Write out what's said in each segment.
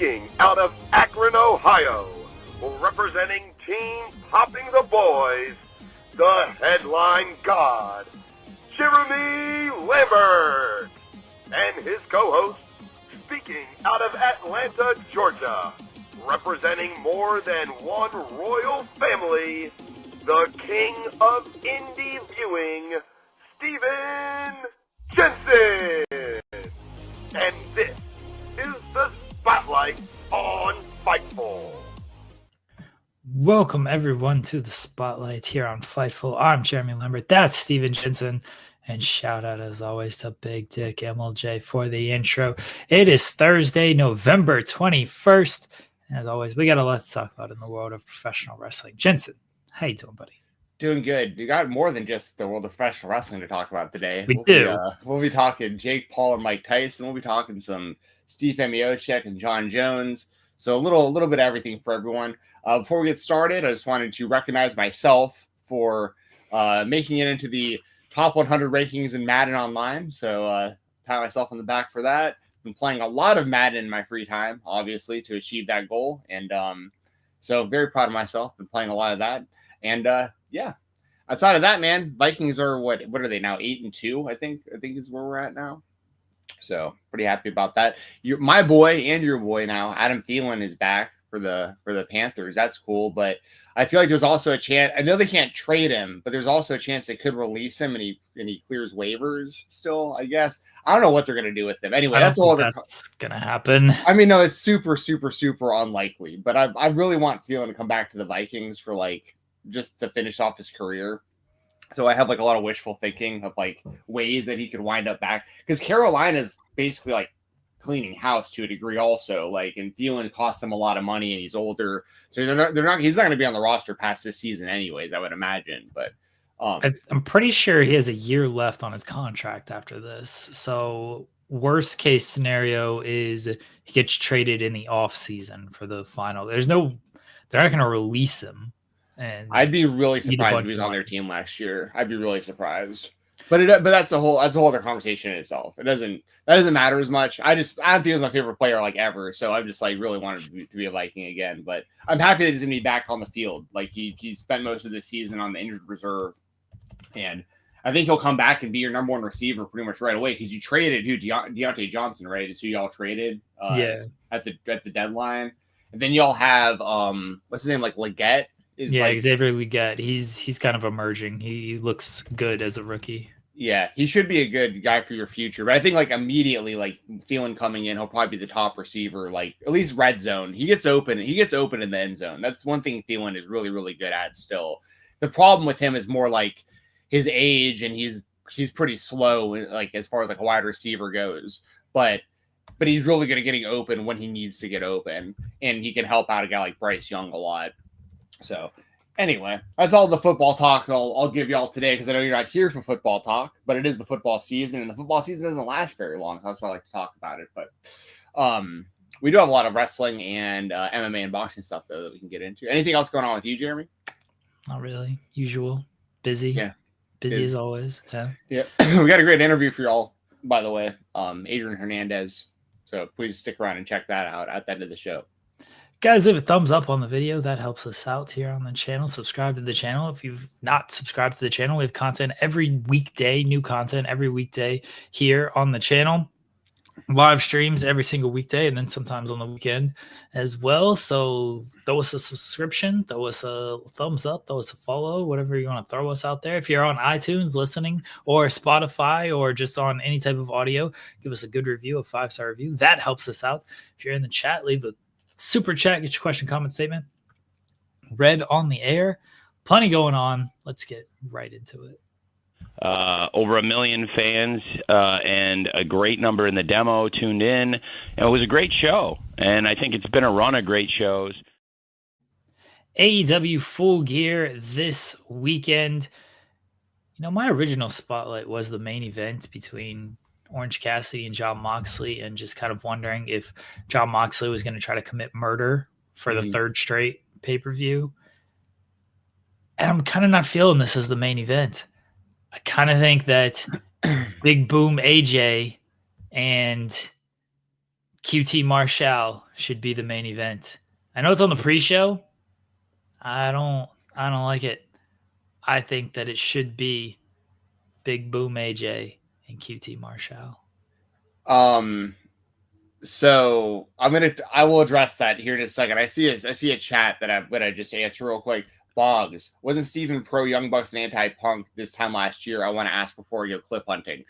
Speaking out of Akron, Ohio, representing Team Popping the Boys, the headline god, Jeremy Lambert, and his co-host, speaking out of Atlanta, Georgia, representing more than one royal family, the king of indie viewing, Stephen Jensen. And this is the Spotlight on Fightful. Welcome everyone to the Spotlight here on Fightful. I'm Jeremy Lambert. That's Stephen Jensen. And shout out as always to Big Dick MLJ for the intro. It is Thursday, November 21st. And as always, we got a lot to talk about in the world of professional wrestling. Jensen, how you doing, buddy? Doing good. You got more than just the world of professional wrestling to talk about today. We'll be talking Jake Paul and Mike Tyson. We'll be talking some Stipe Miocic and John Jones. So a little bit of everything for everyone. Before we get started, I just wanted to recognize myself for making it into the top 100 rankings in Madden Online. So pat myself on the back for that. Been playing a lot of Madden in my free time, obviously, to achieve that goal. And so very proud of myself. Been playing a lot of that. And yeah, outside of that, man, Vikings are what are they now? 8-2, I think is where we're at now. So pretty happy about that. My boy and your boy now, Adam Thielen, is back for the Panthers. That's cool, but I feel like there's also a chance. I know they can't trade him, but there's also a chance they could release him and he clears waivers still, I guess. I don't know what they're gonna do with him. Anyway, that's gonna happen. I mean, no, it's super, super, super unlikely. But I really want Thielen to come back to the Vikings for just to finish off his career. So I have a lot of wishful thinking of ways that he could wind up back, because Carolina's basically cleaning house to a degree also, and Thielen costs them a lot of money and he's older. So he's not going to be on the roster past this season anyways, I would imagine. But I'm pretty sure he has a year left on his contract after this. So worst case scenario is he gets traded in the off season for the final. They're not going to release him. And I'd be really surprised if he was on their team last year. I'd be really surprised. But that's a whole other conversation in itself. That doesn't matter as much. I don't think he was my favorite player ever. So I'm just really wanted to be a Viking again. But I'm happy that he's gonna be back on the field. He spent most of the season on the injured reserve, and I think he'll come back and be your number one receiver pretty much right away, because you traded Deontay Johnson, right? Is who y'all traded at the deadline, and then y'all have what's his name, Leggett. Xavier Leggett. He's kind of emerging. He looks good as a rookie. Yeah, he should be a good guy for your future. But I think immediately, Thielen coming in, he'll probably be the top receiver, at least red zone. He gets open in the end zone. That's one thing Thielen is really, really good at still. The problem with him is more his age, and he's pretty slow, as far as a wide receiver goes. But he's really good at getting open when he needs to get open, and he can help out a guy like Bryce Young a lot. So anyway, that's all the football talk I'll give y'all today, because I know you're not here for football talk, but it is the football season, and the football season doesn't last very long. So that's why I like to talk about it. But we do have a lot of wrestling and MMA and boxing stuff, though, that we can get into. Anything else going on with you, Jeremy? Not really. Usual. Busy. Yeah. Busy as always. Yeah. Yeah. We got a great interview for y'all, by the way. Adrian Hernandez. So please stick around and check that out at the end of the show. Guys, leave a thumbs up on the video. That helps us out here on the channel. Subscribe to the channel. If you've not subscribed to the channel, we have content every weekday, new content every weekday here on the channel. Live streams every single weekday, and then sometimes on the weekend as well. So throw us a subscription, throw us a thumbs up, throw us a follow, whatever you want to throw us out there. If you're on iTunes listening, or Spotify, or just on any type of audio, give us a good review, a 5-star review. That helps us out. If you're in the chat, leave a super chat, get your question, comment, statement read on the air. Plenty going on. Let's get right into it. Over 1 million fans and a great number in the demo tuned in. And it was a great show, and I think it's been a run of great shows. AEW Full Gear this weekend. My original spotlight was the main event between Orange Cassidy and John Moxley, and just kind of wondering if John Moxley was going to try to commit murder for the third straight pay-per-view. And I'm kind of not feeling this as the main event. I kind of think that Big Boom AJ and QT Marshall should be the main event. I know it's on the pre-show. I don't like it. I think that it should be Big Boom AJ and QT Marshall. So I will address that here in a second. I see a chat that I'm gonna just answer real quick. Boggs, wasn't Stephen pro Young Bucks and anti-Punk this time last year? I want to ask before you go clip hunting.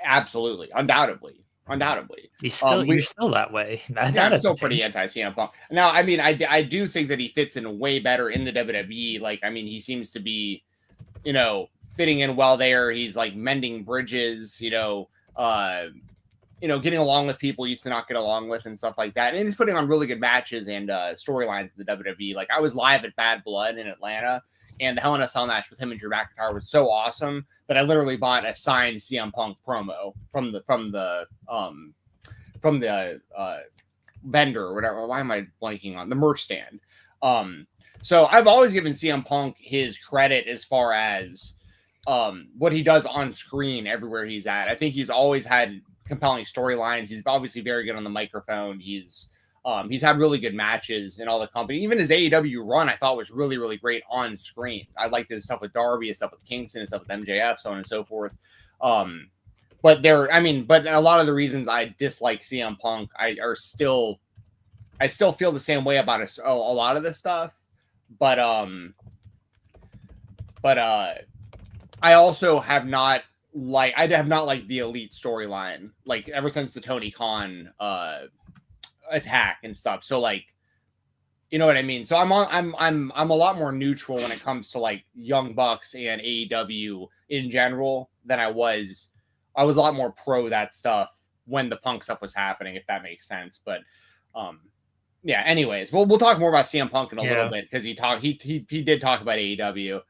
Absolutely, undoubtedly. You're still that way. I'm still pretty anti-CM Punk. Now, I mean, I do think that he fits in way better in the WWE. Like, I mean, he seems to be, fitting in well there. He's like mending bridges, getting along with people he used to not get along with and stuff like that. And he's putting on really good matches and storylines in the WWE. Like, I was live at Bad Blood in Atlanta, and the Hell in a Cell match with him and Drew McIntyre was so awesome that I literally bought a signed CM Punk promo from the vendor or whatever. Why am I blanking on the merch stand? So I've always given CM Punk his credit as far as what he does on screen everywhere he's at. I think he's always had compelling storylines. He's obviously very good on the microphone. He's had really good matches in all the company. Even his AEW run, I thought was really, really great on screen. I liked his stuff with Darby, his stuff with Kingston, his stuff with MJF, so on and so forth. But a lot of the reasons I dislike CM Punk, I still feel the same way about a lot of this stuff. But I also have not liked the Elite storyline, like ever since the Tony Khan attack and stuff. So like, you know what I mean? So I'm a lot more neutral when it comes to like Young Bucks and AEW in general than I was. I was a lot more pro that stuff when the Punk stuff was happening, if that makes sense. But yeah, anyways, we'll talk more about CM Punk in a little bit because he did talk about AEW.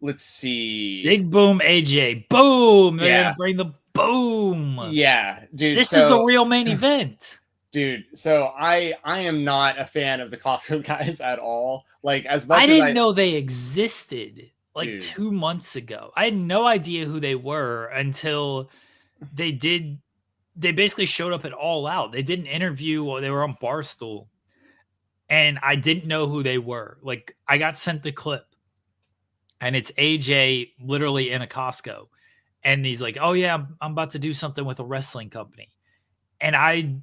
Let's see. Big Boom AJ. Boom. They're gonna bring the boom. Yeah, dude. This is the real main event. Dude, so I am not a fan of the Costco guys at all. Like, as much I as didn't know they existed like Dude. 2 months ago. I had no idea who they were until they basically showed up at All Out. They did an interview while they were on Barstool, and I didn't know who they were. Like, I got sent the clip, and it's AJ literally in a Costco, and he's like, "Oh yeah, I'm about to do something with a wrestling company," and I'm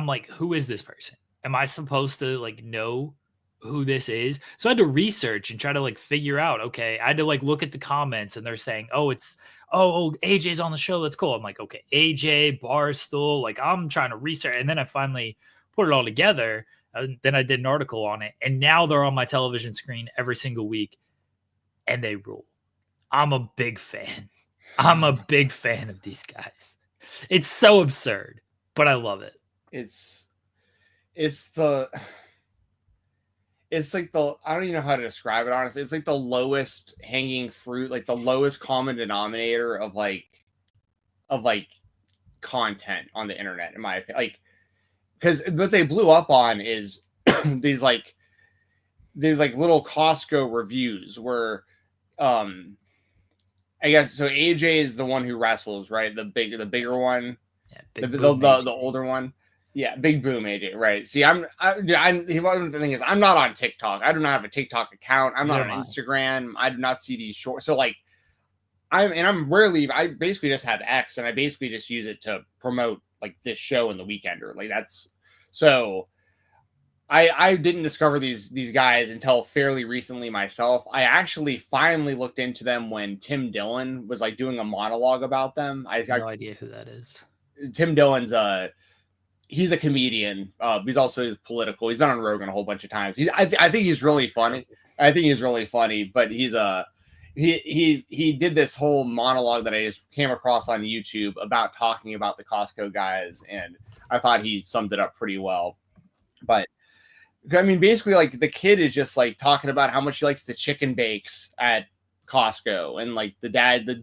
like, "Who is this person? Am I supposed to like know who this is?" So I had to research and try to like figure out. Okay, I had to like look at the comments, and they're saying, "Oh, it's AJ's on the show. That's cool." I'm like, "Okay, AJ Barstool." Like, I'm trying to research, and then I finally put it all together. Then I did an article on it, and now they're on my television screen every single week, and they rule. I'm a big fan. I'm a big fan of these guys. It's so absurd, but I love it. It's like I don't even know how to describe it, honestly. It's like the lowest hanging fruit, like the lowest common denominator of content on the internet, in my opinion. Like, because what they blew up on is these little Costco reviews where I guess so. AJ is the one who wrestles, right? The bigger one, the older one. Yeah, Big Boom AJ, right? See, the thing is, I'm not on TikTok. I do not have a TikTok account. I'm not on Instagram. I do not see these short. So like, I basically just have X, and I basically just use it to promote like this show in the Weekender. Like that's so. I didn't discover these guys until fairly recently myself. I actually finally looked into them when Tim Dillon was like doing a monologue about them. I have no idea who that is. Tim Dillon's he's a comedian. He's also political. He's been on Rogan a whole bunch of times. I think he's really funny. But he did this whole monologue that I just came across on YouTube about talking about the Costco guys, and I thought he summed it up pretty well. But I mean, basically, like the kid is just like talking about how much he likes the chicken bakes at Costco, and like the dad, the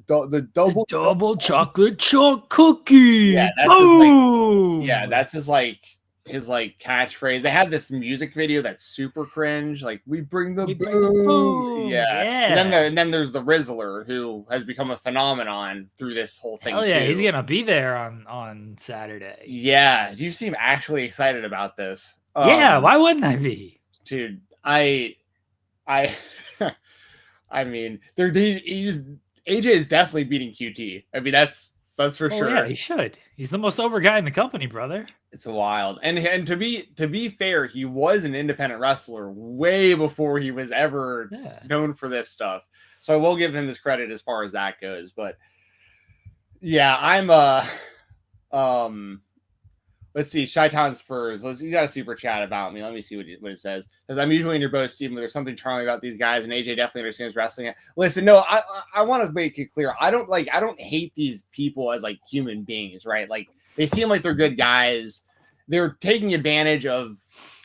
double chocolate chalk cookie. Yeah, that's boom. that's his like his like catchphrase. They had this music video that's super cringe, like "We bring the We boom." bring the boom. Yeah. Yeah. And then there's the Rizzler, who has become a phenomenon through this whole thing. Hell yeah, too. he's gonna be there on Saturday. Yeah, you seem actually excited about this. Yeah, why wouldn't I be? Dude, I I mean, AJ is definitely beating QT. I mean, that's for sure. Yeah, he should. He's the most over guy in the company, brother. It's wild. And to be fair, he was an independent wrestler way before he was ever known for this stuff. So I will give him his credit as far as that goes. But yeah, I'm let's see, Chi-Town Spurs. You got a super chat about me. Let me see what it says. Because I'm usually in your boat, Stephen, but there's something charming about these guys, and AJ definitely understands wrestling. Listen, no, I want to make it clear. I don't hate these people as like human beings, right? Like they seem like they're good guys. They're taking advantage of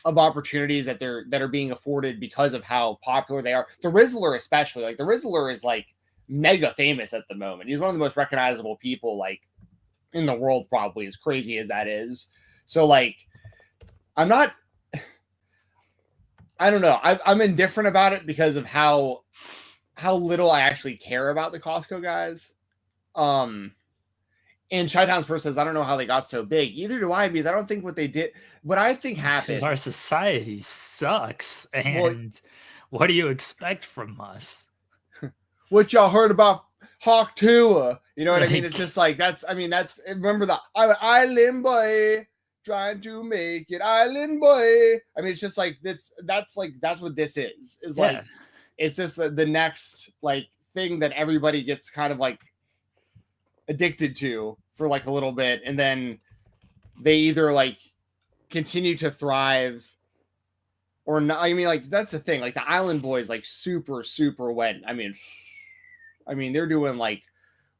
opportunities that are being afforded because of how popular they are. The Rizzler, especially, like the Rizzler is like mega famous at the moment. He's one of the most recognizable people like in the world, probably, as crazy as that is. So like, I don't know. I'm indifferent about it because of how little I actually care about the Costco guys. And Chi-Town's person says, I don't know how they got so big. Either do I, because I don't think what I think happened. Because our society sucks. And what do you expect from us? What y'all heard about Hawk Tua? You know what I mean? It's just like, remember the island boy trying to make it, island boy. I mean, it's just like, that's what this is. Like, it's just the next like thing that everybody gets kind of like addicted to for like a little bit, and then they either like continue to thrive or not. I mean, like that's the thing. Like the Island Boys, like super went. I mean, they're doing like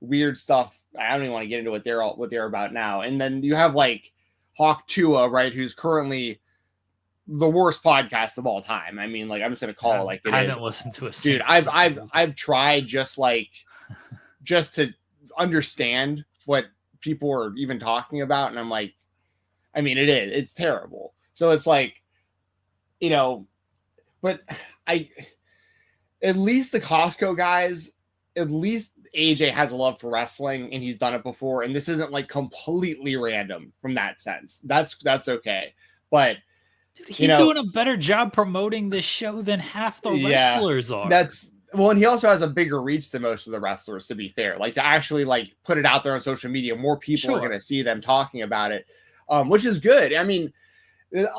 weird stuff. I don't even want to get into what they're about now. And then you have like Hawk Tua, right? Who's currently the worst podcast of all time. I mean, like I'm just gonna call it like it I is. haven't listened to a dude. I've tried just to understand what people are even talking about, and I'm like, I mean, it's terrible. So it's like, you know, but at least the Costco guys, at least AJ has a love for wrestling and he's done it before, and this isn't like completely random from that sense. That's okay. But dude, he's doing a better job promoting this show than half the wrestlers are. And he also has a bigger reach than most of the wrestlers, to be fair. Like to actually like put it out there on social media, more people are going to see them talking about it, which is good. I mean, it's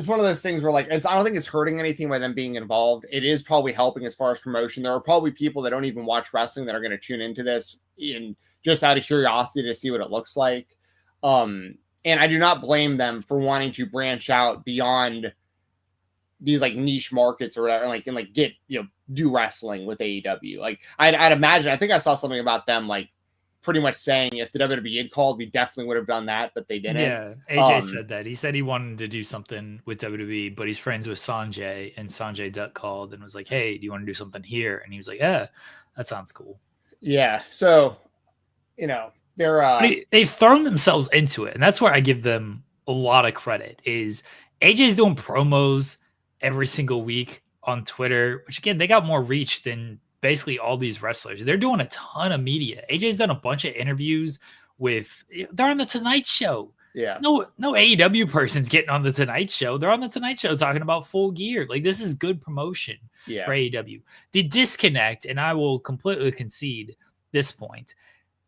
one of those things where like I don't think it's hurting anything by them being involved. It is probably helping as far as promotion. There are probably people that don't even watch wrestling that are going to tune into this and just out of curiosity to see what it looks like. And I do not blame them for wanting to branch out beyond these like niche markets or whatever, and like get, do wrestling with AEW. Like I'd imagine, I think I saw something about them like pretty much saying if the WWE had called, we definitely would have done that, but they didn't. Yeah, AJ said that. He said he wanted to do something with WWE, but he's friends with Sanjay, and Sanjay Dutt called and was like, hey, do you want to do something here? And he was like, yeah, that sounds cool. Yeah, so, they've thrown themselves into it, and that's where I give them a lot of credit, is AJ's doing promos every single week on Twitter, which again, they got more reach than basically all these wrestlers. They're doing a ton of media. AJ's done a bunch of interviews they're on the Tonight Show. Yeah. No AEW person's getting on the Tonight Show. They're on the Tonight Show talking about Full Gear. Like, this is good promotion for AEW. The disconnect, and I will completely concede this point,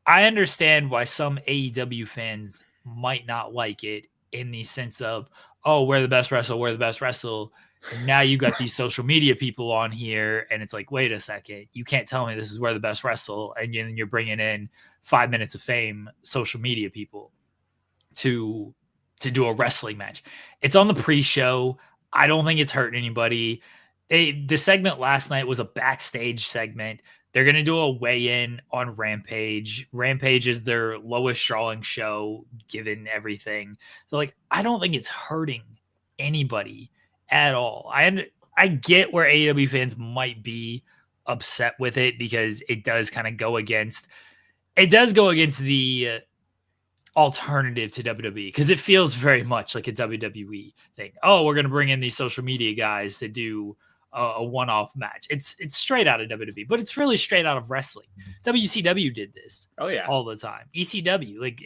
I understand why some AEW fans might not like it in the sense of, oh, we're the best wrestle. And now you got these social media people on here, and it's like, wait a second, you can't tell me this is where the best wrestle, and you're bringing in 5 minutes of fame social media people to do a wrestling match. It's on the pre-show. I don't think it's hurting anybody. The segment last night was a backstage segment. They're going to do a weigh-in on Rampage. Rampage is their lowest drawing show, given everything. So, like, I don't think it's hurting anybody at all. I get where AEW fans might be upset with it because it does kind of go against the alternative to WWE because it feels very much like a WWE thing. Oh, we're going to bring in these social media guys to do a one-off match. It's straight out of WWE, but it's really straight out of wrestling. WCW did this all the time. ECW, like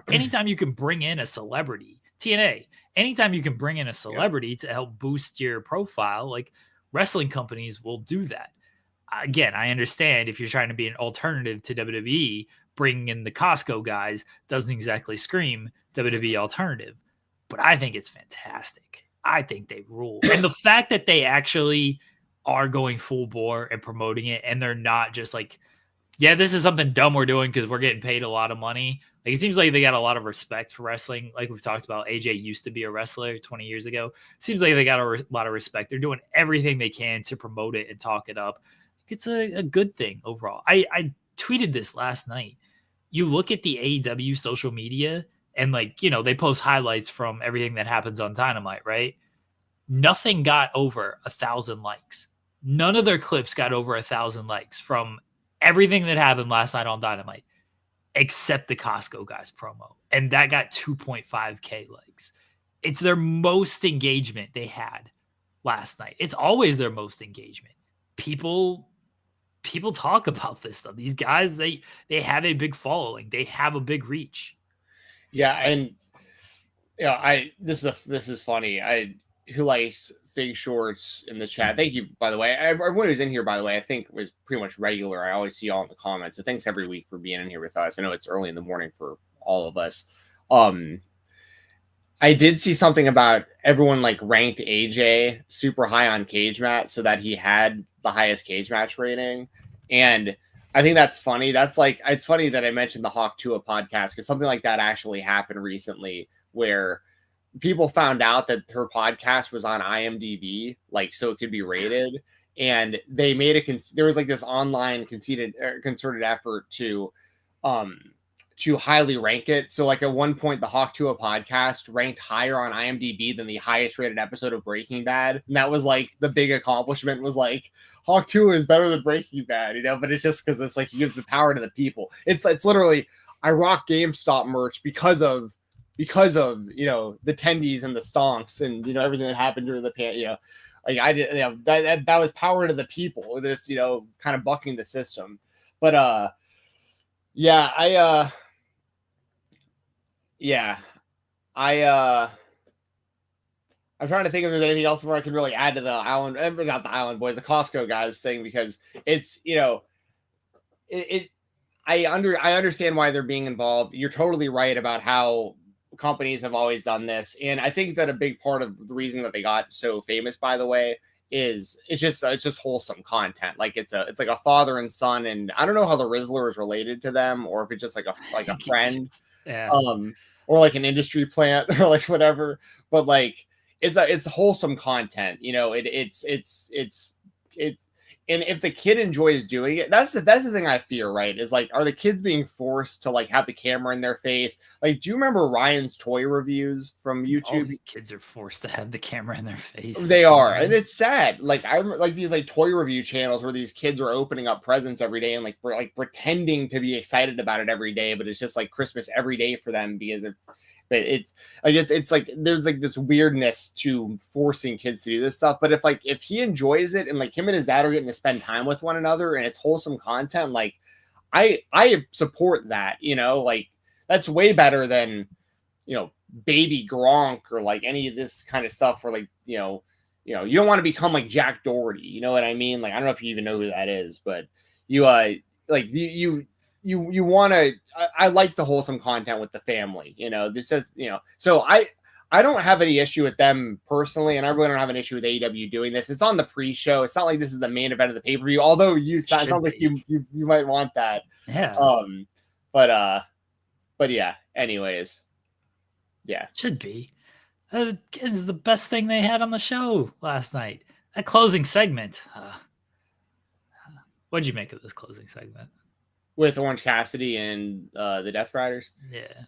anytime you can bring in a celebrity, TNA, anytime you can bring in a celebrity to help boost your profile, like wrestling companies will do that. Again, I understand if you're trying to be an alternative to WWE, bringing in the Costco guys doesn't exactly scream WWE alternative, but I think it's fantastic. I think they rule. And the fact that they actually are going full bore and promoting it, and they're not just like, yeah, this is something dumb we're doing because we're getting paid a lot of money. Like, it seems like they got a lot of respect for wrestling. Like we've talked about, AJ used to be a wrestler 20 years ago. Seems like they got a lot of respect. They're doing everything they can to promote it and talk it up. It's a good thing overall. I tweeted this last night. You look at the AEW social media and they post highlights from everything that happens on Dynamite, right? Nothing got over 1,000 likes. None of their clips got over 1,000 likes from everything that happened last night on Dynamite, except the Costco guys promo. And that got 2.5K likes. It's their most engagement they had last night. It's always their most engagement. People talk about this stuff. These guys, they have a big following. They have a big reach. Yeah, and this is funny. Who likes Fig Shorts in the chat? Thank you, by the way. Everyone who's in here, by the way, I think was pretty much regular. I always see y'all in the comments. So thanks every week for being in here with us. I know it's early in the morning for all of us. I did see something about everyone ranked AJ super high on Cage Match so that he had the highest Cage Match rating. And I think that's funny. It's funny that I mentioned the Hawk Tua podcast because something like that actually happened recently where people found out that her podcast was on IMDb, so it could be rated. And they made there was this online concerted effort to highly rank it. So at one point, the Hawk Tua podcast ranked higher on IMDb than the highest rated episode of Breaking Bad. And that was the big accomplishment was Hawk Tua is better than Breaking Bad, but it's just because it's he gives the power to the people. It's literally, I rock GameStop merch because of the tendies and the stonks and, everything that happened during the I did, that was power to the people, this, kind of bucking the system. But, I'm trying to think if there's anything else where I can really add to the not the Island Boys, the Costco guys thing, because it's, I understand why they're being involved. You're totally right about how companies have always done this. And I think that a big part of the reason that they got so famous, by the way, is it's just wholesome content. It's a father and son, and I don't know how the Rizzler is related to them, or if it's just a friend, or an industry plant or whatever. But it's wholesome content. It's and if the kid enjoys doing it, that's the thing I fear, right? Is are the kids being forced to have the camera in their face? Do you remember Ryan's toy reviews from YouTube? All these kids are forced to have the camera in their face. They are, and it's sad. I remember these toy review channels where these kids are opening up presents every day and pretending to be excited about it every day, but it's just Christmas every day for them because of. But it's there's this weirdness to forcing kids to do this stuff. But if he enjoys it and him and his dad are getting to spend time with one another and it's wholesome content, I support that. That's way better than Baby Gronk or any of this kind of stuff where you don't want to become Jack Doherty. You know what I mean? I don't know if you even know who that is, but you want to. I like the wholesome content with the family. This is So I don't have any issue with them personally, and I really don't have an issue with AEW doing this. It's on the pre-show. It's not like this is the main event of the pay-per-view. Although sound like you might want that. Yeah. But yeah. Anyways. Yeah. Should be. It was the best thing they had on the show last night. That closing segment. What'd you make of this closing segment? With Orange Cassidy and the Death Riders? Yeah.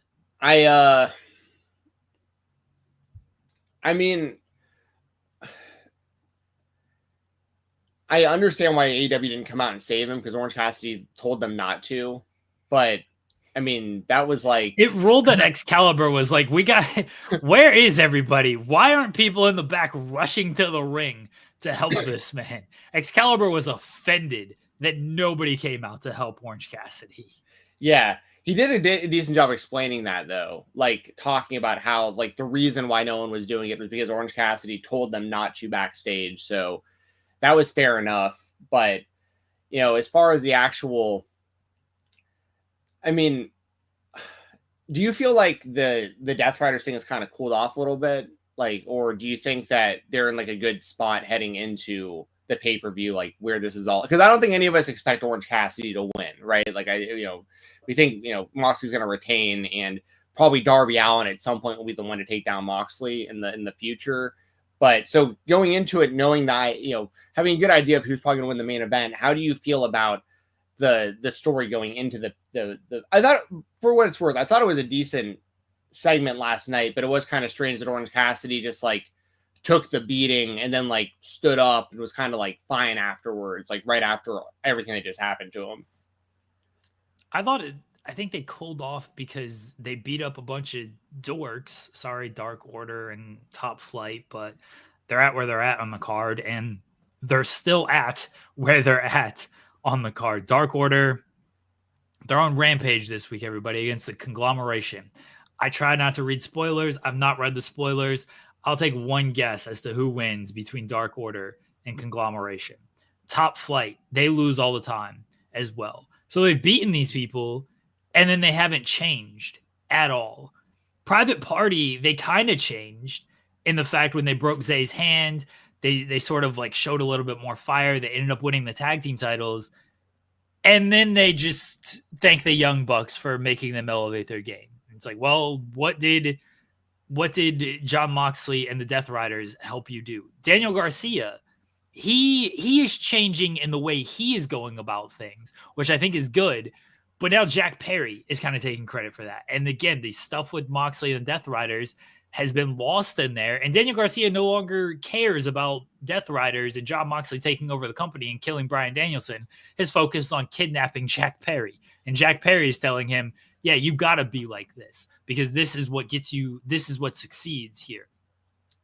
I mean, I understand why AEW didn't come out and save him because Orange Cassidy told them not to. But I mean, that was like it ruled that Excalibur was like, where is everybody? Why aren't people in the back rushing to the ring to help this man? Excalibur was offended that nobody came out to help Orange Cassidy. Yeah, he did a decent job explaining that, though, like talking about how like the reason why no one was doing it was because Orange Cassidy told them not to backstage. So that was fair enough. But, you know, as far as the actual, I mean, do you feel like the Death Riders thing has kind of cooled off a little bit? Like, or do you think that they're in like a good spot heading into the pay-per-view, like where this is all? Because I don't think any of us expect Orange Cassidy to win, right? Like, we think, Moxley's going to retain, and probably Darby Allin at some point will be the one to take down Moxley in the future. But so going into it, knowing that, having a good idea of who's probably going to win the main event, how do you feel about the story going into the I thought, for what it's worth, I thought it was a decent segment last night, but it was kind of strange that Orange Cassidy just like took the beating and then like stood up and was kind of like fine afterwards, like right after everything that just happened to him. I think they cooled off because they beat up a bunch of dorks. Sorry, Dark Order and Top Flight, but they're at where they're at on the card, and they're still at where they're at on the card. Dark Order, they're on Rampage this week, everybody, against the Conglomeration. I try not to read spoilers. I've not read the spoilers. I'll take one guess as to who wins between Dark Order and Conglomeration. Top Flight, they lose all the time as well. So they've beaten these people, and then they haven't changed at all. Private Party, they kind of changed in the fact when they broke Zay's hand, they sort of like showed a little bit more fire. They ended up winning the tag team titles. And then they just thank the Young Bucks for making them elevate their game. It's like, well, what did Jon Moxley and the Death Riders help you do? Daniel Garcia, he is changing in the way he is going about things, which I think is good. But now Jack Perry is kind of taking credit for that. And again, the stuff with Moxley and Death Riders has been lost in there. And Daniel Garcia no longer cares about Death Riders and Jon Moxley taking over the company and killing Bryan Danielson. His focus is on kidnapping Jack Perry. And Jack Perry is telling him, yeah, you got to be like this because this is what gets you, this is what succeeds here.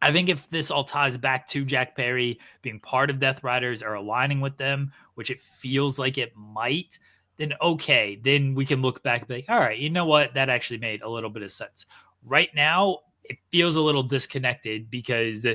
I think if this all ties back to Jack Perry being part of Death Riders or aligning with them, which it feels like it might, then okay, then we can look back and be like, all right, you know what? That actually made a little bit of sense. Right now, it feels a little disconnected because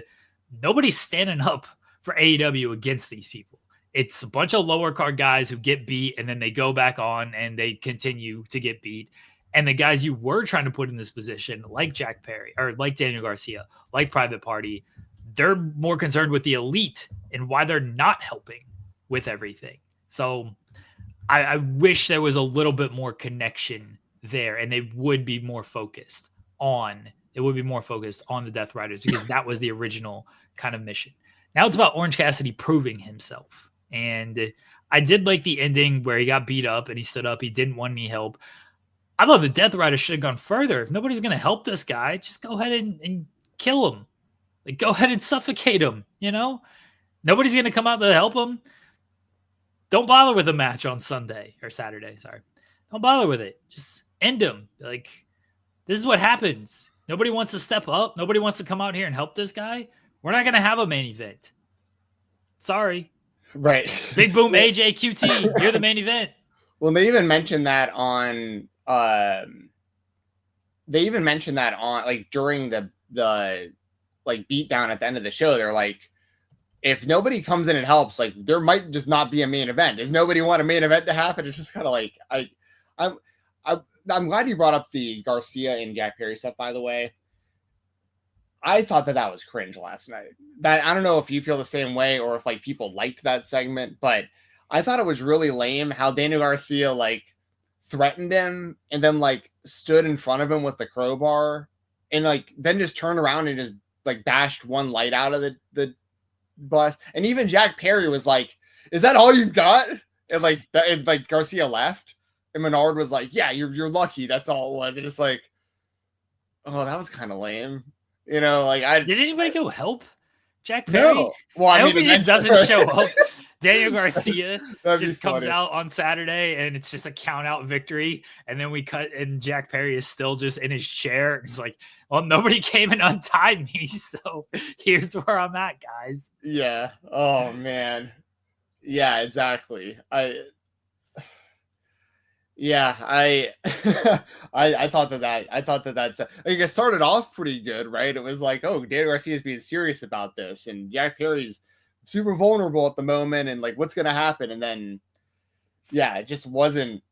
nobody's standing up for AEW against these people. It's a bunch of lower card guys who get beat and then they go back on and they continue to get beat. And the guys you were trying to put in this position, like Jack Perry or like Daniel Garcia, like Private Party, they're more concerned with the elite and why they're not helping with everything. So I wish there was a little bit more connection there and they would be more focused on the Death Riders because that was the original kind of mission. Now it's about Orange Cassidy proving himself. And I did like the ending where he got beat up and he stood up. He didn't want any help. I thought the Death Riders should have gone further. If nobody's going to help this guy, just go ahead and kill him. Like, go ahead and suffocate him, Nobody's going to come out to help him. Don't bother with a match on Sunday or Saturday. Sorry. Don't bother with it. Just end him. Like, this is what happens. Nobody wants to step up. Nobody wants to come out here and help this guy. We're not going to have a main event. Sorry. Right. Big Boom, AJ, QT. You're the main event. Well, they even mentioned that on like during the like beatdown at the end of the show. They're like, if nobody comes in and helps, like there might just not be a main event. Does nobody want a main event to happen? It's just kind of like I'm glad you brought up the Garcia and Jack Perry stuff, by the way. I thought that was cringe last night. That I don't know if you feel the same way or if like people liked that segment, but I thought it was really lame how Daniel Garcia like threatened him and then like stood in front of him with the crowbar and like then just turned around and just like bashed one light out of the bus. And even Jack Perry was like, "Is that all you've got?" And like Garcia left. And Menard was like, "Yeah, you're lucky. That's all it was." And it's like, oh, that was kind of lame. Did anybody go help Jack Perry? No. Well, I hope he just doesn't show up. Daniel Garcia just comes funny. out on Saturday and it's just a count out victory. And then we cut and Jack Perry is still just in his chair. It's like, well, nobody came and untied me. So here's where I'm at, guys. Yeah. Oh man. Yeah, exactly. I thought that's like, it started off pretty good, right? It was like, oh, Daniel Garcia is being serious about this, and Jack Perry's super vulnerable at the moment, and like, what's gonna happen? And then, yeah, it just wasn't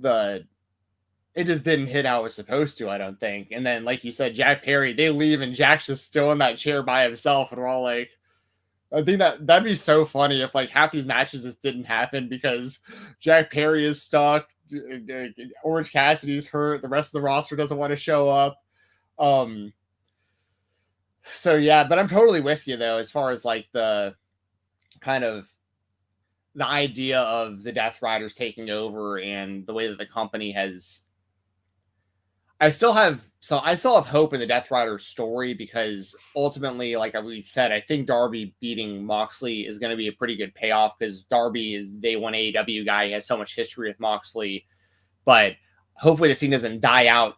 it just didn't hit how it was supposed to, I don't think. And then, like you said, Jack Perry, they leave, and Jack's just still in that chair by himself, and we're all like, I think that'd be so funny if like half these matches just didn't happen because Jack Perry is stuck, Orange Cassidy's hurt, the rest of the roster doesn't want to show up. So yeah, but I'm totally with you though, as far as like the kind of the idea of the Death Riders taking over and the way that the company has. I still have hope in the Death Rider story because ultimately, like we've said, I think Darby beating Moxley is going to be a pretty good payoff because Darby is day one AEW guy. He has so much history with Moxley, but hopefully this thing doesn't die out,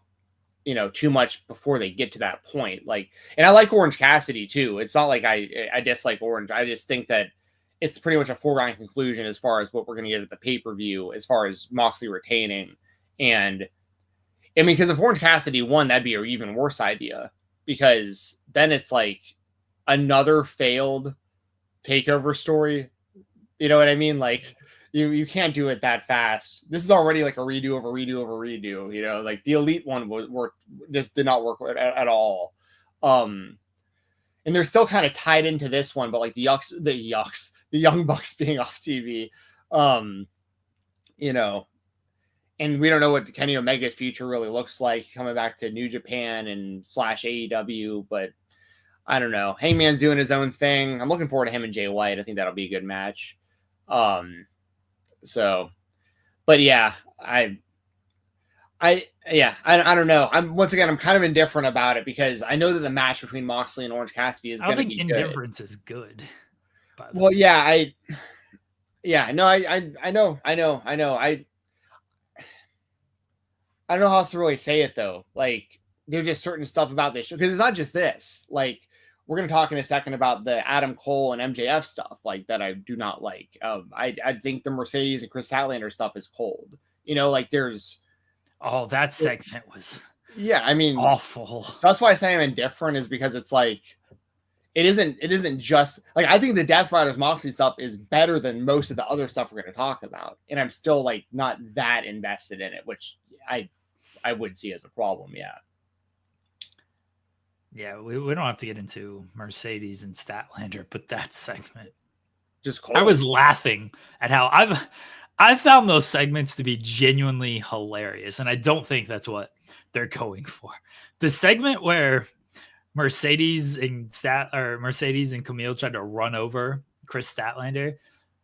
too much before they get to that point. Like, and I like Orange Cassidy too. It's not like I dislike Orange. I just think that it's pretty much a foregone conclusion as far as what we're going to get at the pay-per-view, as far as Moxley retaining. And I mean, because if Orange Cassidy won, that'd be an even worse idea because then it's like another failed takeover story. You know what I mean? Like you can't do it that fast. This is already like a redo over redo over redo. Like the Elite one just did not work at all. And they're still kind of tied into this one, but like the Young Bucks being off TV, and we don't know what Kenny Omega's future really looks like coming back to New Japan and / AEW, but I don't know. Hangman's doing his own thing. I'm looking forward to him and Jay White. I think that'll be a good match. But yeah, I don't know. I'm kind of indifferent about it because I know that the match between Moxley and Orange Cassidy is going to be good. Indifference is good. Well, yeah, I know. I don't know how else to really say it though. Like, there's just certain stuff about this show because it's not just this. Like, we're going to talk in a second about the Adam Cole and MJF stuff, like that I do not like. I think the Mercedes and Chris Statlander stuff is cold. Like there's. Oh, that segment was. Yeah, I mean, awful. So that's why I say I'm indifferent is because it's like, it isn't just like I think the Death Riders Moxley stuff is better than most of the other stuff we're going to talk about, and I'm still like not that invested in it, which I would see as a problem. Yeah, we don't have to get into Mercedes and Statlander, but that segment just cold. I was laughing at how I've found those segments to be genuinely hilarious, and I don't think that's what they're going for. The segment where Mercedes and Camille tried to run over Chris Statlander,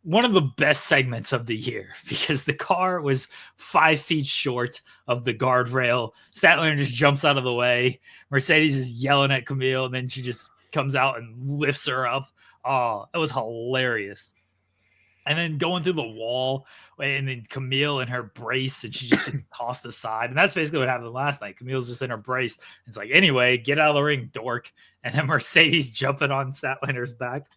one of the best segments of the year because the car was 5 feet short of the guardrail. Statlander just jumps out of the way. Mercedes is yelling at Camille, and then she just comes out and lifts her up. Oh, it was hilarious. And then going through the wall, and then Camille in her brace, and she just gets tossed aside. And that's basically what happened last night. Camille's just in her brace. It's like, anyway, get out of the ring, dork. And then Mercedes jumping on Statlander's back.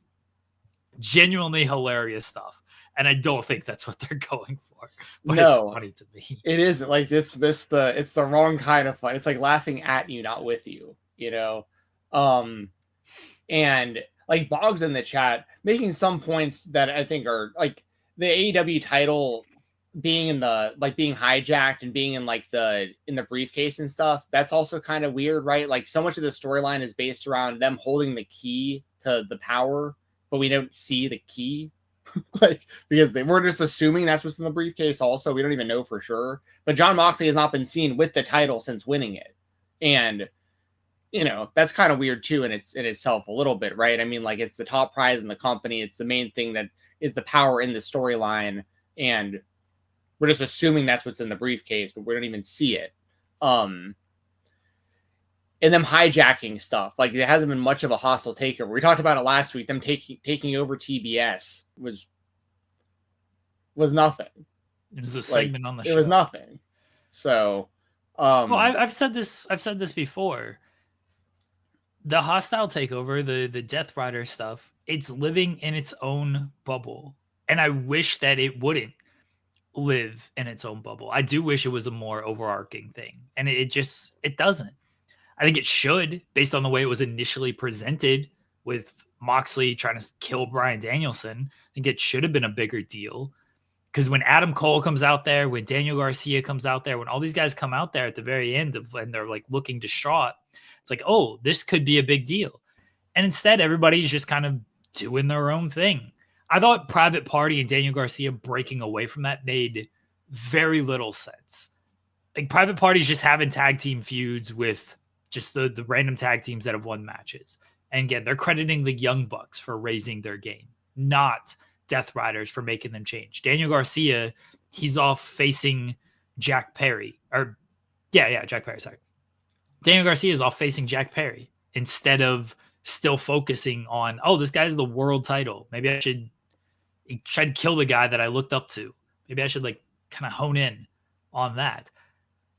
Genuinely hilarious stuff. And I don't think that's what they're going for. But it's funny to me. It isn't. Like, it's the wrong kind of fun. It's like laughing at you, not with you, And like Boggs in the chat making some points that I think are like the AEW title being being hijacked and being in the briefcase and stuff. That's also kind of weird, right? Like so much of the storyline is based around them holding the key to the power, but we don't see the key because we're just assuming that's what's in the briefcase. Also, we don't even know for sure, but Jon Moxley has not been seen with the title since winning it. And that's kind of weird too in itself a little bit, right? I mean, like it's the top prize in the company. It's the main thing that is the power in the storyline. And we're just assuming that's what's in the briefcase, but we don't even see it. And them hijacking stuff, like it hasn't been much of a hostile takeover. We talked about it last week. Them taking over TBS was was nothing. It was a segment on the show. It was nothing. So, well, I've said this before. The hostile takeover, the Death Rider stuff, it's living in its own bubble. And I wish that it wouldn't live in its own bubble. I do wish it was a more overarching thing. And it doesn't. I think it should, based on the way it was initially presented with Moxley trying to kill Bryan Danielson. I think it should have been a bigger deal. Because when Adam Cole comes out there, when Daniel Garcia comes out there, when all these guys come out there at the very end and they're like looking distraught, it's like, oh, this could be a big deal. And instead, everybody's just kind of doing their own thing. I thought Private Party and Daniel Garcia breaking away from that made very little sense. Like Private Party's just having tag team feuds with just the random tag teams that have won matches. And again, they're crediting the Young Bucks for raising their game, not Death Riders for making them change. Daniel Garcia, he's off facing Jack Perry. Jack Perry, sorry. Daniel Garcia is off facing Jack Perry instead of still focusing on, oh, this guy's the world title. Maybe I should try to kill the guy that I looked up to. Maybe I should like kind of hone in on that.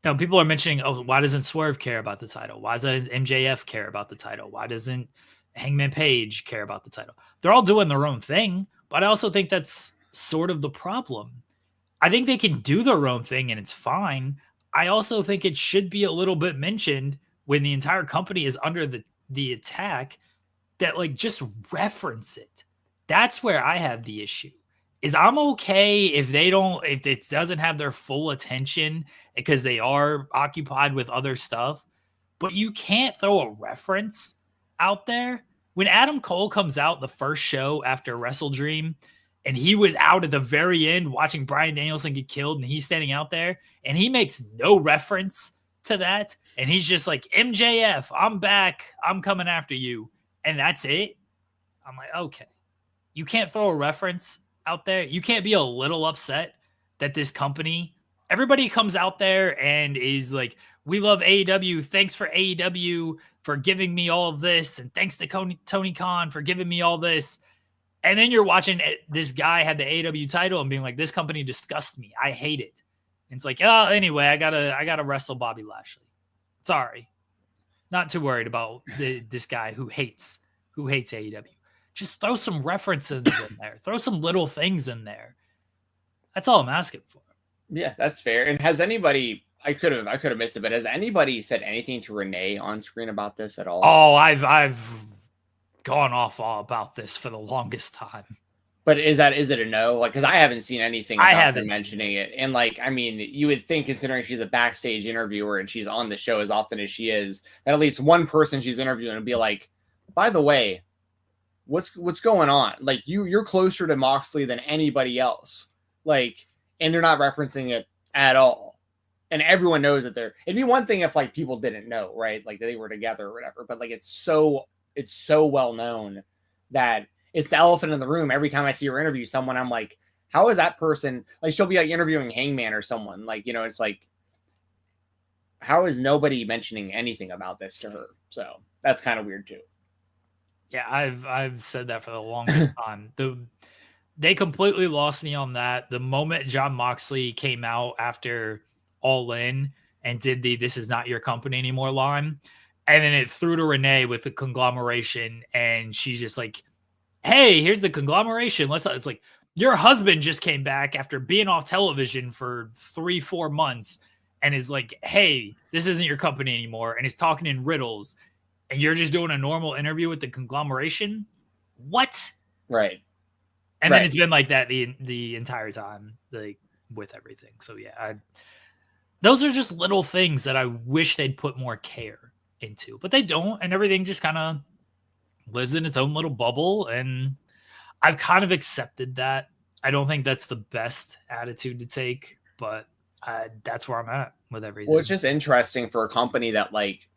Now, people are mentioning, oh, why doesn't Swerve care about the title? Why doesn't MJF care about the title? Why doesn't Hangman Page care about the title? They're all doing their own thing, but I also think that's sort of the problem. I think they can do their own thing and it's fine. I also think it should be a little bit mentioned when the entire company is under the attack that like just reference it. That's where I have the issue. Is I'm okay if it doesn't have their full attention because they are occupied with other stuff, but you can't throw a reference out there. When Adam Cole comes out the first show after Wrestle Dream and he was out at the very end watching Bryan Danielson get killed and he's standing out there and he makes no reference to that. And he's just like, MJF, I'm back. I'm coming after you. And that's it. I'm like, okay, you can't throw a reference out there. You can't be a little upset that this company, everybody comes out there and is like, we love AEW. Thanks for AEW for giving me all of this. And thanks to Tony Khan for giving me all this. And then you're watching this guy have the AEW title and being like, this company disgusts me. I hate it. And it's like, oh, anyway, I gotta wrestle Bobby Lashley. Sorry. Not too worried about this guy who hates AEW. Just throw some references in there. Throw some little things in there. That's all I'm asking for. Yeah, that's fair. And has anybody, I could have missed it, but has anybody said anything to Renee on screen about this at all? Oh, I've gone off all about this for the longest time. But is it a no? Like, because I haven't seen anything about them mentioning it. And like, I mean, you would think, considering she's a backstage interviewer and she's on the show as often as she is, that at least one person she's interviewing would be like, by the way, what's going on? Like, you're closer to Moxley than anybody else. Like, and they're not referencing it at all. And everyone knows that it'd be one thing if like people didn't know, right? Like they were together or whatever. But like, it's so well known that it's the elephant in the room. Every time I see her interview someone, I'm like, how is that person? Like, she'll be like interviewing Hangman or someone. Like, you know, it's like, how is nobody mentioning anything about this to her? So that's kind of weird too. Yeah, I've said that for the longest time. They completely lost me on that. The moment Jon Moxley came out after All In and did the "This is not your company anymore" line, and then it threw to Renee with the conglomeration, and she's just like, hey, here's the conglomeration. It's like, your husband just came back after being off television for 3-4 months and is like, hey, this isn't your company anymore. And he's talking in riddles and you're just doing a normal interview with the conglomeration. What? Right. And then it's been like that the entire time, like with everything. So yeah, those are just little things that I wish they'd put more care into, but they don't. And everything just kind of lives in its own little bubble, and I've kind of accepted that. I don't think that's the best attitude to take, but that's where I'm at with everything. Well, it's just interesting for a company that like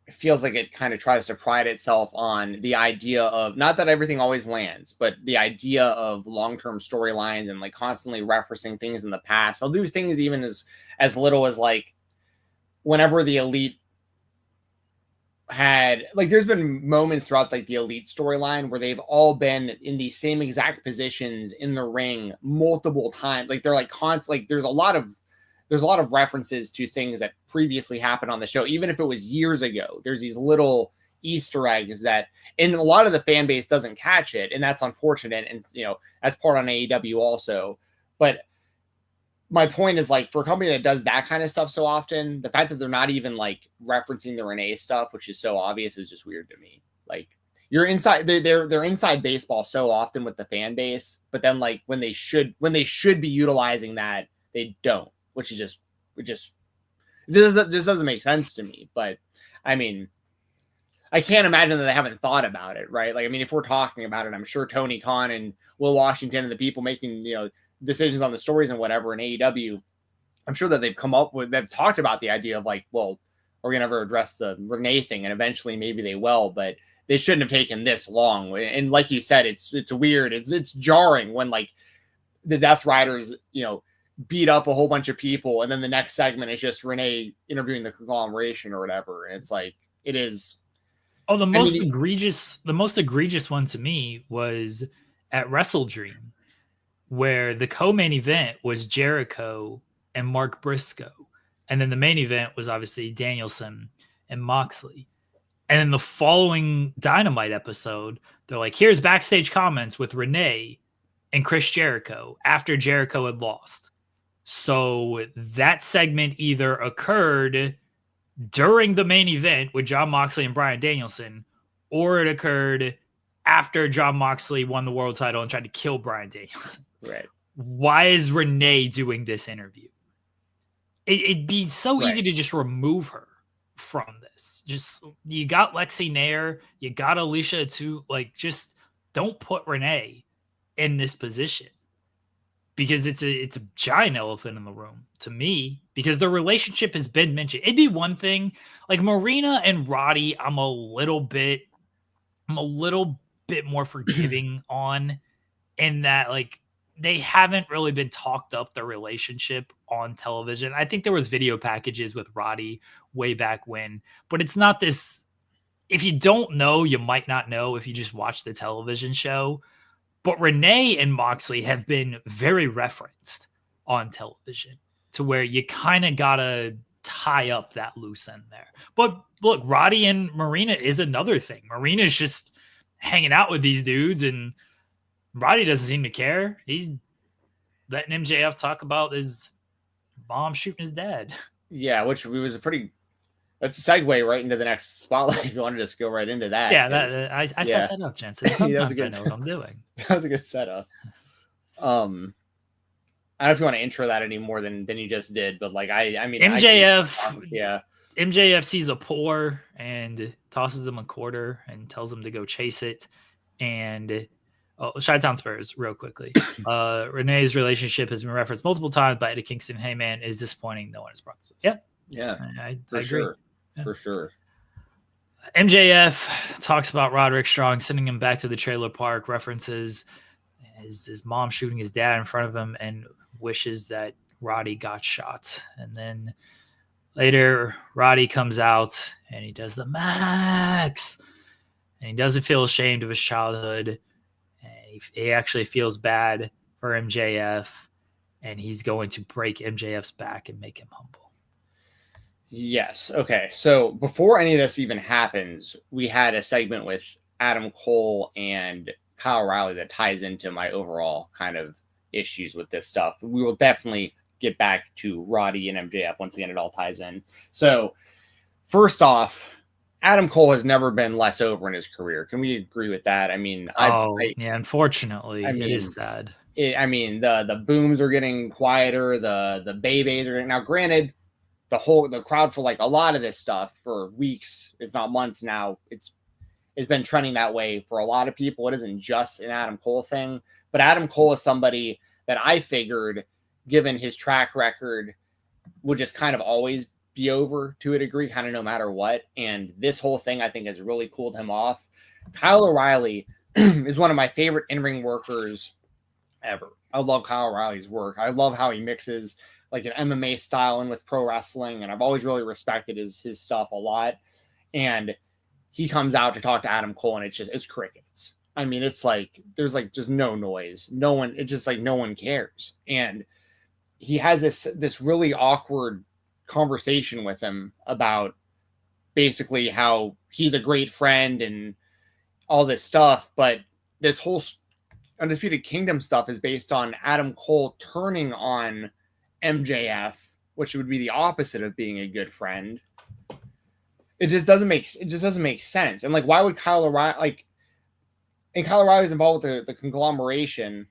it feels like it kind of tries to pride itself on the idea of, not that everything always lands, but the idea of long-term storylines and like constantly referencing things in the past. I'll do things even as little as like whenever the Elite had like there's been moments throughout like the Elite storyline where they've all been in the same exact positions in the ring multiple times. Like they're like like there's a lot of references to things that previously happened on the show, even if it was years ago. There's these little Easter eggs that, and a lot of the fan base doesn't catch it, and that's unfortunate. And that's part on AEW also. But my point is, like, for a company that does that kind of stuff so often, the fact that they're not even like referencing the Renee stuff, which is so obvious, is just weird to me. Like, you're inside, they're inside baseball so often with the fan base, but then like when they should be utilizing that, they don't, which is just doesn't make sense to me. But I mean, I can't imagine that they haven't thought about it, right? Like, I mean, if we're talking about it, I'm sure Tony Khan and Will Washington and the people making decisions on the stories and whatever in AEW, I'm sure that they've talked about the idea of like, well, are we gonna ever address the Renee thing? And eventually maybe they will, but they shouldn't have taken this long. And like you said, it's weird. It's jarring when like the Death Riders, beat up a whole bunch of people, and then the next segment is just Renee interviewing the conglomeration or whatever. And it's like, it is. Oh, the most egregious one to me was at Wrestle Dream, where the co-main event was Jericho and Mark Briscoe. And then the main event was obviously Danielson and Moxley. And then the following Dynamite episode, they're like, here's backstage comments with Renee and Chris Jericho after Jericho had lost. So that segment either occurred during the main event with Jon Moxley and Bryan Danielson, or it occurred after Jon Moxley won the world title and tried to kill Bryan Danielson. Right. Why is Renee doing this interview? It'd be so easy to just remove her from this. Just, you got Lexi Nair, you got Alicia too. Like, just don't put Renee in this position, because it's a giant elephant in the room to me, because the relationship has been mentioned. It'd be one thing like Marina and Roddy, I'm a little bit more forgiving on, in that like they haven't really been talked up their relationship on television. I think there was video packages with Roddy way back when, but it's not this. If you don't know, you might not know if you just watch the television show. But Renee and Moxley have been very referenced on television, to where you kind of got to tie up that loose end there. But look, Roddy and Marina is another thing. Marina's just hanging out with these dudes, and Roddy doesn't seem to care. He's letting MJF talk about his mom shooting his dad. Yeah, which was that's a segue right into the next spotlight. If you want to just go right into that. Yeah, I set that up, Jensen. Sometimes I know what I'm doing. That was a good setup. I don't know if you want to intro that any more than you just did, but like I mean MJF, MJF sees a pour and tosses him a quarter and tells him to go chase it. And Chi-Town Spurs, real quickly. Renee's relationship has been referenced multiple times by Eddie Kingston. Hey man, it is disappointing no one has brought this up. Yeah, I agree. Sure. Yeah. For sure. MJF talks about Roderick Strong sending him back to the trailer park, references his mom shooting his dad in front of him, and wishes that Roddy got shot. And then later, Roddy comes out and he does the max, and he doesn't feel ashamed of his childhood. And he actually feels bad for MJF, and he's going to break MJF's back and make him humble. Yes. Okay. So before any of this even happens, we had a segment with Adam Cole and Kyle O'Reilly that ties into my overall kind of issues with this stuff. We will definitely get back to Roddy and MJF once again. It all ties in. So first off, Adam Cole has never been less over in his career. Can we agree with that? I mean, unfortunately, it is sad. The booms are getting quieter. The babies are getting, now granted, the crowd for like a lot of this stuff for weeks, if not months now, it's been trending that way for a lot of people. It isn't just an Adam Cole thing, but Adam Cole is somebody that I figured, given his track record, would just kind of always be over to a degree, kind of no matter what. And this whole thing, I think, has really cooled him off. Kyle O'Reilly is one of my favorite in-ring workers ever. I love Kyle O'Reilly's work. I love how he mixes like an MMA style in with pro wrestling, and I've always really respected his stuff a lot. And he comes out to talk to Adam Cole, and it's crickets. I mean, it's like there's like just no noise. No one. It's just like no one cares. And he has this really awkward conversation with him about basically how he's a great friend and all this stuff, but this whole Undisputed Kingdom stuff is based on Adam Cole turning on MJF, which would be the opposite of being a good friend. It just doesn't make sense. And like, why would Kyle O'Reilly Kyle O'Reilly's involved with the conglomeration?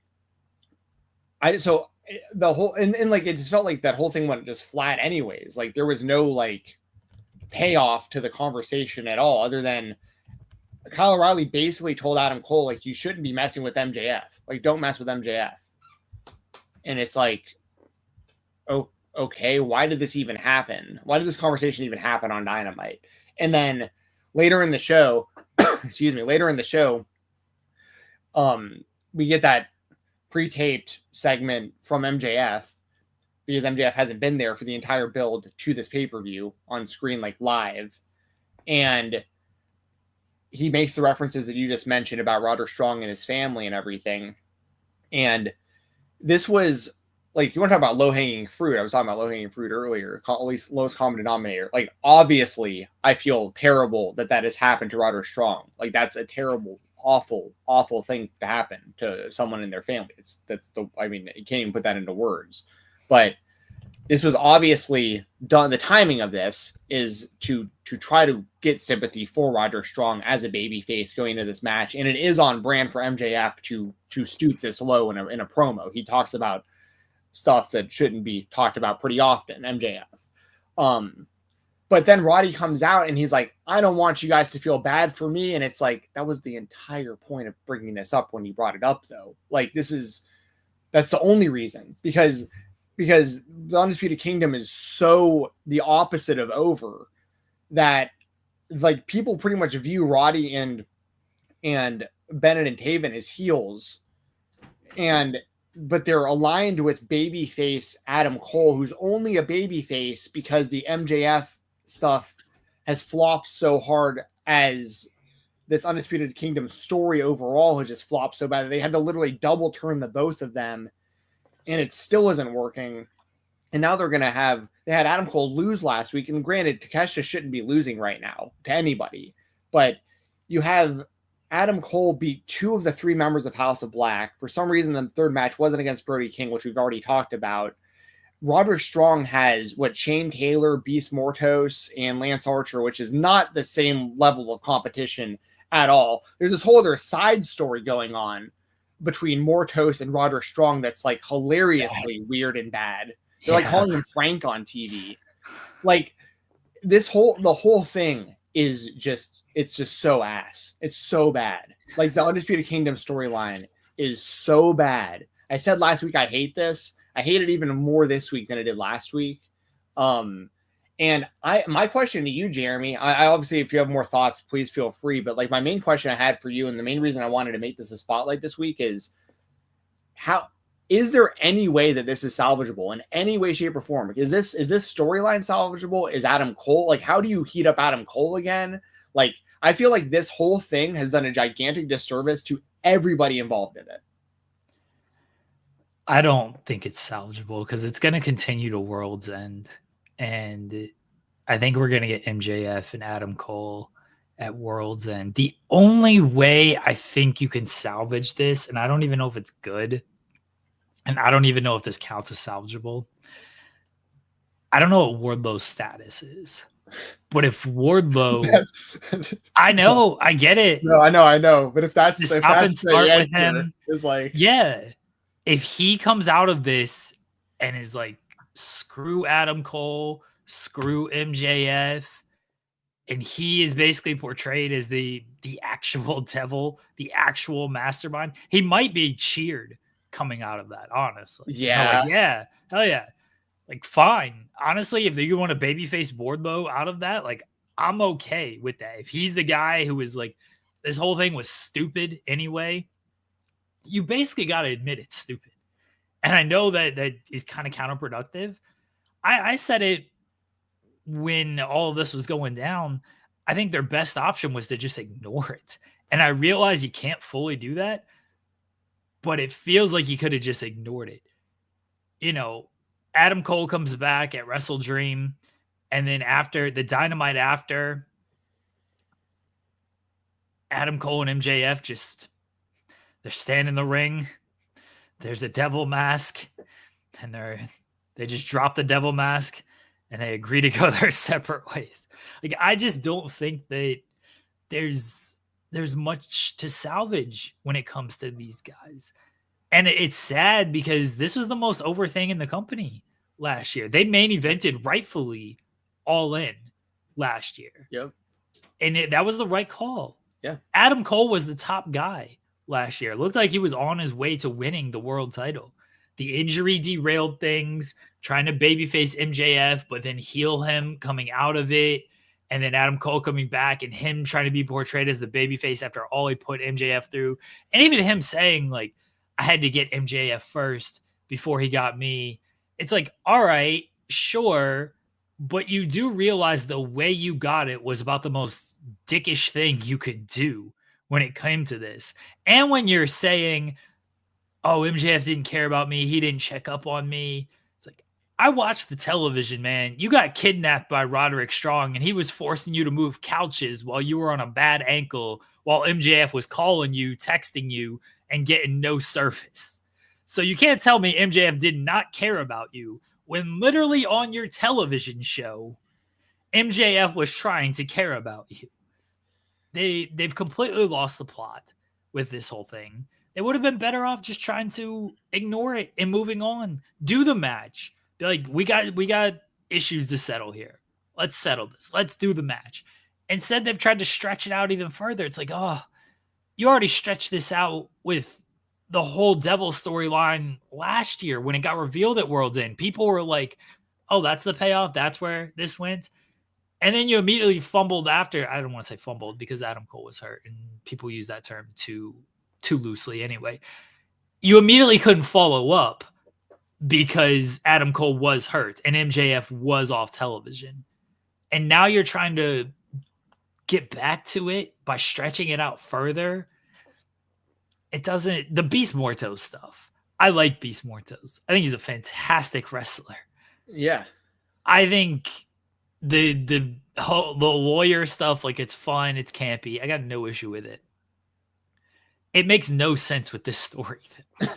The whole and like it just felt like that whole thing went just flat anyways. Like there was no like payoff to the conversation at all, other than Kyle O'Reilly basically told Adam Cole, like, you shouldn't be messing with MJF. Like, don't mess with MJF. And it's like, oh, okay, why did this even happen? Why did this conversation even happen on Dynamite? And then later in the show, we get that pre-taped segment from MJF, because MJF hasn't been there for the entire build to this pay-per-view on screen, like live. And he makes the references that you just mentioned about Roderick Strong and his family and everything. And this was like, you want to talk about low-hanging fruit. I was talking about low-hanging fruit earlier, at least lowest common denominator. Like, obviously, I feel terrible that has happened to Roderick Strong. Like, that's a terrible, awful, awful thing to happen to someone in their family. I mean, you can't even put that into words. But this was obviously done. The timing of this is to try to get sympathy for Roderick Strong as a babyface going into this match, and it is on brand for MJF to stoop this low in a promo. He talks about stuff that shouldn't be talked about pretty often, MJF. But then Roddy comes out and he's like, I don't want you guys to feel bad for me. And it's like, that was the entire point of bringing this up when he brought it up, though. Like, that's the only reason, because the Undisputed Kingdom is so the opposite of over that, like, people pretty much view Roddy and Bennett and Taven as heels, but they're aligned with babyface Adam Cole, who's only a babyface because the MJF stuff has flopped so hard, as this Undisputed Kingdom story overall has just flopped so bad that they had to literally double turn the both of them, and it still isn't working. And now they had Adam Cole lose last week, and granted, Takeshita shouldn't be losing right now to anybody, but you have Adam Cole beat 2 of the 3 members of House of Black. For some reason, the third match wasn't against Brody King, which we've already talked about. Roderick Strong has Shane Taylor, Beast Mortos, and Lance Archer, which is not the same level of competition at all. There's this whole other side story going on between Mortos and Roderick Strong that's like hilariously weird and bad. They're like calling him Frank on TV. Like, the whole thing is just, it's just so ass. It's so bad. Like, the Undisputed Kingdom storyline is so bad. I said last week I hate this. I hate it even more this week than I did last week. And my question to you, Jeremy, I obviously, if you have more thoughts, please feel free. But like, my main question I had for you, and the main reason I wanted to make this a spotlight this week, is is there any way that this is salvageable in any way, shape, or form? Is this storyline salvageable? Is Adam Cole, like, how do you heat up Adam Cole again? Like, I feel like this whole thing has done a gigantic disservice to everybody involved in it. I don't think it's salvageable because it's going to continue to World's End. And I think we're going to get MJF and Adam Cole at World's End. The only way I think you can salvage this, and I don't even know if it's good, and I don't even know if this counts as salvageable. I don't know what Wardlow's status is. But if Wardlow, I know, I get it. No, I know. But if that's to stop and start with him, is like, yeah. If he comes out of this and is like, screw Adam Cole, screw MJF, and he is basically portrayed as the actual devil, the actual mastermind, he might be cheered coming out of that, honestly. Yeah. Like, yeah. Hell yeah. Like, fine. Honestly, if you want a babyface Wardlow out of that, like, I'm okay with that. If he's the guy who was like, this whole thing was stupid anyway, you basically got to admit it's stupid. And I know that is kind of counterproductive. I said it when all of this was going down. I think their best option was to just ignore it. And I realize you can't fully do that, but it feels like you could have just ignored it. You know, Adam Cole comes back at Wrestle Dream, and then after the Dynamite after, Adam Cole and MJF they're standing in the ring. There's a devil mask, and they just drop the devil mask, and they agree to go their separate ways. Like, I just don't think that there's much to salvage when it comes to these guys. And it's sad because this was the most over thing in the company last year. They main evented rightfully All In last year. Yep. And that was the right call. Yeah. Adam Cole was the top guy last year. It looked like he was on his way to winning the world title. The injury derailed things, trying to babyface MJF, but then heel him coming out of it. And then Adam Cole coming back and him trying to be portrayed as the babyface after all he put MJF through. And even him saying, like, I had to get MJF first before he got me. It's like, all right, sure. But you do realize the way you got it was about the most dickish thing you could do when it came to this. And when you're saying, oh, MJF didn't care about me, he didn't check up on me. It's like, I watched the television, man. You got kidnapped by Roderick Strong, and he was forcing you to move couches while you were on a bad ankle, while MJF was calling you, texting you, and getting no service. So you can't tell me MJF did not care about you when literally on your television show, MJF was trying to care about you. They've completely lost the plot with this whole thing. They would have been better off just trying to ignore it and moving on. Do the match. Be like, we got issues to settle here. Let's settle this. Let's do the match. Instead, they've tried to stretch it out even further. It's like, oh, you already stretched this out with the whole Devil storyline last year when it got revealed at World's End. People were like, oh, that's the payoff. That's where this went. And then you immediately fumbled after. I don't want to say fumbled because Adam Cole was hurt, and people use that term too loosely anyway. You immediately couldn't follow up because Adam Cole was hurt and MJF was off television. And now you're trying to get back to it by stretching it out further. It doesn't. The Beast Morto stuff. I like Beast Mortos. I think he's a fantastic wrestler. Yeah. I think the lawyer stuff, like, it's fun, it's campy. I got no issue with it. It makes no sense with this story.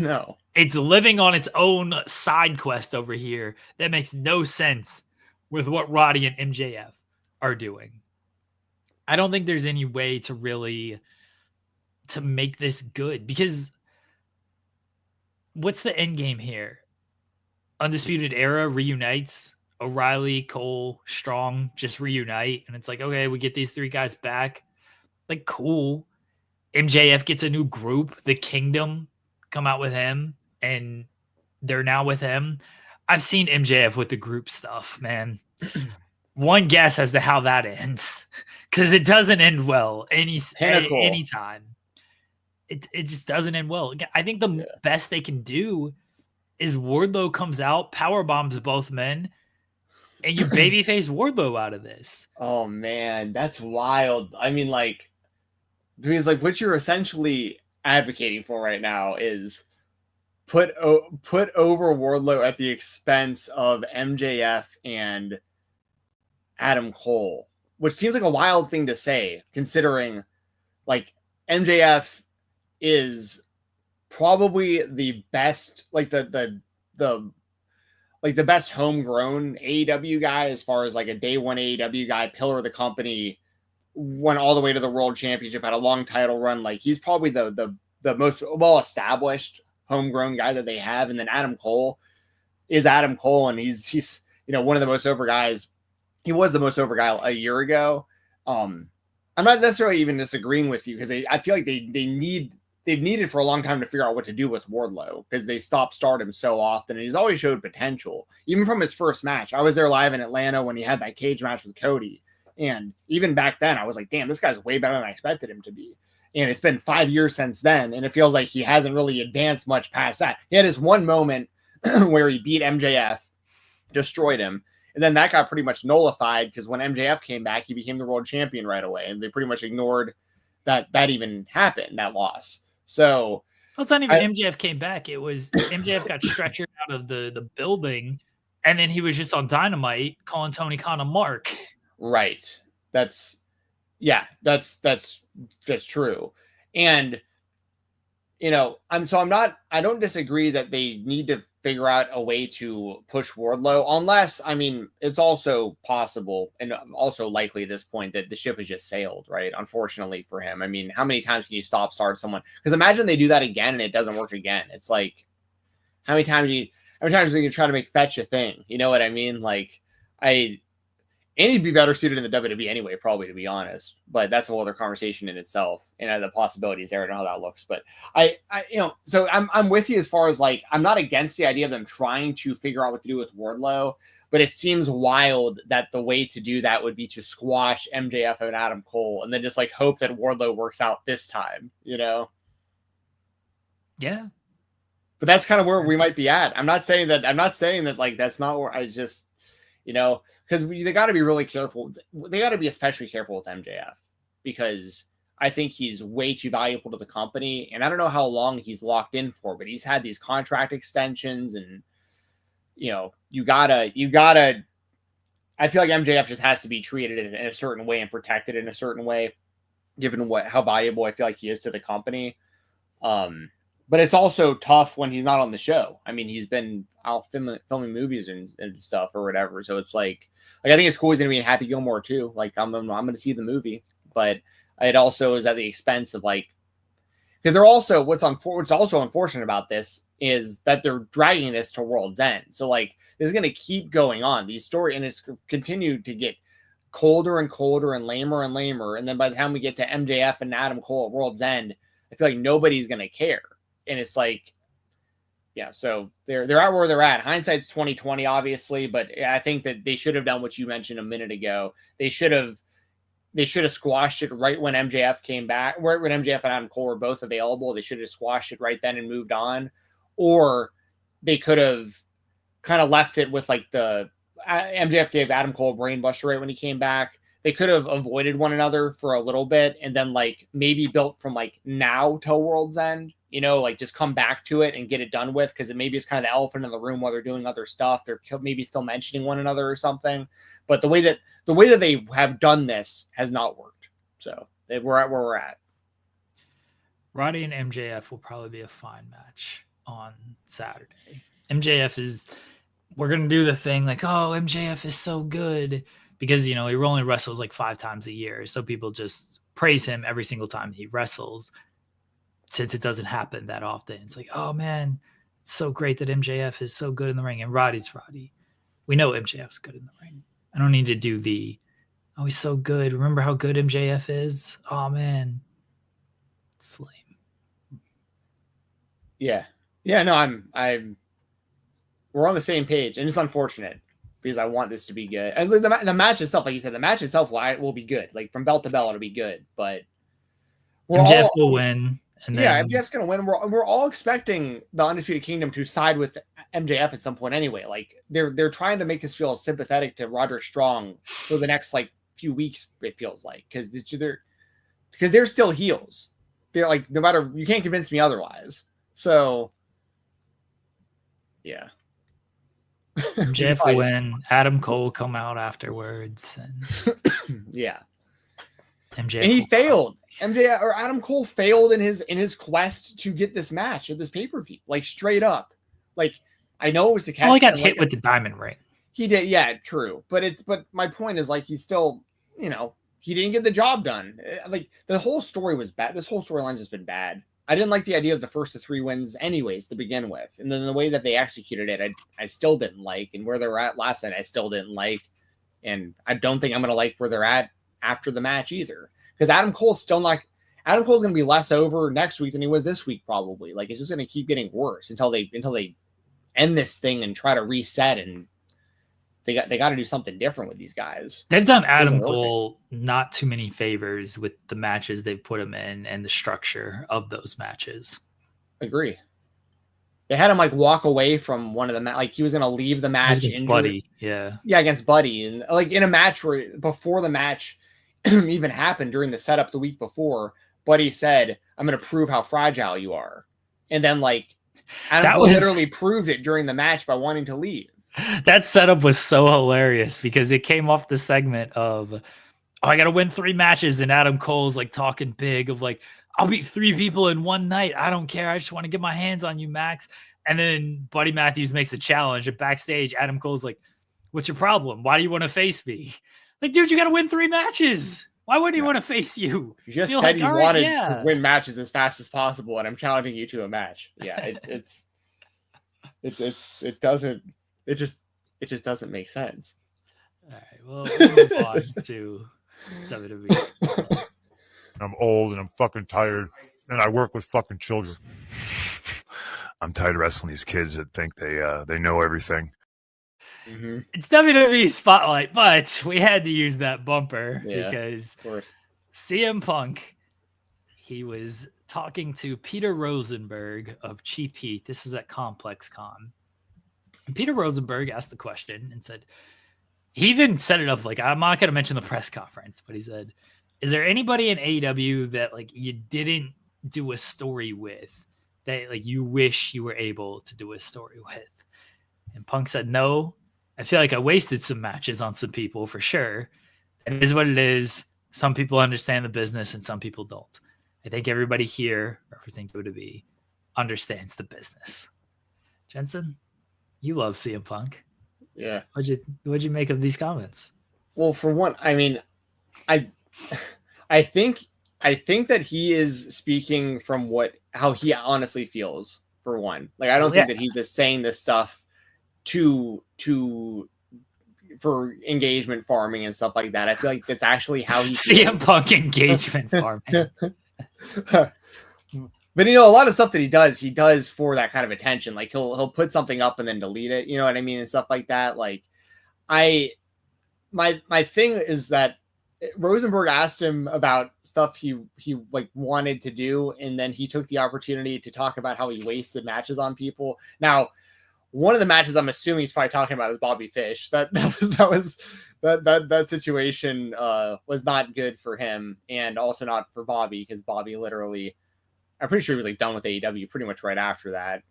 No. It's living on its own side quest over here that makes no sense with what Roddy and MJF are doing. I don't think there's any way to really to make this good, because what's the end game here? Undisputed Era reunites. O'Reilly, Cole, Strong just reunite. And it's like, okay, we get these three guys back. Like, cool. MJF gets a new group, the Kingdom, come out with him, and they're now with him. I've seen MJF with the group stuff, man. One guess as to how that ends, because it doesn't end well anytime. It just doesn't end well. I think the best they can do is Wardlow comes out, power bombs both men, and you babyface Wardlow out of this. Oh man, that's wild. I mean, like, because like what you're essentially advocating for right now is put over Wardlow at the expense of MJF and Adam Cole, which seems like a wild thing to say, considering like MJF is probably the best, like the best homegrown AEW guy, as far as like a day one AEW guy, pillar of the company, went all the way to the world championship, had a long title run. Like, he's probably the most well established homegrown guy that they have. And then Adam Cole is Adam Cole, and he's one of the most over guys. He was the most over guy a year ago. I'm not necessarily even disagreeing with you, because I feel like they've needed for a long time to figure out what to do with Wardlow, because they start him so often, and he's always showed potential, even from his first match. I was there live in Atlanta when he had that cage match with Cody, and even back then I was like, damn, this guy's way better than I expected him to be. And it's been 5 years since then, and it feels like he hasn't really advanced much past that. He had his one moment where he beat MJF, destroyed him, And then that got pretty much nullified because when MJF came back, he became the world champion right away. And they pretty much ignored that even happened, that loss. So well, it's not even MJF came back. It was MJF got stretchered out of the building, and then he was just on Dynamite calling Tony Khan a mark. Right. That's true. And I don't disagree that they need to figure out a way to push Wardlow, unless, I mean, it's also possible and also likely at this point that the ship has just sailed, right? Unfortunately for him. I mean, how many times can you start someone? Because imagine they do that again and it doesn't work again. It's like, how many times are you try to make fetch a thing? You know what I mean? Like, and he'd be better suited in the WWE anyway, probably, to be honest. But that's a whole other conversation in itself, and the possibilities there. I don't know how that looks, but so I'm with you as far as like, I'm not against the idea of them trying to figure out what to do with Wardlow, but it seems wild that the way to do that would be to squash MJF and Adam Cole, and then just like hope that Wardlow works out this time, Yeah. But that's kind of where we might be at. I'm not saying that like that's not where I just. Because they got to be really careful. They got to be especially careful with MJF because I think he's way too valuable to the company. And I don't know how long he's locked in for, but he's had these contract extensions and, you gotta, I feel like MJF just has to be treated in a certain way and protected in a certain way, given how valuable I feel like he is to the company. But it's also tough when he's not on the show. I mean, he's been out filming movies and stuff or whatever. So it's like I think it's cool he's going to be in Happy Gilmore too. Like I'm going to see the movie, but it also is at the expense of like, because they're also what's also unfortunate about this is that they're dragging this to World's End. So like this is going to keep going on. These stories and it's continued to get colder and colder and lamer and lamer. And then by the time we get to MJF and Adam Cole at World's End, I feel like nobody's going to care. And it's like, yeah, so they're at where they're at. Hindsight's 2020, obviously, but I think that they should have done what you mentioned a minute ago. They should have squashed it right when MJF came back, right when MJF and Adam Cole were both available. They should have squashed it right then and moved on, or they could have kind of left it with like the MJF gave Adam Cole a brainbuster right when he came back. They could have avoided one another for a little bit and then like maybe built from like now till World's End. Like just come back to it and get it done with, because maybe it's kind of the elephant in the room while they're doing other stuff. They're maybe still mentioning one another or something. But the way that they have done this has not worked. So we're at where we're at. Roddy and MJF will probably be a fine match on Saturday. We're going to do the thing like, oh, MJF is so good because, he only wrestles like 5 times a year. So people just praise him every single time he wrestles. Since it doesn't happen that often, it's like, oh man, it's so great that MJF is so good in the ring, and Roddy's Roddy. We know MJF's good in the ring. I don't need to do oh, he's so good. Remember how good MJF is? Oh man, it's lame. Yeah. No, we're on the same page, and it's unfortunate because I want this to be good. And the match itself, like you said, will be good. Like from belt to belt, it'll be good. But MJF will win. And then, MJF's going to win. We're all expecting the Undisputed Kingdom to side with MJF at some point anyway. Like they're trying to make us feel sympathetic to Roderick Strong for the next like few weeks. It feels like because they're still heels. They're like no matter you can't convince me otherwise. So yeah, MJF will win. Adam Cole will come out afterwards, and yeah. MJF and he failed. MJF or Adam Cole failed in his quest to get this match at this pay-per-view. Like straight up. Like I know it was the catch. Well, he got hit with the diamond ring. He did, yeah, true. But my point is like he's still, he didn't get the job done. Like the whole story was bad. This whole storyline's just been bad. I didn't like the idea of the first of 3 wins anyways to begin with. And then the way that they executed it, I still didn't like. And where they were at last night, I still didn't like. And I don't think I'm going to like where they're at after the match either. Because Adam Cole's going to be less over next week than he was this week, probably. Like it's just going to keep getting worse until they end this thing and try to reset. And they got to do something different with these guys. They've done Adam Cole not too many favors with the matches they've put him in and the structure of those matches. Agree. They had him like walk away from one of the like he was gonna leave the match against injured. Buddy, yeah, against Buddy, and like in a match where before the match even happened during the setup the week before, Buddy said, "I'm gonna prove how fragile you are," and then like Adam Cole literally proved it during the match by wanting to leave. That setup was so hilarious because it came off the segment of, "Oh, I got to win 3 matches," and Adam Cole's like talking big of like, "I'll beat 3 people in one night. I don't care. I just want to get my hands on you, Max." And then Buddy Matthews makes the challenge. And backstage, Adam Cole's like, "What's your problem? Why do you want to face me?" Like, dude, you got to win 3 matches. Why wouldn't he want to face you? You just said you wanted to win matches as fast as possible, and I'm challenging you to a match. Yeah, it just doesn't make sense. All right, well, we'll move on to WWE. I'm old and I'm fucking tired, and I work with fucking children. I'm tired of wrestling these kids that think they know everything. Mm-hmm. It's WWE Spotlight, but we had to use that bumper because of course. CM Punk, he was talking to Peter Rosenberg of Cheap Heat. This was at Complex Con. And Peter Rosenberg asked the question and said, he even set it up like, I'm not going to mention the press conference, but he said, "Is there anybody in AEW that like you didn't do a story with that like you wish you were able to do a story with?" And Punk said, "No, I feel like I wasted some matches on some people for sure. It is what it is. Some people understand the business and some people don't. I think everybody here representing WWE understands the business." Jensen, you love CM Punk. Yeah. What'd you make of these comments? Well, for one, I mean, I think that he is speaking from how he honestly feels, for one. Like, I don't think that he's just saying this stuff for engagement farming and stuff like that. I feel like that's actually how he CM Punk engagement farming. But a lot of stuff that he does for that kind of attention. Like he'll put something up and then delete it, you know what I mean, and stuff like that. Like my thing is that Rosenberg asked him about stuff he like wanted to do, and then he took the opportunity to talk about how he wasted matches on people. Now, one of the matches I'm assuming he's probably talking about is Bobby Fish. That situation was not good for him, and also not for Bobby, because Bobby literally, I'm pretty sure he was like done with AEW pretty much right after that.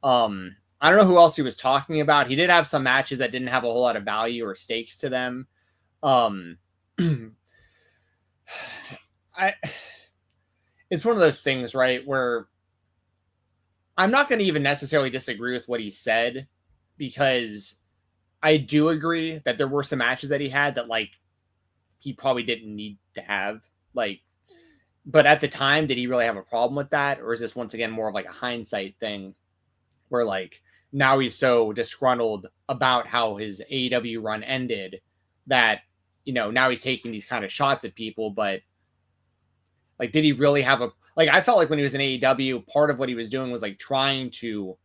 I don't know who else he was talking about. He did have some matches that didn't have a whole lot of value or stakes to them. It's one of those things, right, where I'm not going to even necessarily disagree with what he said, because I do agree that there were some matches that he had that like he probably didn't need to have, like, but at the time, did he really have a problem with that? Or is this once again more of like a hindsight thing where like now he's so disgruntled about how his AEW run ended that, now he's taking these kind of shots at people, but like, did he really have I felt like when he was in AEW, part of what he was doing was like trying to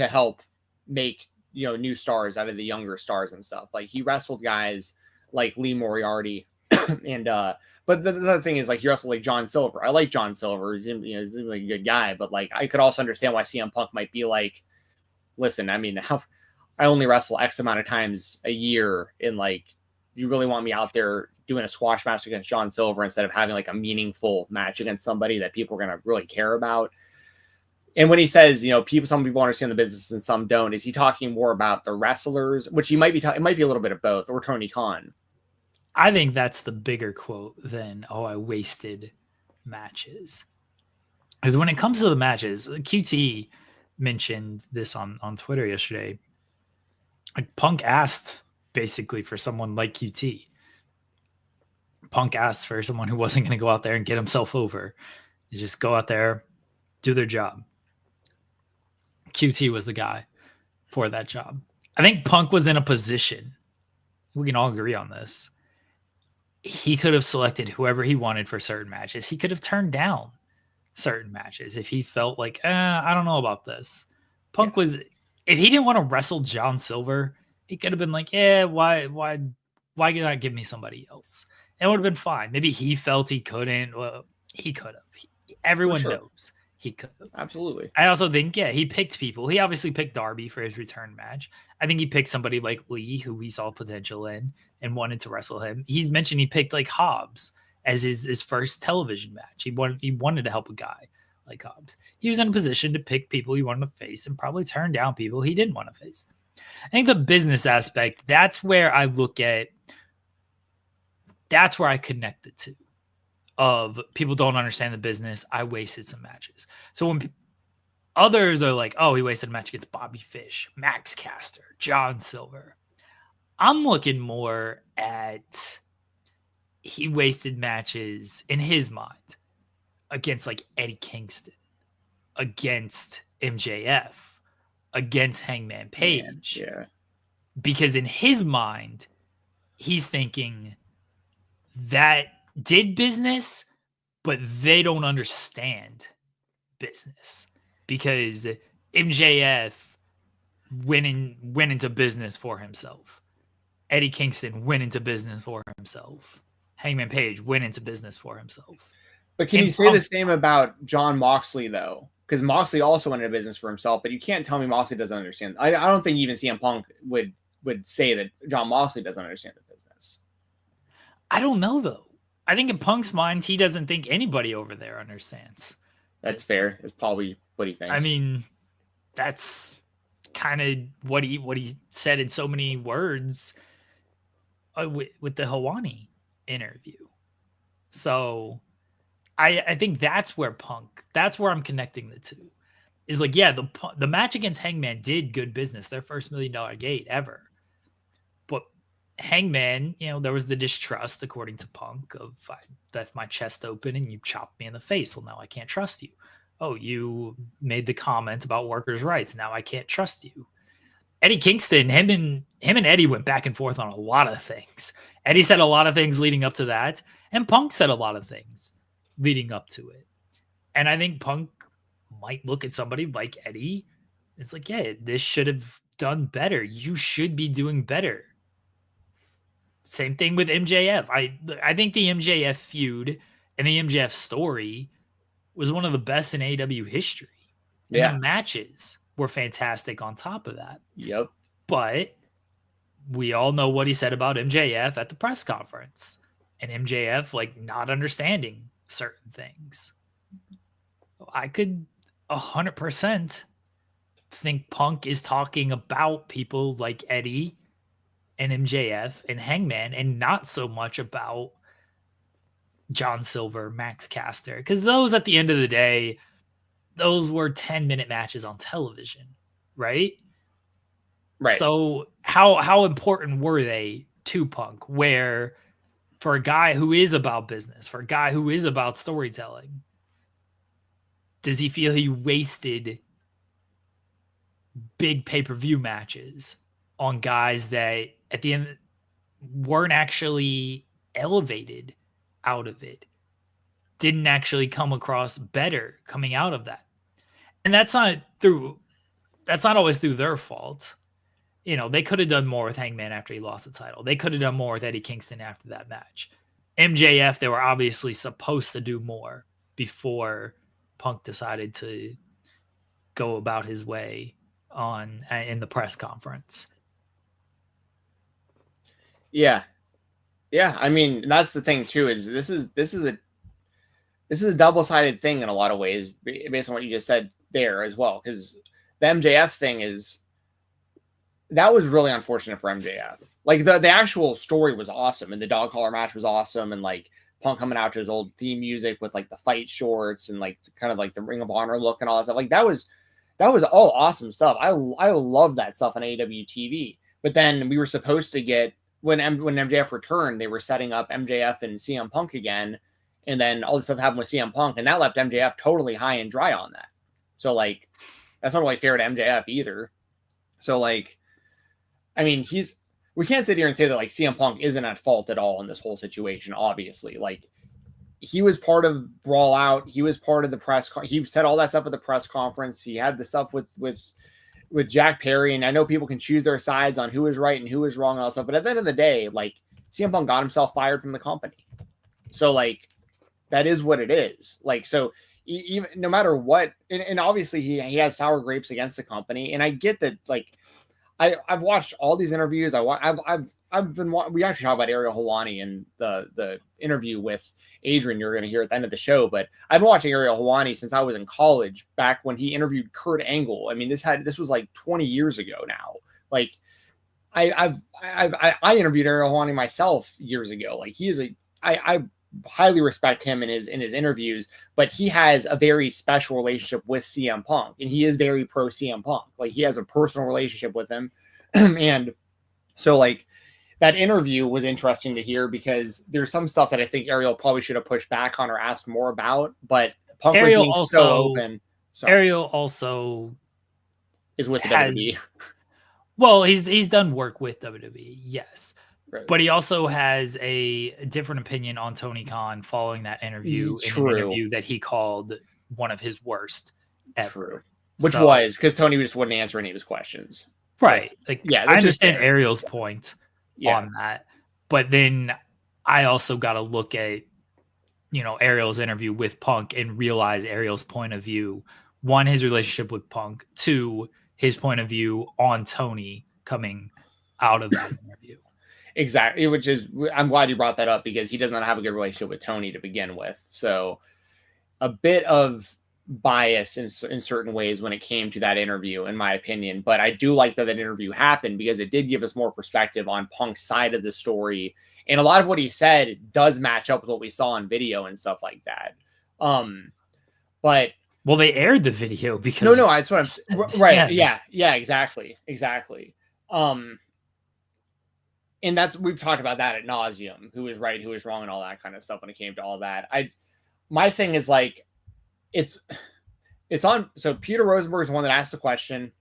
help make, new stars out of the younger stars and stuff. Like he wrestled guys like Lee Moriarty and, but the other thing is like he wrestled like John Silver. I like John Silver. He's like a good guy, but like I could also understand why CM Punk might be like, listen, I mean, I only wrestle X amount of times a year, and like, you really want me out there doing a squash match against John Silver instead of having like a meaningful match against somebody that people are going to really care about? And when he says, some people understand the business and some don't, is he talking more about the wrestlers, which he might be it might be a little bit of both, or Tony Khan? I think that's the bigger quote than, "Oh, I wasted matches." Because when it comes to the matches, QT mentioned this on Twitter yesterday. Like Punk asked basically for someone like QT. Punk asked for someone who wasn't going to go out there and get himself over. You just go out there, do their job. QT was the guy for that job. I think Punk was in a position, we can all agree on this, he could have selected whoever he wanted for certain matches. He could have turned down certain matches if he felt like, I don't know about this. Punk was, if he didn't want to wrestle John Silver, he could have been like, why not give me somebody else? And it would have been fine. Maybe he felt he couldn't. Well, he could have. Everyone knows he could have. Absolutely. I also think, he picked people. He obviously picked Darby for his return match. I think he picked somebody like Lee, who he saw potential in and wanted to wrestle him. He's mentioned he picked like Hobbs as his first television match. He wanted to help a guy like Hobbs. He was in a position to pick people he wanted to face and probably turn down people he didn't want to face. I think the business aspect, that's where I look at, that's where I connect the two. Of people don't understand the business. I wasted some matches. So when others are like, oh, he wasted a match against Bobby Fish, Max Caster, John Silver, I'm looking more at he wasted matches in his mind against like Eddie Kingston, against MJF, against Hangman Page. Yeah. Because in his mind, he's thinking that did business, but they don't understand business because MJF went into business for himself. Eddie Kingston went into business for himself. Hangman Page went into business for himself. But can you say the same about John Moxley, though? Because Moxley also went into business for himself, but you can't tell me Moxley doesn't understand. I don't think even CM Punk would say that John Moxley doesn't understand the business. I don't know, though. I think in Punk's mind, he doesn't think anybody over there understands. That's fair. It's probably what he thinks. I mean, that's kind of what he said in so many words with the Hawani interview. So I think that's where I'm connecting the two. Is like, yeah, the match against Hangman did good business, their first $1 million gate ever. But Hangman, there was the distrust, according to Punk, of I left my chest open and you chopped me in the face. Well, now I can't trust you. Oh, you made the comment about workers' rights. Now I can't trust you. Eddie Kingston, him and Eddie went back and forth on a lot of things. Eddie said a lot of things leading up to that, and Punk said a lot of things leading up to it. And I think Punk might look at somebody like Eddie. It's like, yeah, this should have done better. You should be doing better. Same thing with MJF. I think the MJF feud and the MJF story was one of the best in AEW history. And the matches were fantastic on top of that. Yep. But we all know what he said about MJF at the press conference. And MJF, like, not understanding certain things. I could 100% think Punk is talking about people like Eddie and MJF and Hangman and not so much about John Silver, Max Caster. Because those, at the end of the day, those were 10-minute matches on television, right? Right. So how important were they to Punk? Where for a guy who is about business, for a guy who is about storytelling, does he feel he wasted big pay-per-view matches on guys that at the end weren't actually elevated out of it, didn't actually come across better coming out of that? And that's not always through their fault. They could have done more with Hangman after he lost the title. They could have done more with Eddie Kingston after that match. MJF, they were obviously supposed to do more before Punk decided to go about his way in the press conference. Yeah. I mean, that's the thing too, is this is a double-sided thing in a lot of ways, based on what you just said there as well. Because the MJF thing that was really unfortunate for MJF. Like the actual story was awesome, and the dog collar match was awesome, and like Punk coming out to his old theme music with like the fight shorts and like kind of like the Ring of Honor look and all that stuff. Like that was all awesome stuff. I love that stuff on AEW TV. But then we were supposed to get when MJF returned, they were setting up MJF and CM Punk again, and then all this stuff happened with CM Punk, and that left MJF totally high and dry on that. So like that's not really fair to MJF either. So like, I mean, we can't sit here and say that like CM Punk isn't at fault at all in this whole situation. Obviously, like he was part of Brawl Out. He was part of the press. He said all that stuff at the press conference. He had the stuff with Jack Perry. And I know people can choose their sides on who is right and who is wrong and all that stuff. But at the end of the day, like CM Punk got himself fired from the company. So like, that is what it is. Like, so even no matter what, and obviously he has sour grapes against the company, and I get that. Like, I've watched all these interviews. We actually talked about Ariel Helwani and the interview with Adrian you're going to hear at the end of the show, but I've been watching Ariel Helwani since I was in college, back when he interviewed Kurt Angle. I mean, this was like 20 years ago now. Like, I interviewed Ariel Helwani myself years ago. Like, I highly respect him in his interviews, but he has a very special relationship with CM Punk, and he is very pro CM Punk. Like, he has a personal relationship with him. And so, like, that interview was interesting to hear, because there's some stuff that I think Ariel probably should have pushed back on or asked more about, but Punk Ariel was being also, so open. Ariel also is with the WWE. Well, he's done work with WWE, yes. Right. But he also has a different opinion on Tony Khan following that interview. True. In an interview that he called one of his worst ever. True. Which was because Tony just wouldn't answer any of his questions. Right. Like, yeah, I understand Ariel's point on that. But then I also got to look at, Ariel's interview with Punk and realize Ariel's point of view. One, his relationship with Punk. Two, his point of view on Tony coming out of that interview. Exactly, which is, I'm glad you brought that up, because he does not have a good relationship with Tony to begin with. So a bit of bias in certain ways when it came to that interview, in my opinion. But I do like that interview happened, because it did give us more perspective on Punk's side of the story. And a lot of what he said does match up with what we saw on video and stuff like that. But well, they aired the video because no, that's what I'm right. Yeah, exactly. And we've talked about that ad nauseum, who is right, who is wrong, and all that kind of stuff when it came to all that. My thing is, like, it's on. So Peter Rosenberg is the one that asked the question.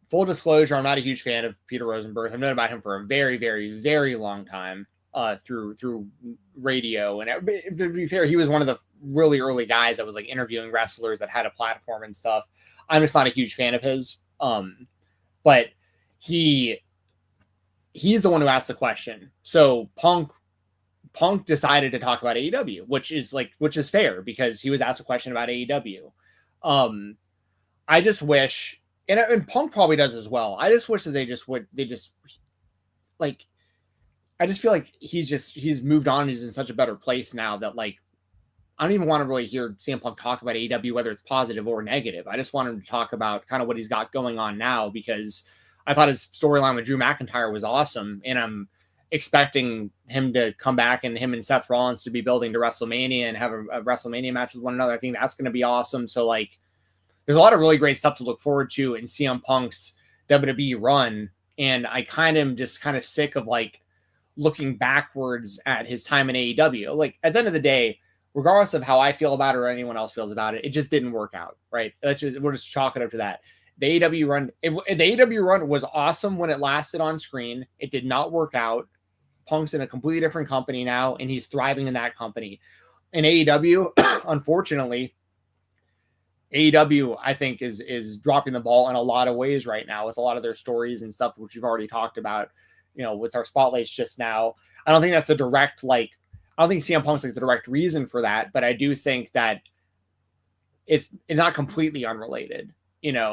Full disclosure, I'm not a huge fan of Peter Rosenberg. I've known about him for a very, very, very long time through radio. And to be fair, he was one of the really early guys that was like interviewing wrestlers that had a platform and stuff. I'm just not a huge fan of his. But he's the one who asked the question. So Punk decided to talk about AEW, which is fair, because he was asked a question about AEW. I just wish, and Punk probably does as well. I just wish that I just feel like he's moved on. He's in such a better place now that, like, I don't even want to really hear CM Punk talk about AEW, whether it's positive or negative. I just want him to talk about kind of what he's got going on now, because I thought his storyline with Drew McIntyre was awesome, and I'm expecting him to come back and him and Seth Rollins to be building to WrestleMania and have a WrestleMania match with one another. I think that's going to be awesome. So, like, there's a lot of really great stuff to look forward to in CM Punk's WWE run, and I kind of am just kind of sick of, like, looking backwards at his time in AEW. Like, at the end of the day, regardless of how I feel about it or anyone else feels about it, it just didn't work out, right? We'll just chalk it up to that. The AEW run was awesome when it lasted on screen. It did not work out. Punk's in a completely different company now, and he's thriving in that company. In AEW, unfortunately, AEW, I think, is dropping the ball in a lot of ways right now with a lot of their stories and stuff, which we've already talked about, with our spotlights just now. I don't think that's a direct, I don't think CM Punk's like the direct reason for that, but I do think that it's not completely unrelated. It's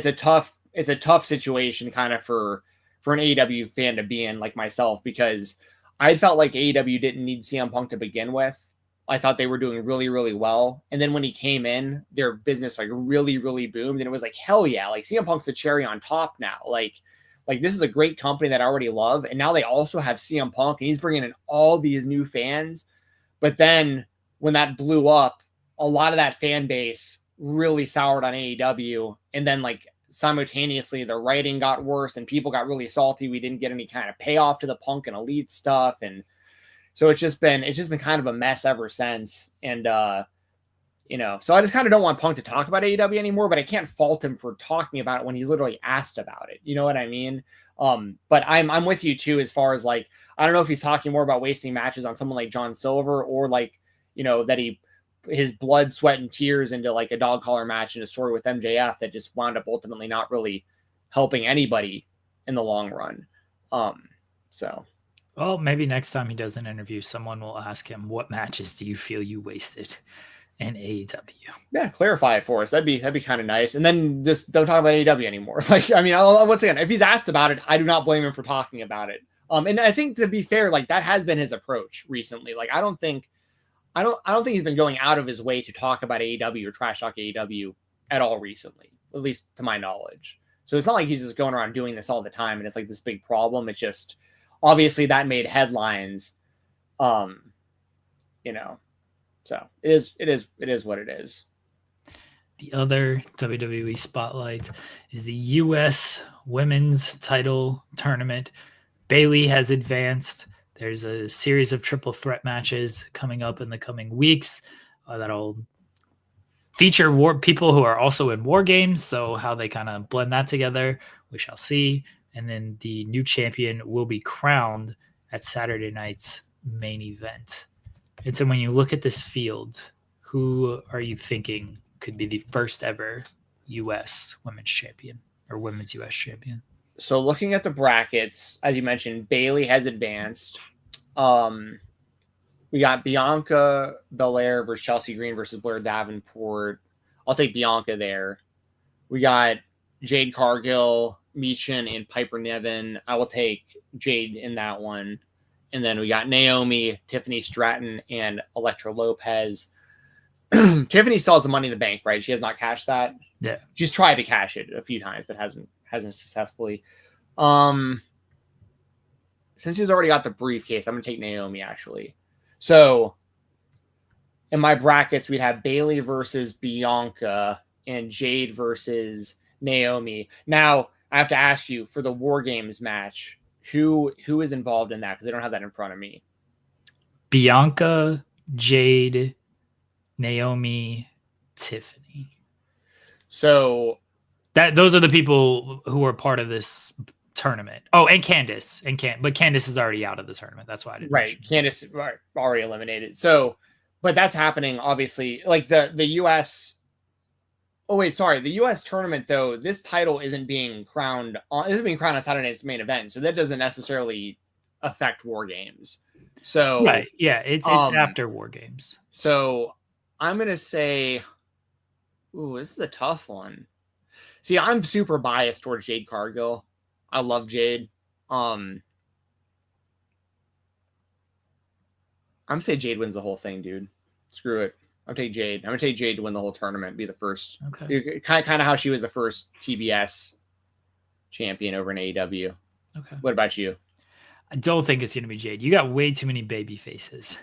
a tough situation kind of for an AEW fan to be in, like myself, because I felt like AEW didn't need CM Punk to begin with. I thought they were doing really, really well. And then when he came in, their business really, really boomed. And it was like, hell yeah, like CM Punk's the cherry on top now. Like this is a great company that I already love. And now they also have CM Punk, and he's bringing in all these new fans. But then when that blew up, a lot of that fan base really soured on AEW. And then, like, simultaneously the writing got worse and people got really salty. We didn't get any kind of payoff to the Punk and Elite stuff. And so it's just been kind of a mess ever since. And, so I just kind of don't want Punk to talk about AEW anymore, but I can't fault him for talking about it when he's literally asked about it. You know what I mean? But I'm with you too, as far as, like, I don't know if he's talking more about wasting matches on someone like John Silver, or that his blood, sweat, and tears into like a dog collar match and a story with MJF that just wound up ultimately not really helping anybody in the long run. Well, maybe next time he does an interview, someone will ask him, what matches do you feel you wasted in AEW? Yeah, clarify it for us. That'd be kind of nice. And then just don't talk about AEW anymore. Like, I mean, once again, if he's asked about it, I do not blame him for talking about it. And I think, to be fair, like, that has been his approach recently. Like, I don't think he's been going out of his way to talk about AEW or trash talk AEW at all recently, at least to my knowledge. So it's not like he's just going around doing this all the time and it's like this big problem. It's just, obviously that made headlines, you know. So it is what it is. The other WWE spotlight is the U.S. Women's Title Tournament. Bayley has advanced. There's a series of triple threat matches coming up in the coming weeks that'll feature people who are also in War Games. So how they kind of blend that together, we shall see. And then the new champion will be crowned at Saturday night's main event. And so when you look at this field, who are you thinking could be the first ever U.S. women's champion or women's U.S. champion? So looking at the brackets, as you mentioned, Bayley has advanced. We got Bianca Belair versus Chelsea Green versus Blair Davenport. I'll take Bianca there. We got Jade Cargill, Michin, and Piper Niven. I will take Jade in that one. And then we got Naomi, Tiffany Stratton, and Elektra Lopez. Tiffany still has the Money in the Bank, right? She has not cashed that. Yeah. She's tried to cash it a few times, but hasn't successfully. Since she's already got the briefcase, I'm going to take Naomi, actually. So in my brackets, we'd have Bayley versus Bianca and Jade versus Naomi. Now, I have to ask you, for the War Games match, who is involved in that? Because I don't have that in front of me. Bianca, Jade, Naomi, Tiffany. So those are the people who are part of this tournament. Oh, and Candice. But Candice is already out of the tournament. That's why I didn't mention. Candice already eliminated. So, but that's happening, obviously. Like the US. Oh, wait, sorry. The U.S. tournament, though, this title isn't being crowned on Saturday night's main event. So that doesn't necessarily affect War Games. So right. Yeah, it's after War Games. So I'm going to say, ooh, this is a tough one. See, I'm super biased towards Jade Cargill. I love Jade. I'm going to say Jade wins the whole thing, dude. Screw it. I'll take Jade. I'm going to take Jade to win the whole tournament, be the first. Okay. Kind of how she was the first TBS champion over in AEW. Okay. What about you? I don't think it's going to be Jade. You got way too many baby faces.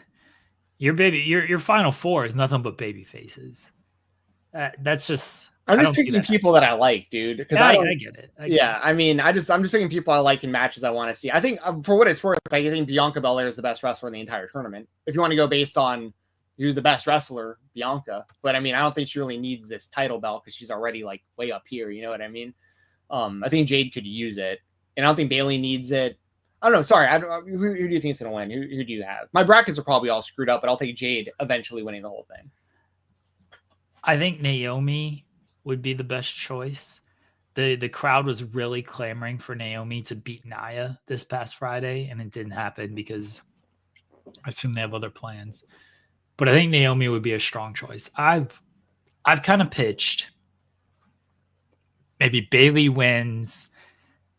Your final four is nothing but baby faces. That's just. I'm just picking people that I like, dude. Because I get it. I mean, I'm just picking people I like in matches I want to see. I think, for what it's worth, I think Bianca Belair is the best wrestler in the entire tournament. If you want to go based on who's the best wrestler, Bianca. But I mean, I don't think she really needs this title belt because she's already like way up here. You know what I mean? I think Jade could use it, and I don't think Bayley needs it. I don't know. Sorry, who do you think is going to win? Who do you have? My brackets are probably all screwed up, but I'll take Jade eventually winning the whole thing. I think Naomi would be the best choice. The crowd was really clamoring for Naomi to beat Nia this past Friday, and it didn't happen because I assume they have other plans. But I think Naomi would be a strong choice. I've kind of pitched maybe Bayley wins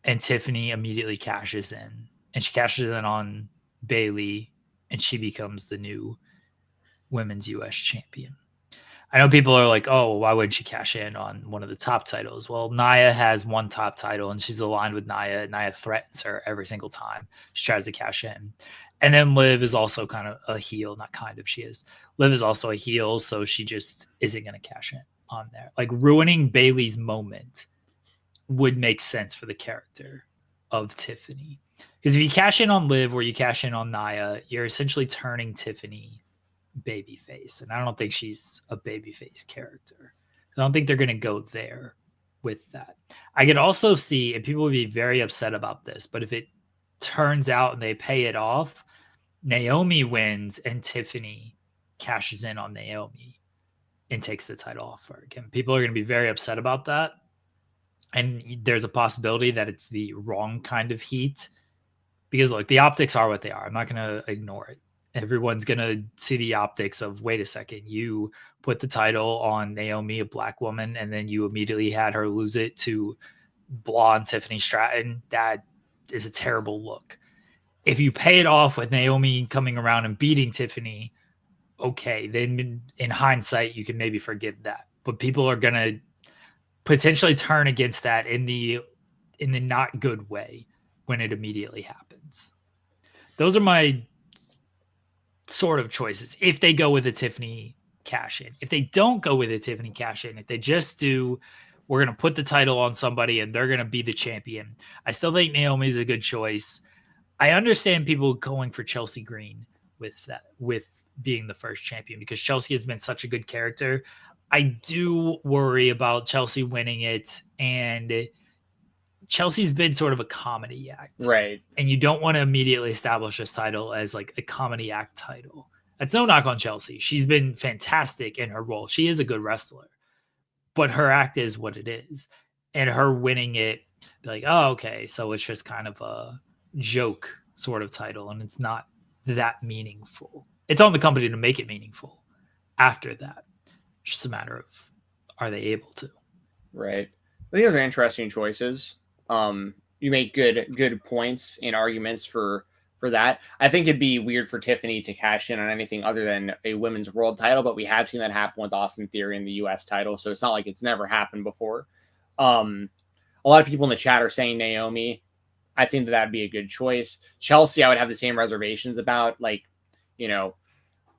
and Tiffany immediately cashes in. And she cashes in on Bayley and she becomes the new women's U.S. champion. I know people are like, oh, why wouldn't she cash in on one of the top titles? Well, Nia has one top title and she's aligned with Nia. Nia threatens her every single time she tries to cash in. And then Liv is also kind of a heel, not kind of, she is. Liv is also a heel, so she just isn't going to cash in on there. Like ruining Bayley's moment would make sense for the character of Tiffany. Because if you cash in on Liv or you cash in on Nia, you're essentially turning Tiffany babyface. And I don't think she's a babyface character. I don't think they're going to go there with that. I could also see, and people would be very upset about this, but if it turns out and they pay it off, Naomi wins and Tiffany cashes in on Naomi and takes the title off her. Again, people are going to be very upset about that. And there's a possibility that it's the wrong kind of heat Because look, the optics are what they are. I'm not going to ignore it. Everyone's going to see the optics of, wait a second, you put the title on Naomi, a black woman, and then you immediately had her lose it to blonde Tiffany Stratton. That is a terrible look. If you pay it off with Naomi coming around and beating Tiffany, okay, then in hindsight, you can maybe forgive that. But people are going to potentially turn against that in the not good way when it immediately happens. Those are my sort of choices. If they go with a Tiffany cash in, if they don't go with a Tiffany cash in, if they just do, we're going to put the title on somebody and they're going to be the champion. I still think Naomi's a good choice. I understand people going for Chelsea Green with that, with being the first champion, because Chelsea has been such a good character. I do worry about Chelsea winning it, and Chelsea's been sort of a comedy act. Right. And you don't want to immediately establish this title as like a comedy act title. That's no knock on Chelsea. She's been fantastic in her role. She is a good wrestler, but her act is what it is. And her winning it, be like, oh, okay, so it's just kind of a joke sort of title, and it's not that meaningful. It's on the company to make it meaningful after that. It's just a matter of, are they able to? Right. I think those are interesting choices. You make good points and arguments for that. I think it'd be weird for Tiffany to cash in on anything other than a women's world title, but we have seen that happen with Austin Theory in the U.S. title, so it's not like it's never happened before. A lot of people in the chat are saying Naomi. I think that'd be a good choice. Chelsea, I would have the same reservations about, like, you know,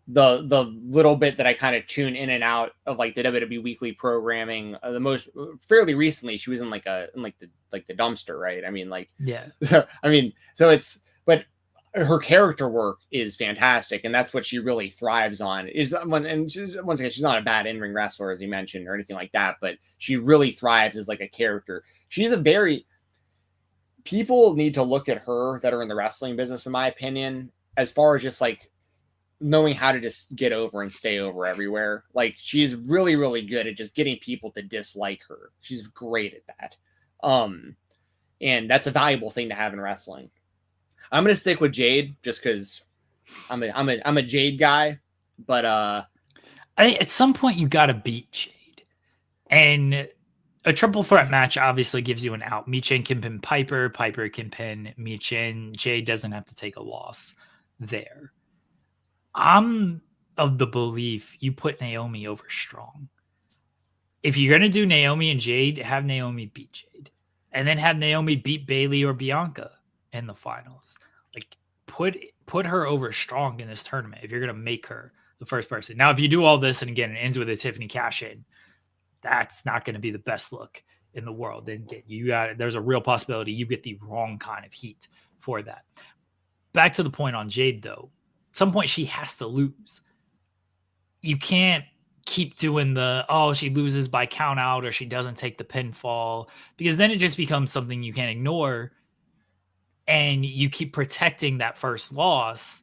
the little bit that I kind of tune in and out of, like, the WWE weekly programming. The most fairly recently, she was in the dumpster, right? I mean, like, yeah. But her character work is fantastic, and that's what she really thrives on. Once again, she's not a bad in-ring wrestler, as you mentioned, or anything like that, but she really thrives as like a character. People need to look at her that are in the wrestling business, in my opinion, as far as just like knowing how to just get over and stay over everywhere. Like, she's really, really good at just getting people to dislike her. She's great at that. And that's a valuable thing to have in wrestling. I'm going to stick with Jade just because I'm a Jade guy, but at some point you got to beat Jade, and a triple threat match obviously gives you an out. Michin can pin Piper. Piper can pin Michin. Jade doesn't have to take a loss there. I'm of the belief you put Naomi over Strong. If you're going to do Naomi and Jade, have Naomi beat Jade. And then have Naomi beat Bayley or Bianca in the finals. Like, put her over Strong in this tournament if you're going to make her the first person. Now, if you do all this and again it ends with a Tiffany cash-in, that's not going to be the best look in the world. Then there's a real possibility you get the wrong kind of heat for that. Back to the point on Jade, though. At some point, she has to lose. You can't keep doing she loses by count out or she doesn't take the pinfall, because then it just becomes something you can't ignore. And you keep protecting that first loss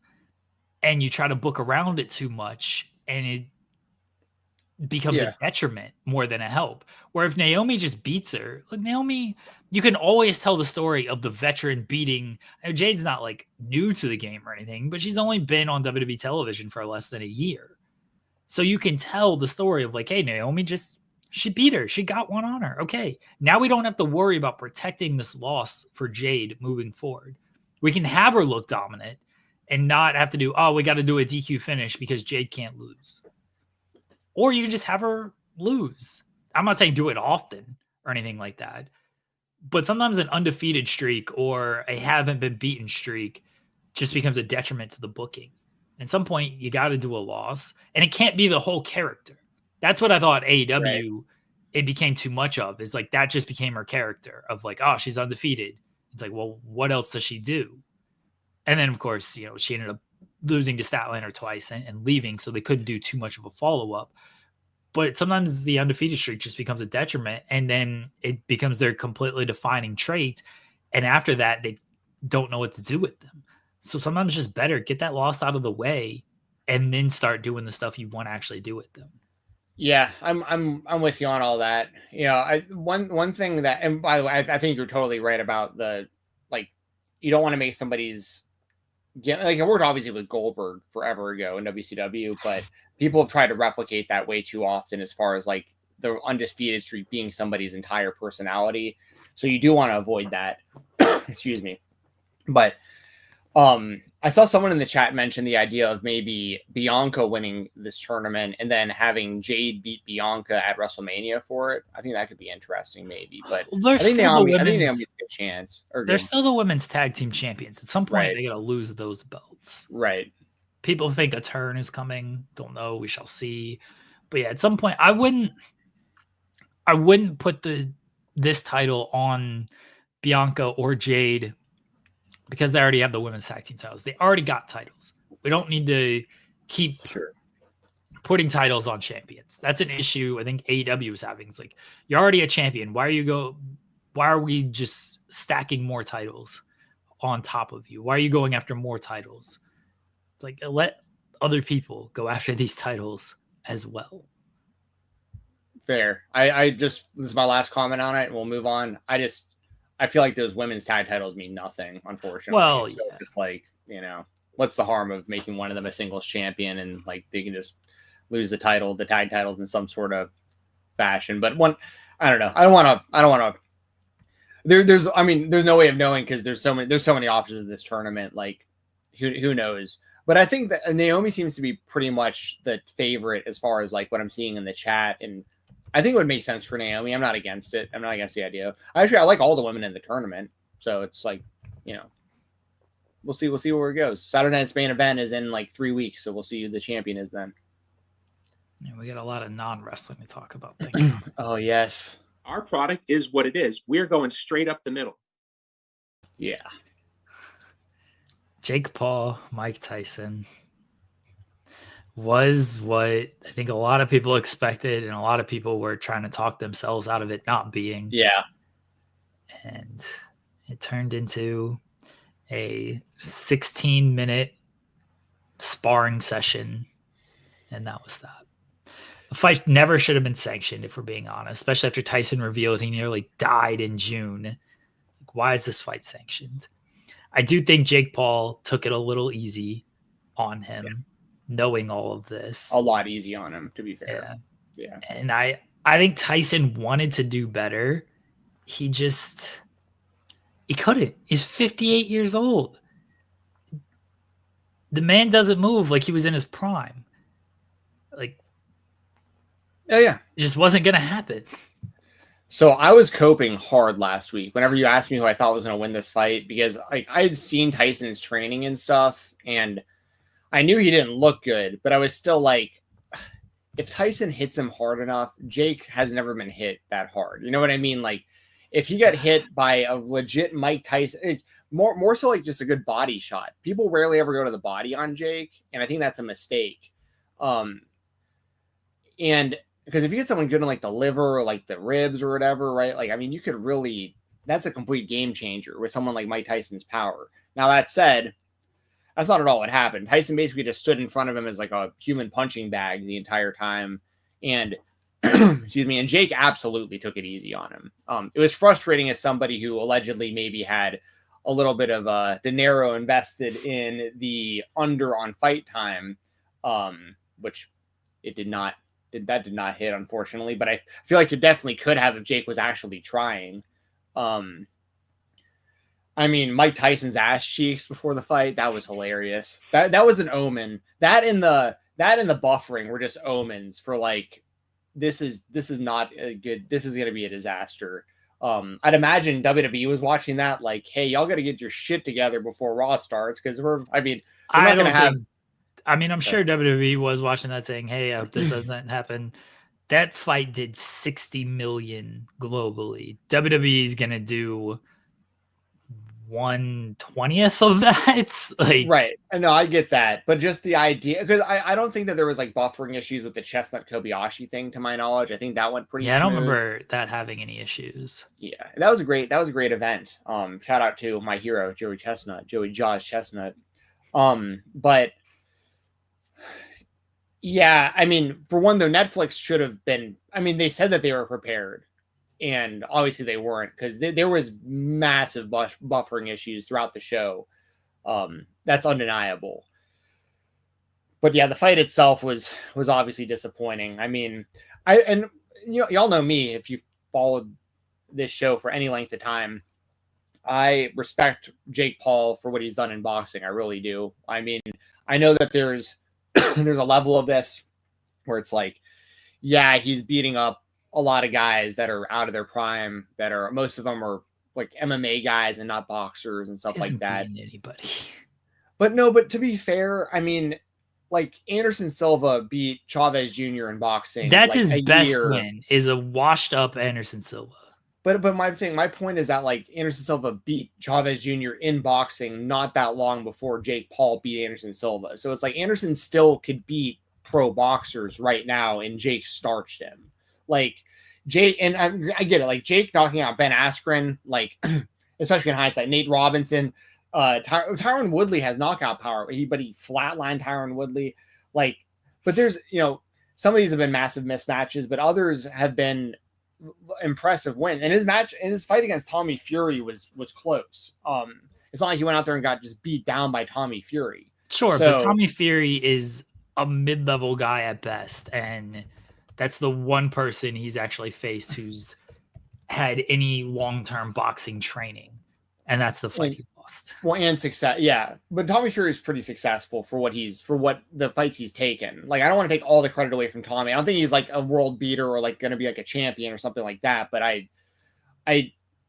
and you try to book around it too much, and it becomes a detriment more than a help. Where if Naomi just beats her, look, Naomi, you can always tell the story of the veteran beating. Jade's not like new to the game or anything, but she's only been on WWE television for less than a year. So you can tell the story of like, hey, Naomi she beat her. She got one on her. Okay. Now we don't have to worry about protecting this loss for Jade moving forward. We can have her look dominant and not have to do, we got to do a DQ finish because Jade can't lose. Or you can just have her lose. I'm not saying do it often or anything like that, but sometimes an undefeated streak or a haven't been beaten streak just becomes a detriment to the booking. At some point, you got to do a loss, and it can't be the whole character. That's what I thought AEW, it became too much of, is like that just became her character of like, she's undefeated. It's like, well, what else does she do? And then, of course, she ended up losing to Statlander twice and leaving, so they couldn't do too much of a follow-up. But sometimes the undefeated streak just becomes a detriment, and then it becomes their completely defining trait. And after that, they don't know what to do with them. So sometimes it's just better get that loss out of the way and then start doing the stuff you want to actually do with them. Yeah, I'm with you on all that. One thing that, and by the way, I think you're totally right about the, like, you don't want to make somebody's like, it worked obviously with Goldberg forever ago in WCW, but people have tried to replicate that way too often as far as like the undisputed streak being somebody's entire personality. So you do want to avoid that. Excuse me. But I saw someone in the chat mention the idea of maybe Bianca winning this tournament and then having Jade beat Bianca at WrestleMania for it. I think that could be interesting, maybe. But I think Naomi's a good chance. They're still the women's tag team champions. At some point, they got to lose those belts. Right. People think a turn is coming. Don't know. We shall see. But yeah, at some point, I wouldn't put this title on Bianca or Jade, because they already have the women's tag team titles. They already got titles. We don't need to keep putting titles on champions. That's an issue I think AEW is having. It's like, you're already a champion. Why are we just stacking more titles on top of you? Why are you going after more titles? It's like, let other people go after these titles as well. Fair. I just, this is my last comment on it, and we'll move on. I feel like those women's tag titles mean nothing, unfortunately. Well, so it's like, what's the harm of making one of them a singles champion and like they can just lose the tag titles in some sort of fashion. But I don't know. I don't want to. There's no way of knowing because there's so many options in this tournament. Like, who knows? But I think that Naomi seems to be pretty much the favorite as far as like what I'm seeing in the chat, and I think it would make sense for Naomi. I'm not against it. I'm not against the idea. I like all the women in the tournament. So it's like, we'll see where it goes. Saturday night's main event is in like 3 weeks. So we'll see who the champion is then. Yeah, we got a lot of non-wrestling to talk about. Oh, yes. Our product is what it is. We're going straight up the middle. Yeah. Jake Paul, Mike Tyson was what I think a lot of people expected, and a lot of people were trying to talk themselves out of it not being. Yeah. And it turned into a 16-minute sparring session, and that was that. The fight never should have been sanctioned, if we're being honest, especially after Tyson revealed he nearly died in June. Like, why is this fight sanctioned? I do think Jake Paul took it a little easy on him, knowing all of this. A lot easy on him, to be fair. Yeah. And I think Tyson wanted to do better. He couldn't. He's 58 years old. The man doesn't move like he was in his prime. Like, oh yeah, it just wasn't going to happen. So I was coping hard last week whenever you asked me who I thought was going to win this fight, because like I had seen Tyson's training and stuff, and I knew he didn't look good, but I was still like, if Tyson hits him hard enough, Jake has never been hit that hard. You know what I mean? Like, if he got hit by a legit Mike Tyson, more so like just a good body shot. People rarely ever go to the body on Jake, and I think that's a mistake. And because if you get someone good in like the liver or like the ribs or whatever, right? Like, I mean, you could really, that's a complete game changer with someone like Mike Tyson's power. Now, that said, that's not at all what happened. Tyson basically just stood in front of him as like a human punching bag the entire time. And, excuse me, and Jake absolutely took it easy on him. It was frustrating as somebody who allegedly maybe had a little bit of dinero invested in the under on fight time, which it did not. That did not hit, unfortunately, but I feel like it definitely could have if Jake was actually trying. I mean, Mike Tyson's ass cheeks before the fight, that was hilarious. That was an omen. That and the buffering were just omens for like, this is not a good, this is going to be a disaster. I'd imagine WWE was watching that like, hey, y'all got to get your shit together before Raw starts, because we're not going to have. I'm sure WWE was watching that saying, hey, I hope this doesn't happen. That fight did 60 million globally. WWE is going to do 1/20th of that. Like, right. I know, I get that. But just the idea, because I don't think that there was like buffering issues with the Chestnut Kobayashi thing, to my knowledge. I think that went pretty smooth. I don't remember that having any issues. Yeah. That was a great event. Shout out to my hero, Joey Jaws Chestnut. But yeah, I mean, for one, though, Netflix should have been, I mean, they said that they were prepared. And obviously they weren't, because there was massive buffering issues throughout the show. That's undeniable. But yeah, the fight itself was obviously disappointing. I mean, y'all know me, if you followed this show for any length of time, I respect Jake Paul for what he's done in boxing. I really do. I mean, I know that there's there's a level of this where it's like, yeah, he's beating up a lot of guys that are out of their prime, that are, most of them are like MMA guys and not boxers and stuff like that. Anybody. But to be fair, I mean, like Anderson Silva beat Chavez Jr. in boxing. That's like his best win, is a washed up Anderson Silva. But my point is that like Anderson Silva beat Chavez Jr. in boxing not that long before Jake Paul beat Anderson Silva. So it's like Anderson still could beat pro boxers right now, and Jake starched him. Like Jake, and I get it. Like Jake knocking out Ben Askren, like especially in hindsight, Nate Robinson, Tyron Woodley has knockout power, but he flatlined Tyron Woodley. Like, but there's, you know, some of these have been massive mismatches, but others have been impressive wins. And his fight against Tommy Fury was close. It's not like he went out there and got just beat down by Tommy Fury. Sure, but Tommy Fury is a mid-level guy at best, and that's the one person he's actually faced who's had any long-term boxing training, and that's the fight he lost. Well, and success, yeah. But Tommy Fury is pretty successful for what the fights he's taken. Like, I don't want to take all the credit away from Tommy. I don't think he's like a world beater or like going to be like a champion or something like that. But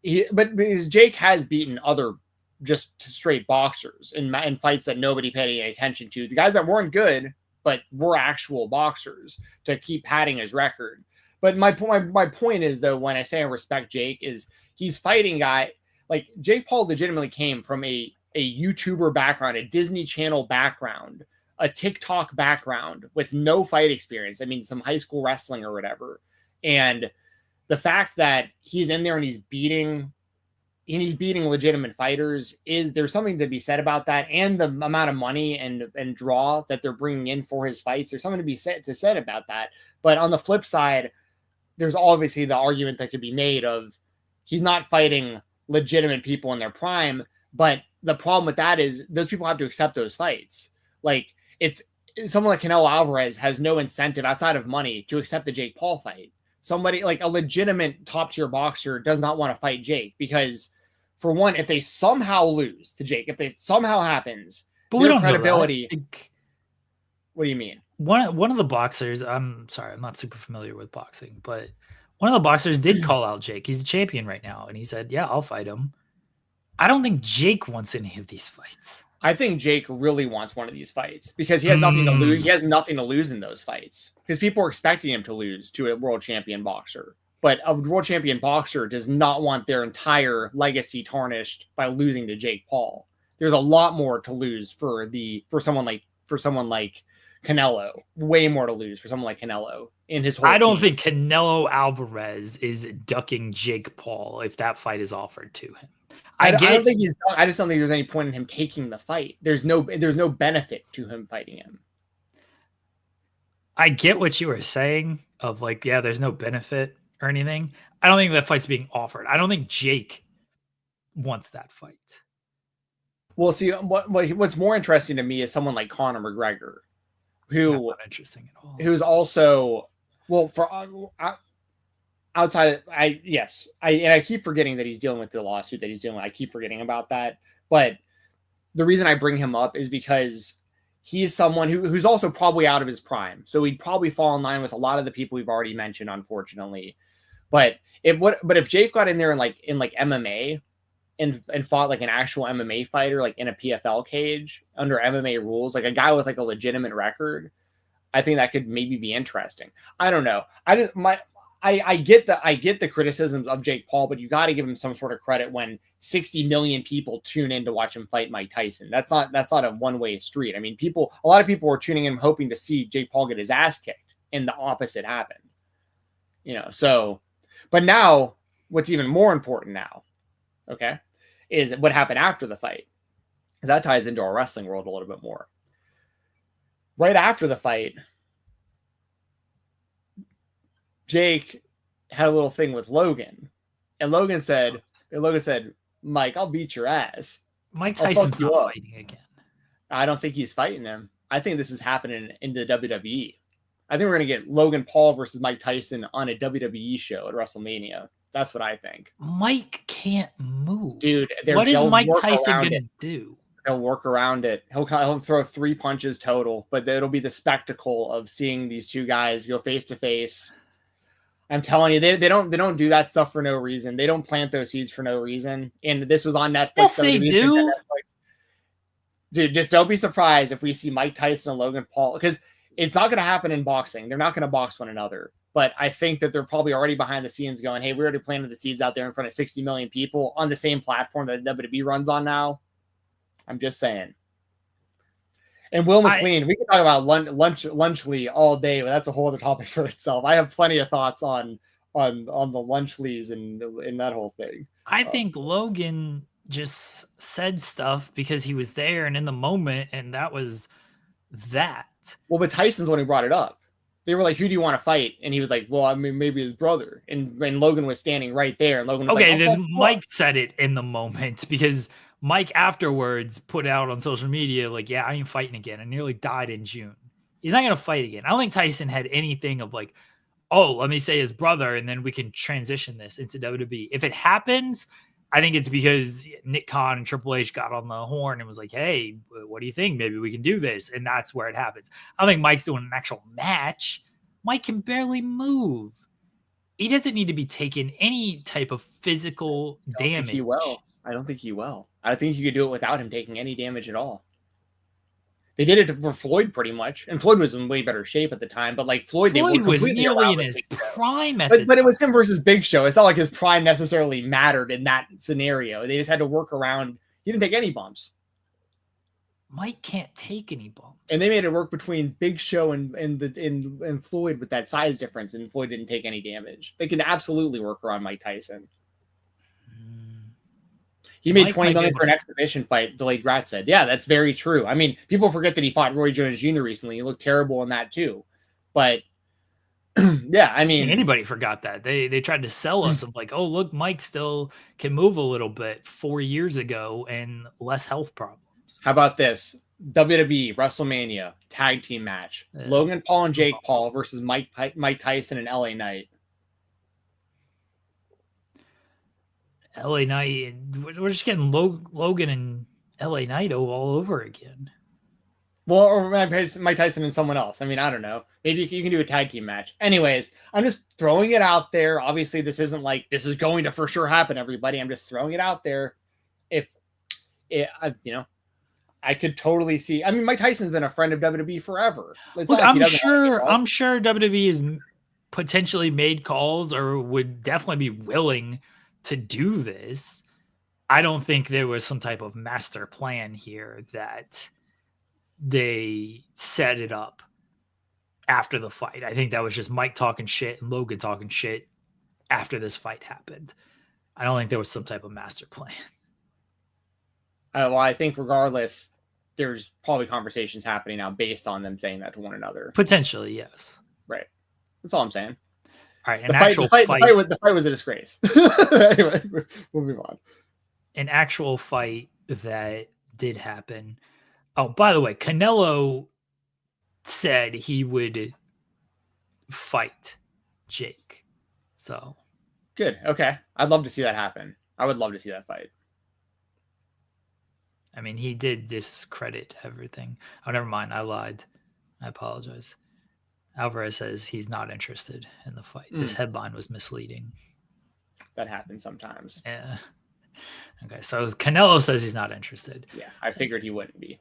because Jake has beaten other just straight boxers in fights that nobody paid any attention to. The guys that weren't good, but were actual boxers, to keep padding his record. But my point is, though, when I say I respect Jake, is he's fighting guy. Like, Jake Paul legitimately came from a YouTuber background, a Disney Channel background, a TikTok background with no fight experience. I mean, some high school wrestling or whatever. And the fact that he's in there and he's beating legitimate fighters, there's something to be said about that. And the amount of money and draw that they're bringing in for his fights, there's something to be said about that. But on the flip side, there's obviously the argument that could be made of he's not fighting legitimate people in their prime. But the problem with that is those people have to accept those fights. Like, it's someone like Canelo Alvarez has no incentive outside of money to accept the Jake Paul fight. Somebody like a legitimate top tier boxer does not want to fight Jake, because for one, if they somehow lose to Jake, if it somehow happens, but we don't credibility. Know what do you mean? One of the boxers, I'm sorry, I'm not super familiar with boxing, but one of the boxers did call out Jake. He's a champion right now, and he said, "Yeah, I'll fight him." I don't think Jake wants any of these fights. I think Jake really wants one of these fights because he has nothing to lose. He has nothing to lose in those fights because people are expecting him to lose to a world champion boxer. But a world champion boxer does not want their entire legacy tarnished by losing to Jake Paul. There's a lot more to lose for someone like Canelo. Way more to lose for someone like Canelo in his whole I don't team. think Canelo Alvarez is ducking Jake Paul if that fight is offered to him. I don't think he's. I just don't think there's any point in him taking the fight. There's no benefit to him fighting him. I get what you were saying of like, yeah, there's no benefit or anything. I don't think that fight's being offered. I don't think Jake wants that fight. Well, see, what's more interesting to me is someone like Conor McGregor, who not interesting at all. Who's also for outside of, I keep forgetting that he's dealing with the lawsuit that he's dealing with. I keep forgetting about that. But the reason I bring him up is because he's someone who's also probably out of his prime. So he'd probably fall in line with a lot of the people we've already mentioned, unfortunately. But if Jake got in there in MMA and fought like an actual MMA fighter, like in a PFL cage under MMA rules, like a guy with like a legitimate record, I think that could maybe be interesting. I don't know. I get the criticisms of Jake Paul, but you got to give him some sort of credit when 60 million people tune in to watch him fight Mike Tyson. That's not a one-way street. I mean, a lot of people were tuning in hoping to see Jake Paul get his ass kicked, and the opposite happened. So, but now what's even more important now, okay, is what happened after the fight. That ties into our wrestling world a little bit more. Right after the fight, Jake had a little thing with Logan, and Logan said, Mike, I'll beat your ass. Mike I'll Tyson's fuck you not up." fighting again. I don't think he's fighting him. I think this is happening in the WWE. I think we're going to get Logan Paul versus Mike Tyson on a WWE show at WrestleMania. That's what I think. Mike can't move. Dude, what is they'll Mike work Tyson around going it. to do? He'll work around it. He'll throw 3 punches total, but it'll be the spectacle of seeing these two guys go face to face. I'm telling you, they don't do that stuff for no reason. They don't plant those seeds for no reason. And this was on Netflix. Yes, they do. Dude, just don't be surprised if we see Mike Tyson and Logan Paul, because it's not going to happen in boxing. They're not going to box one another. But I think that they're probably already behind the scenes going, hey, we already planted the seeds out there in front of 60 million people on the same platform that WWE runs on now. I'm just saying. And Will McLean, we can talk about Lunchley all day, but that's a whole other topic for itself. I have plenty of thoughts on the Lunchleys and in that whole thing. I think Logan just said stuff because he was there and in the moment, and that was that. Well, but Tyson's the one who brought it up. They were like, who do you want to fight? And he was like, well, I mean, maybe his brother. And Logan was standing right there. And Logan was okay, like, then Mike said it in the moment because Mike afterwards put out on social media, like, yeah, I ain't fighting again. I nearly died in June. He's not going to fight again. I don't think Tyson had anything of like, oh, let me say his brother, and then we can transition this into WWE. If it happens, I think it's because Nick Khan and Triple H got on the horn and was like, hey, what do you think? Maybe we can do this. And that's where it happens. I don't think Mike's doing an actual match. Mike can barely move. He doesn't need to be taking any type of physical damage. I don't think he will. I think you could do it without him taking any damage at all. They did it for Floyd pretty much. And Floyd was in way better shape at the time. But like Floyd was nearly in his prime but it was him versus Big Show. It's not like his prime necessarily mattered in that scenario. They just had to work around. He didn't take any bumps. Mike can't take any bumps. And they made it work between Big Show and Floyd with that size difference, and Floyd didn't take any damage. They can absolutely work around Mike Tyson. He made $20 million for an exhibition fight, Delayed Grat said. Yeah, that's very true. I mean, people forget that he fought Roy Jones Jr. recently. He looked terrible in that too. But yeah, I mean, anybody forgot that. They tried to sell us of like, oh, look, Mike still can move a little bit 4 years ago and less health problems. How about this? WWE WrestleMania tag team match. Logan Paul and Jake Paul versus Mike Tyson and LA Knight. LA Knight, we're just getting Logan and LA Knight all over again. Well, or Mike Tyson and someone else. I mean, I don't know. Maybe you can do a tag team match. Anyways, I'm just throwing it out there. Obviously, this isn't like this is going to for sure happen, everybody. I'm just throwing it out there. If it, I could totally see. I mean, Mike Tyson's been a friend of WWE forever. Look, I'm sure WWE has potentially made calls or would definitely be willing to do this. I don't think there was some type of master plan here that they set it up after the fight. I think that was just Mike talking shit and Logan talking shit after this fight happened. I don't think there was some type of master plan. Well, I think regardless, there's probably conversations happening now based on them saying that to one another. Potentially, yes. Right. That's all I'm saying. All right. The fight was a disgrace. Anyway, we'll move on. An actual fight that did happen. Oh, by the way, Canelo said he would fight Jake. So good. Okay. I'd love to see that happen. I would love to see that fight. I mean, he did discredit everything. Oh, never mind. I lied. I apologize. Alvarez says he's not interested in the fight. This headline was misleading. That happens sometimes. Yeah. Okay, so Canelo says he's not interested. Yeah, I figured he wouldn't be.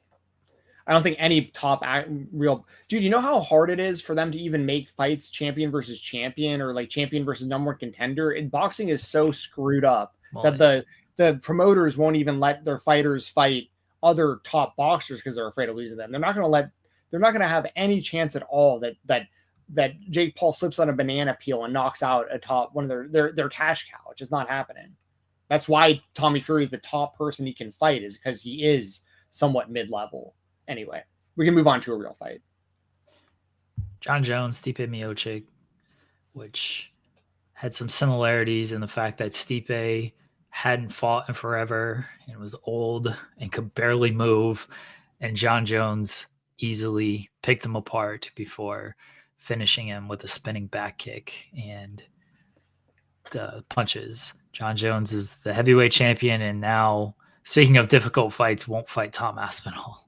I don't think any top real dude. You know how hard it is for them to even make fights champion versus champion or like champion versus number one contender. And boxing is so screwed up that the promoters won't even let their fighters fight other top boxers because they're afraid of losing them. They're not going to have any chance at all that Jake Paul slips on a banana peel and knocks out a top one of their cash cow. It's just not happening. That's why Tommy Fury is the top person he can fight, is because he is somewhat mid-level. Anyway, we can move on to a real fight. John Jones, Stipe Miocic, which had some similarities in the fact that Stipe hadn't fought in forever and was old and could barely move, and John Jones easily picked him apart before finishing him with a spinning back kick and punches. John Jones is the heavyweight champion, and now, speaking of difficult fights, won't fight Tom Aspinall.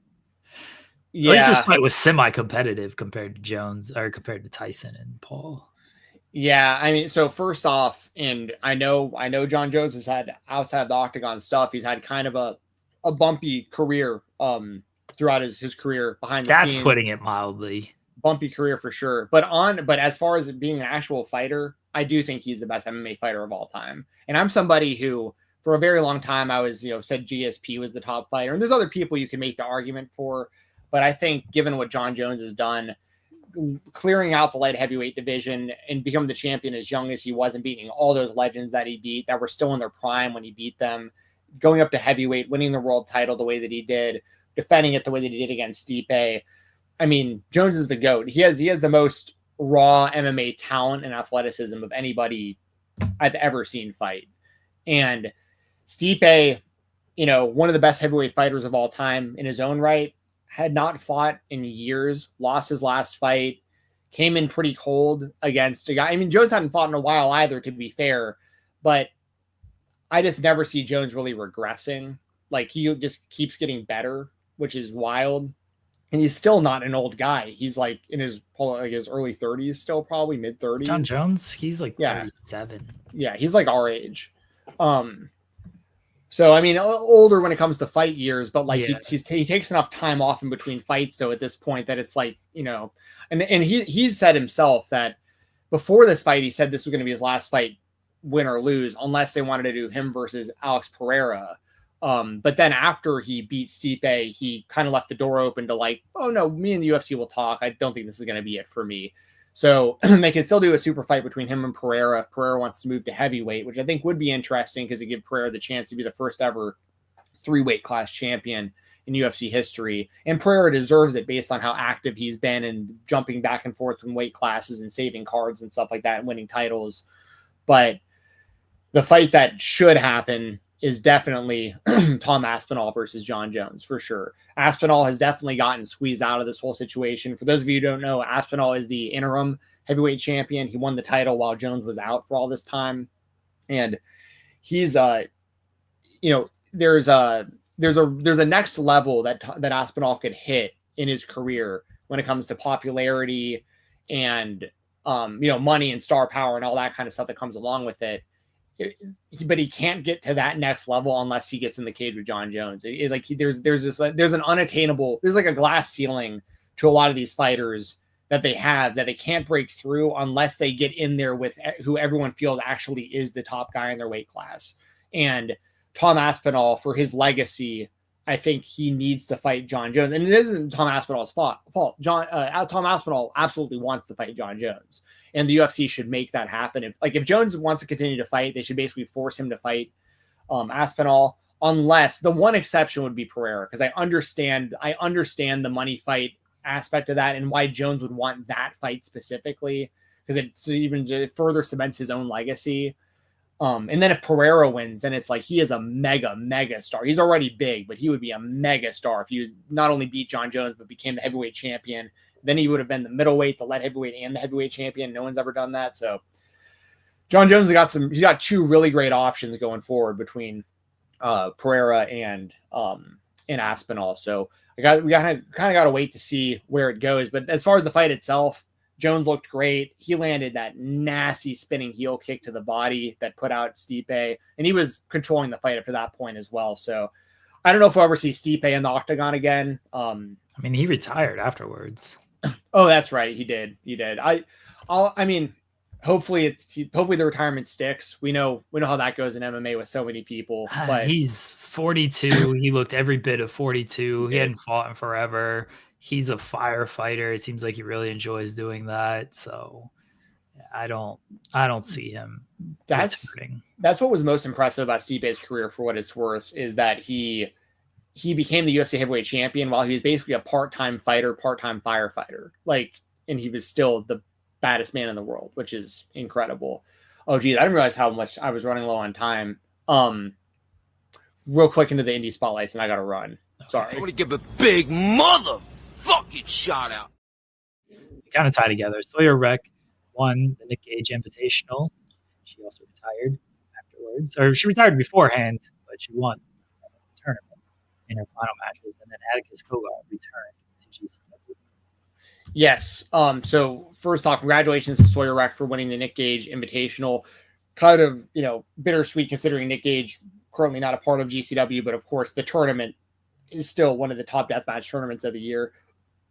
Yeah. At least this fight was semi-competitive compared to Jones, or compared to Tyson and Paul. Yeah, I mean, so first off, and I know John Jones has had, outside of the octagon stuff, he's had kind of a bumpy career throughout his career behind the scenes. That's putting it mildly. Bumpy career for sure. But as far as being an actual fighter, I do think he's the best MMA fighter of all time. And I'm somebody who, for a very long time, I was, said GSP was the top fighter. And there's other people you can make the argument for. But I think given what John Jones has done, clearing out the light heavyweight division and become the champion as young as he was, and beating all those legends that he beat that were still in their prime when he beat them, going up to heavyweight, winning the world title the way that he did, defending it the way that he did against Stipe. I mean, Jones is the GOAT. He has the most raw MMA talent and athleticism of anybody I've ever seen fight. And Stipe, one of the best heavyweight fighters of all time in his own right, had not fought in years, lost his last fight, came in pretty cold against a guy. I mean, Jones hadn't fought in a while either, to be fair, but I just never see Jones really regressing. Like, he just keeps getting better, which is wild. And he's still not an old guy. He's like in his early 30s, still probably mid 30s. John Jones, he's like 37. Yeah, he's like our age. So, I mean, older when it comes to fight years, but like he takes enough time off in between fights. So at this point that it's like, and he said himself that before this fight, he said this was going to be his last fight, win or lose, unless they wanted to do him versus Alex Pereira. But then after he beat Stipe, he kind of left the door open to like, oh no, me and the UFC will talk. I don't think this is going to be it for me. So they can still do a super fight between him and Pereira if Pereira wants to move to heavyweight, which I think would be interesting because it gives Pereira the chance to be the first ever 3-weight class champion in UFC history. And Pereira deserves it based on how active he's been and jumping back and forth in weight classes and saving cards and stuff like that and winning titles. But the fight that should happen is definitely Tom Aspinall versus John Jones, for sure. Aspinall has definitely gotten squeezed out of this whole situation. For those of you who don't know, Aspinall is the interim heavyweight champion. He won the title while Jones was out for all this time. And he's, there's a next level that Aspinall could hit in his career when it comes to popularity and, money and star power and all that kind of stuff that comes along with it. But he can't get to that next level unless he gets in the cage with John Jones. There's an unattainable, there's like a glass ceiling to a lot of these fighters that they have that they can't break through unless they get in there with who everyone feels actually is the top guy in their weight class. And Tom Aspinall, for his legacy, I think he needs to fight John Jones. And it isn't Tom Aspinall's fault. Tom Aspinall absolutely wants to fight John Jones. And the UFC should make that happen. If Jones wants to continue to fight, they should basically force him to fight Aspinall, unless the one exception would be Pereira, because I understand the money fight aspect of that and why Jones would want that fight specifically, because it further cements his own legacy. And then if Pereira wins, then it's like he is a mega star. He's already big, but he would be a mega star if he not only beat John Jones but became the heavyweight champion. Then he would have been the middleweight, the light heavyweight, and the heavyweight champion. No one's ever done that. So John Jones he's got two really great options going forward between Pereira and Aspinall. So we kind of got to wait to see where it goes. But as far as the fight itself, Jones looked great. He landed that nasty spinning heel kick to the body that put out Stipe, and he was controlling the fight up to that point as well. So I don't know if we'll ever see Stipe in the octagon again. I mean, he retired afterwards. Oh, that's right. He did. Hopefully the retirement sticks. We know how that goes in MMA with so many people. But he's 42. He looked every bit of 42. He hadn't fought in forever. He's a firefighter. It seems like he really enjoys doing that. So I don't see him. That's what was most impressive about Stipe's career, for what it's worth, is that he became the UFC heavyweight champion while he was basically a part-time fighter, part-time firefighter. And he was still the baddest man in the world, which is incredible. Oh, geez, I didn't realize how much I was running low on time. Real quick into the indie spotlights, and I got to run. Sorry. I want to give a big motherfucking shout out. Kind of tie together. Sawyer Wreck won the Nick Gage Invitational. She also retired afterwards, or she retired beforehand, but she won the tournament in her final matches. And then Atticus Cogar returned to GCW. Yes. So first off, congratulations to Sawyer Wreck for winning the Nick Gage Invitational. Kind of, bittersweet considering Nick Gage currently not a part of GCW, but of course the tournament is still one of the top deathmatch tournaments of the year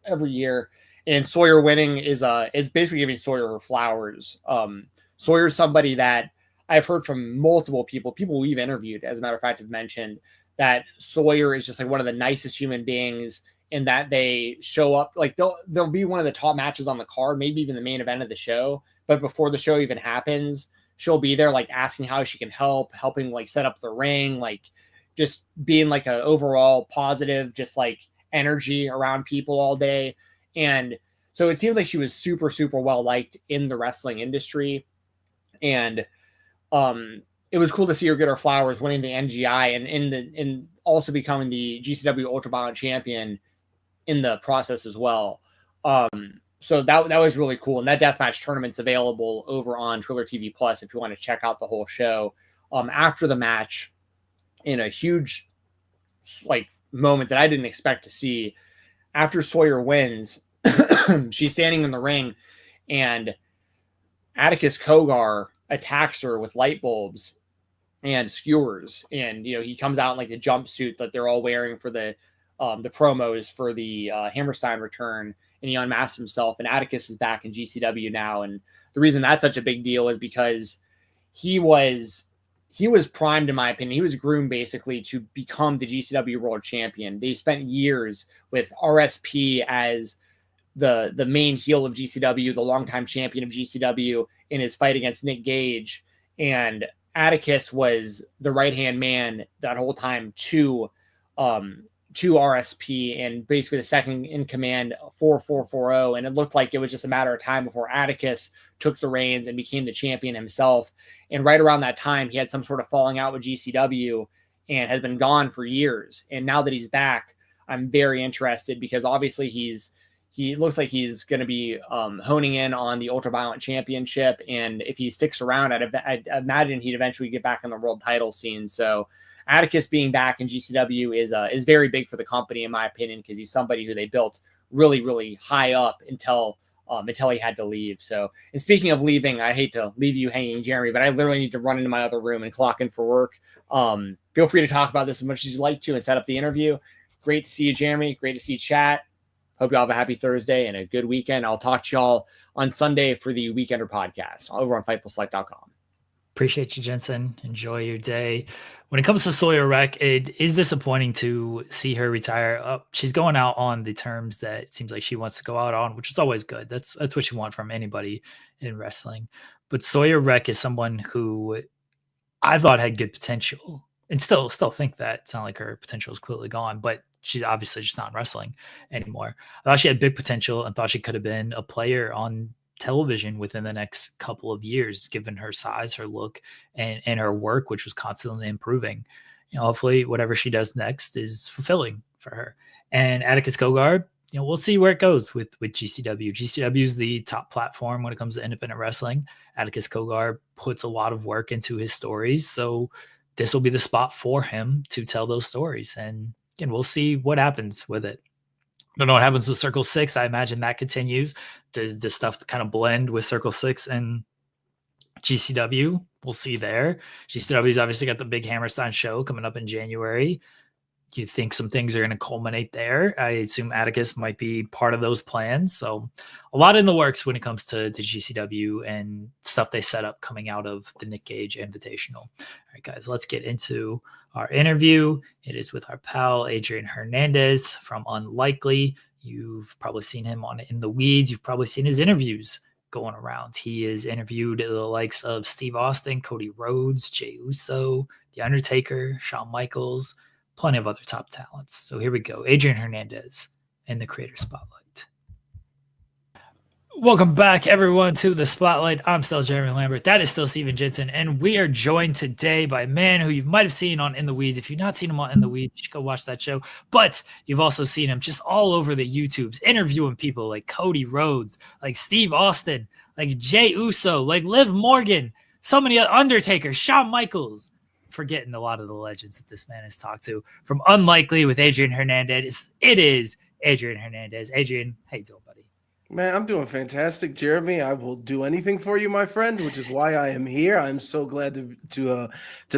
every year. And Sawyer winning is it's basically giving Sawyer her flowers. Sawyer's somebody that I've heard from multiple people we've interviewed, as a matter of fact, have mentioned that Sawyer is just like one of the nicest human beings, in that they show up, like they'll be one of the top matches on the card, maybe even the main event of the show. But before the show even happens, she'll be there like asking how she can helping like set up the ring, like just being like a overall positive, just like energy around people all day. And so it seems like she was super, super well liked in the wrestling industry. And it was cool to see her get her flowers, winning the NGI and also becoming the GCW Ultraviolet champion in the process as well. So that was really cool. And that deathmatch tournament's available over on Triller TV Plus if you want to check out the whole show. After the match, in a huge like moment that I didn't expect to see, after Sawyer wins, she's standing in the ring and Atticus Cogar attacks her with light bulbs and skewers. And, he comes out in like the jumpsuit that they're all wearing for the promos for the Hammerstein return, and he unmasks himself, and Atticus is back in GCW now. And the reason that's such a big deal is because he was primed, in my opinion. He was groomed basically to become the GCW World Champion. They spent years with RSP as the main heel of GCW, the longtime champion of GCW, in his fight against Nick Gage. And Atticus was the right-hand man that whole time to RSP, and basically the second in command for 440. And it looked like it was just a matter of time before Atticus took the reins and became the champion himself. And right around that time, he had some sort of falling out with GCW and has been gone for years. And now that he's back, I'm very interested, because obviously he looks like he's going to be honing in on the Ultraviolet Championship. And if he sticks around, I'd imagine he'd eventually get back in the world title scene. So Atticus being back in GCW is very big for the company, in my opinion, because he's somebody who they built really, really high up until he had to leave. So, and speaking of leaving, I hate to leave you hanging, Jeremy, but I literally need to run into my other room and clock in for work. Feel free to talk about this as much as you'd like to and set up the interview. Great to see you, Jeremy. Great to see you, chat. Hope you all have a happy Thursday and a good weekend. I'll talk to y'all on Sunday for the Weekender podcast over on FightfulSelect.com. Appreciate you, Jensen. Enjoy your day. When it comes to Sawyer Wreck, it is disappointing to see her retire. She's going out on the terms that it seems like she wants to go out on, which is always good. That's what you want from anybody in wrestling. But Sawyer Wreck is someone who I thought had good potential, and still think that. It's not like her potential is clearly gone, but she's obviously just not in wrestling anymore. I thought she had big potential and thought she could have been a player on television within the next couple of years, given her size, her look, and her work, which was constantly improving. Hopefully whatever she does next is fulfilling for her. And Atticus Cogar, we'll see where it goes with GCW. GCW is the top platform when it comes to independent wrestling. Atticus Cogar puts a lot of work into his stories, so this will be the spot for him to tell those stories. And again, we'll see what happens with it. I don't know what happens with Circle 6. I imagine that continues. The stuff to kind of blend with Circle 6 and GCW. We'll see there. GCW's obviously got the big Hammerstein show coming up in January. You think some things are going to culminate there. I assume Atticus might be part of those plans. So a lot in the works when it comes to the GCW and stuff they set up coming out of the Nick Gage Invitational. All right, guys, let's get into our interview. It is with our pal, Adrian Hernandez from Unlikely. You've probably seen him on In the Weeds. You've probably seen his interviews going around. He has interviewed the likes of Steve Austin, Cody Rhodes, Jey Uso, The Undertaker, Shawn Michaels, plenty of other top talents. So here we go. Adrian Hernandez in the Creator Spotlight. Welcome back, everyone, to the Spotlight. I'm still Jeremy Lambert. That is still Stephen Jensen. And we are joined today by a man who you might have seen on In the Weeds. If you've not seen him on In the Weeds, you should go watch that show. But you've also seen him just all over the YouTubes, interviewing people like Cody Rhodes, like Steve Austin, like Jey Uso, like Liv Morgan, so many Undertaker, Shawn Michaels. Forgetting a lot of the legends that this man has talked to. From Unlikely with Adrian Hernandez, it is Adrian Hernandez. Adrian, how you doing, buddy? Man, I'm doing fantastic, Jeremy. I will do anything for you, my friend, which is why I am here. I'm so glad to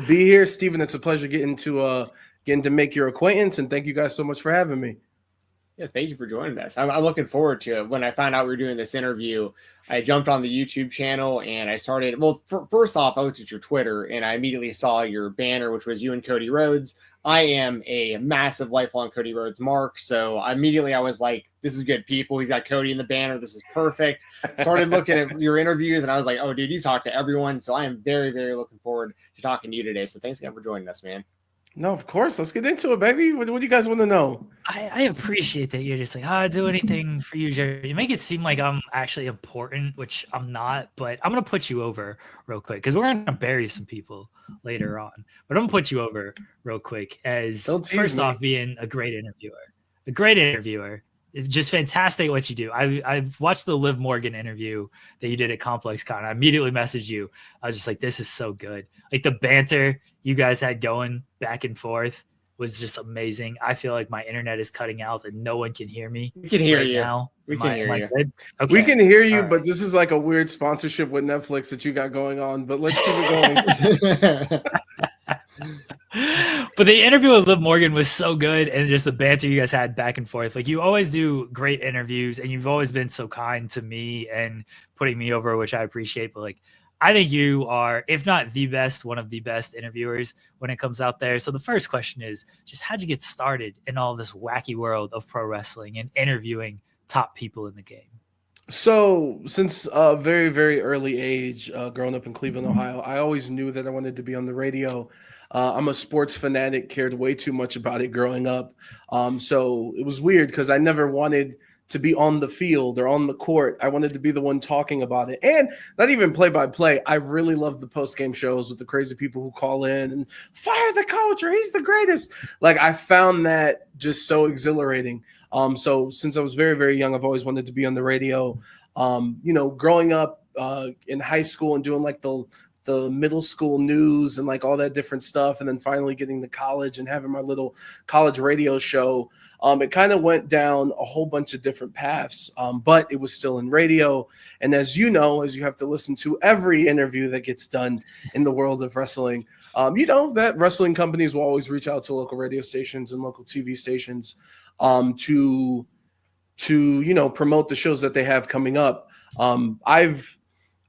be here, Stephen. It's a pleasure getting to make your acquaintance, and thank you guys so much for having me. Yeah, thank you for joining us. I'm looking forward to it. When I found out we were doing this interview, I jumped on the YouTube channel and I started. Well, first off, I looked at your Twitter and I immediately saw your banner, which was you and Cody Rhodes. I am a massive lifelong Cody Rhodes mark, so I was like, "This is good, people." He's got Cody in the banner. This is perfect. Started looking at your interviews and I was like, "Oh, dude, you talk to everyone." So I am very, very looking forward to talking to you today. So thanks again for joining us, man. No, of course. Let's get into it, baby. What do you guys want to know? I appreciate that you're just like, I'll do anything for you, Jerry. You make it seem like I'm actually important, which I'm not, but I'm going to put you over real quick because we're going to bury some people later on. But I'm going to put you over real quick as first off being a great interviewer. It's just fantastic what you do. I've watched the Liv Morgan interview that you did at Complex Con. I immediately messaged you. I was just like, this is so good. Like the banter you guys had going back and forth was just amazing. I feel like my internet is cutting out and no one can hear me. We can hear right you. Now. We can hear you. Okay. We can hear you, All but right. this is like a weird sponsorship with Netflix that you got going on. But let's keep it going. But the interview with Liv Morgan was so good, and just the banter you guys had back and forth. Like you always do great interviews, and you've always been so kind to me and putting me over, which I appreciate. But like, I think you are, if not the best, one of the best interviewers when it comes out there. So the first question is just how'd you get started in all this wacky world of pro wrestling and interviewing top people in the game? So since a very, very early age, growing up in Cleveland, Ohio, I always knew that I wanted to be on the radio. I'm a sports fanatic, cared way too much about it growing up. So it was weird because I never wanted to be on the field or on the court. I wanted to be the one talking about it. And not even play-by-play. I really love the post-game shows with the crazy people who call in and fire the coach or he's the greatest. Like I found that just so exhilarating. So since I was very, very young, I've always wanted to be on the radio. Growing up in high school and doing like the middle school news and like all that different stuff. And then finally getting to college and having my little college radio show. It kind of went down a whole bunch of different paths, but it was still in radio. And as you know, as you have to listen to every interview that gets done in the world of wrestling, that wrestling companies will always reach out to local radio stations and local TV stations to promote the shows that they have coming up.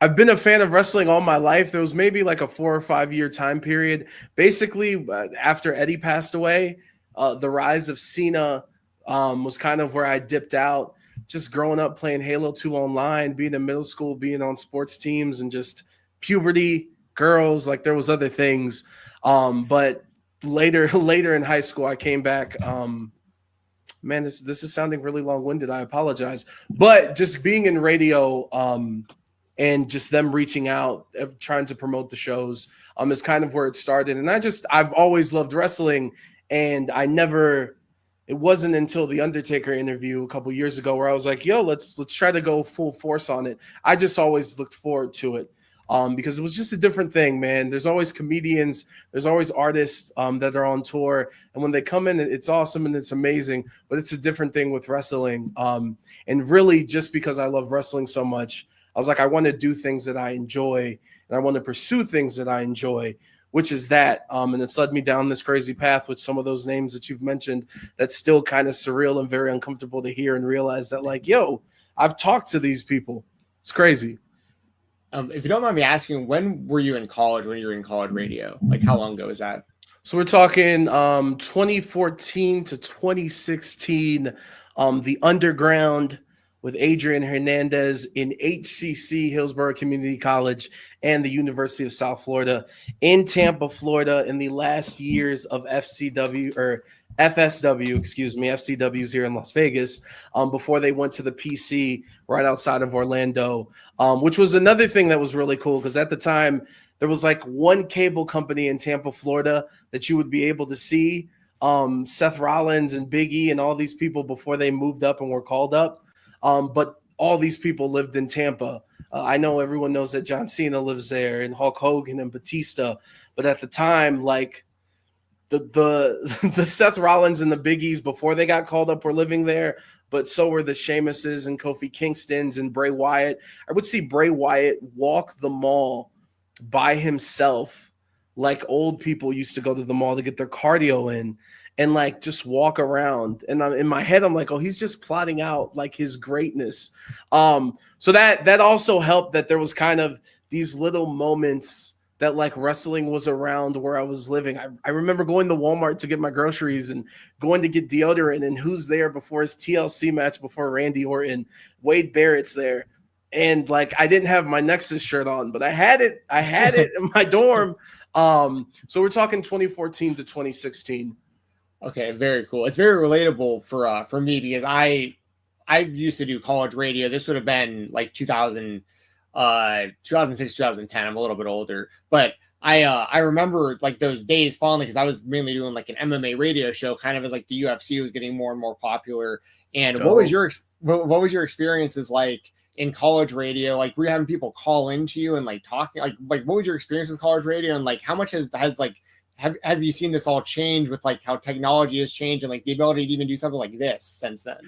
I've been a fan of wrestling all my life. There was maybe like a 4 or 5 year time period. Basically, after Eddie passed away, the rise of Cena was kind of where I dipped out. Just growing up playing Halo 2 online, being in middle school, being on sports teams, and just puberty, girls. Like there was other things. But later in high school, I came back. Man, this is sounding really long-winded. I apologize. But just being in radio and just them reaching out, trying to promote the shows is kind of where it started. And I've always loved wrestling. And it wasn't until the Undertaker interview a couple years ago where I was like, yo, let's try to go full force on it. I just always looked forward to it. Because it was just a different thing, man. There's always comedians, there's always artists that are on tour. And when they come in, it's awesome and it's amazing, but it's a different thing with wrestling. And really just because I love wrestling so much, I was like, I want to do things that I enjoy and I want to pursue things that I enjoy, which is that. And it's led me down this crazy path with some of those names that you've mentioned. That's still kind of surreal and very uncomfortable to hear and realize that like, yo, I've talked to these people. It's crazy. If you don't mind me asking, when were you in college, when you were in college radio? Like how long ago was that? So we're talking 2014 to 2016, the Underground with Adrian Hernandez in HCC, Hillsborough Community College, and the University of South Florida in Tampa, Florida, in the last years of FCW or FSW, excuse me, FCW's here in Las Vegas, before they went to the PC right outside of Orlando, which was another thing that was really cool because at the time there was like one cable company in Tampa, Florida that you would be able to see Seth Rollins and Big E and all these people before they moved up and were called up. But all these people lived in Tampa. I know everyone knows that John Cena lives there and Hulk Hogan and Batista. But at the time, like the Seth Rollins and the Big E's before they got called up were living there. But so were the Sheamuses and Kofi Kingstons and Bray Wyatt. I would see Bray Wyatt walk the mall by himself like old people used to go to the mall to get their cardio in and like just walk around. And in my head, I'm like, oh, he's just plotting out like his greatness. So that also helped that there was kind of these little moments that like wrestling was around where I was living. I remember going to Walmart to get my groceries and going to get deodorant, and who's there before his TLC match before Randy Orton? Wade Barrett's there. And like I didn't have my Nexus shirt on, but I had it in my dorm. So we're talking 2014 to 2016. Okay, very cool. It's very relatable for me because I used to do college radio. This would have been like 2006, 2010. I'm a little bit older, but I remember like those days fondly because I was mainly doing like an MMA radio show, kind of as like the UFC was getting more and more popular. And what was your experiences like in college radio? Like, were you having people call into you and like talking? Like what was your experience with college radio? And like, how much has like have you seen this all change with like how technology has changed and like the ability to even do something like this since then?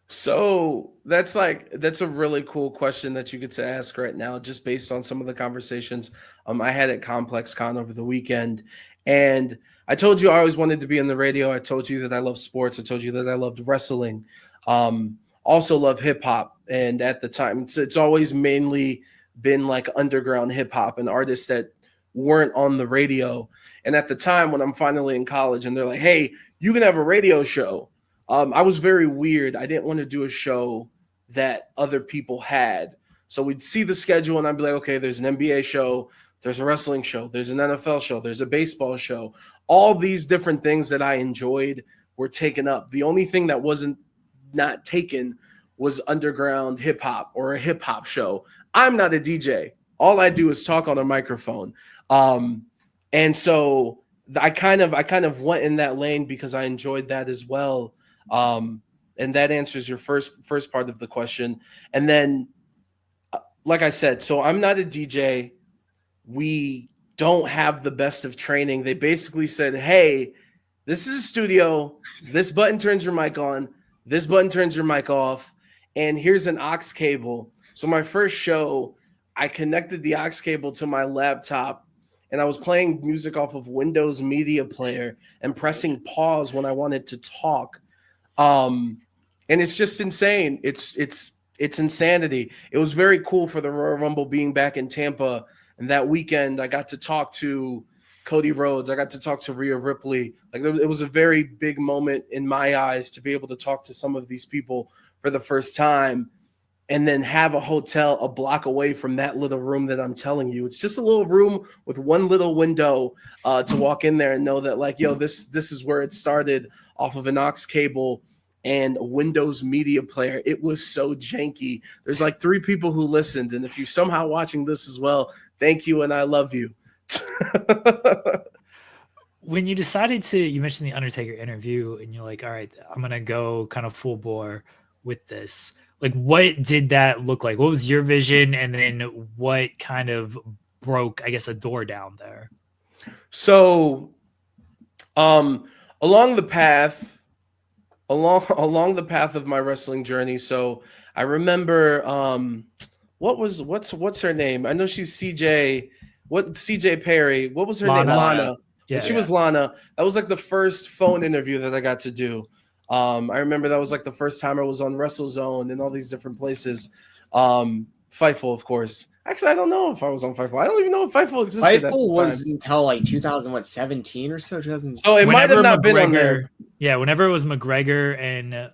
So that's a really cool question that you get to ask right now, just based on some of the conversations I had at Complex Con over the weekend. And I told you I always wanted to be in the radio. I told you that I love sports. I told you that I loved wrestling. Also love hip hop. And at the time, it's always mainly been like underground hip hop and artists that weren't on the radio. And at the time when I'm finally in college and they're like, hey, you can have a radio show. I was very weird. I didn't want to do a show that other people had. So we'd see the schedule and I'd be like, okay, there's an NBA show, there's a wrestling show, there's an NFL show, there's a baseball show. All these different things that I enjoyed were taken up. The only thing that wasn't not taken was underground hip hop or a hip hop show. I'm not a DJ. All I do is talk on a microphone. And so I kind of went in that lane because I enjoyed that as well. And that answers your first part of the question. And then, like I said, so I'm not a DJ. We don't have the best of training. They basically said, hey, this is a studio. This button turns your mic on. This button turns your mic off. And here's an aux cable. So my first show, I connected the aux cable to my laptop and I was playing music off of Windows Media Player and pressing pause when I wanted to talk. And it's just insane. It's insanity. It was very cool for the Royal Rumble being back in Tampa. And that weekend, I got to talk to Cody Rhodes. I got to talk to Rhea Ripley. Like it was a very big moment in my eyes to be able to talk to some of these people for the first time. And then have a hotel a block away from that little room that I'm telling you. It's just a little room with one little window to walk in there and know that, like, yo, this is where it started, off of an aux cable and a Windows Media Player. It was so janky. There's like 3 people who listened. And if you're somehow watching this as well, thank you and I love you. When you decided you mentioned the Undertaker interview and you're like, all right, I'm going to go kind of full bore with this. Like, what did that look like? What was your vision? And then what kind of broke, I guess, a door down there? So, along the path of my wrestling journey. So I remember, what's her name? I know she's CJ Perry. What was her name? Lana. Yeah, she was Lana. That was like the first phone interview that I got to do. I remember that was like the first time I was on WrestleZone and all these different places. Fightful, of course. Actually, I don't know if I was on Fightful. I don't even know if Fightful existed. Fightful was until like 2017 or so. So it might have not been on there. Yeah, whenever it was McGregor and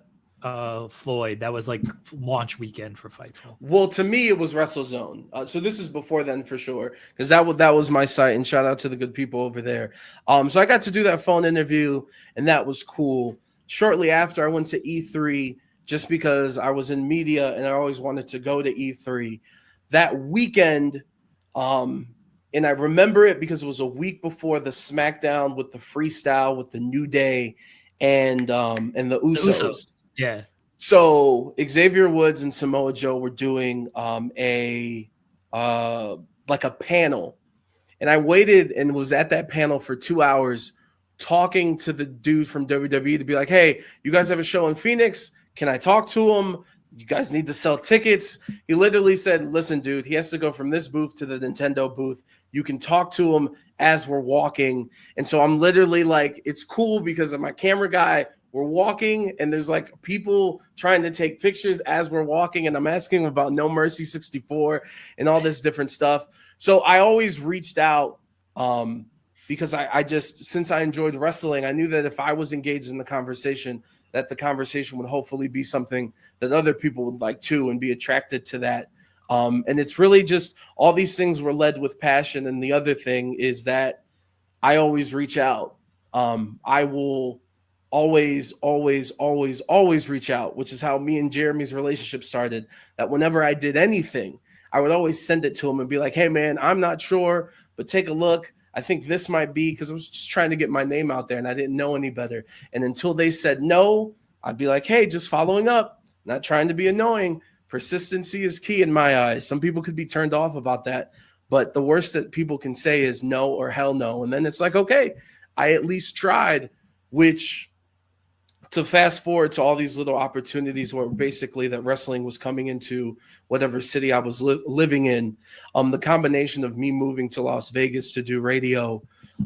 Floyd. That was like launch weekend for Fightful. Well, to me, it was WrestleZone. So this is before then for sure, because that was my site. And shout out to the good people over there. So I got to do that phone interview, and that was cool. Shortly after, I went to E3 just because I was in media and I always wanted to go to E3. That weekend, and I remember it because it was a week before the SmackDown with the freestyle with the New Day and the Usos. Yeah. So Xavier Woods and Samoa Joe were doing a panel, and I waited and was at that panel for 2 hours talking to the dude from WWE to be like, hey, you guys have a show in Phoenix? Can I talk to him? You guys need to sell tickets. He literally said, listen, dude, he has to go from this booth to the Nintendo booth. You can talk to him as we're walking. And so I'm literally like, it's cool because of my camera guy. We're walking and there's like people trying to take pictures as we're walking. And I'm asking him about No Mercy 64 and all this different stuff. So I always reached out because I just, since I enjoyed wrestling, I knew that if I was engaged in the conversation, that the conversation would hopefully be something that other people would like too and be attracted to that. And it's really just all these things were led with passion. And the other thing is that I always reach out. I will always reach out, which is how me and Jeremy's relationship started. That whenever I did anything, I would always send it to him and be like, hey man, I'm not sure, but take a look. I think this might be, because I was just trying to get my name out there and I didn't know any better. And until they said no, I'd be like, hey, just following up, not trying to be annoying. Persistency is key in my eyes. Some people could be turned off about that, but the worst that people can say is no or hell no. And then it's like, okay, I at least tried, which to fast forward to all these little opportunities where basically that wrestling was coming into whatever city I was living in. The combination of me moving to Las Vegas to do radio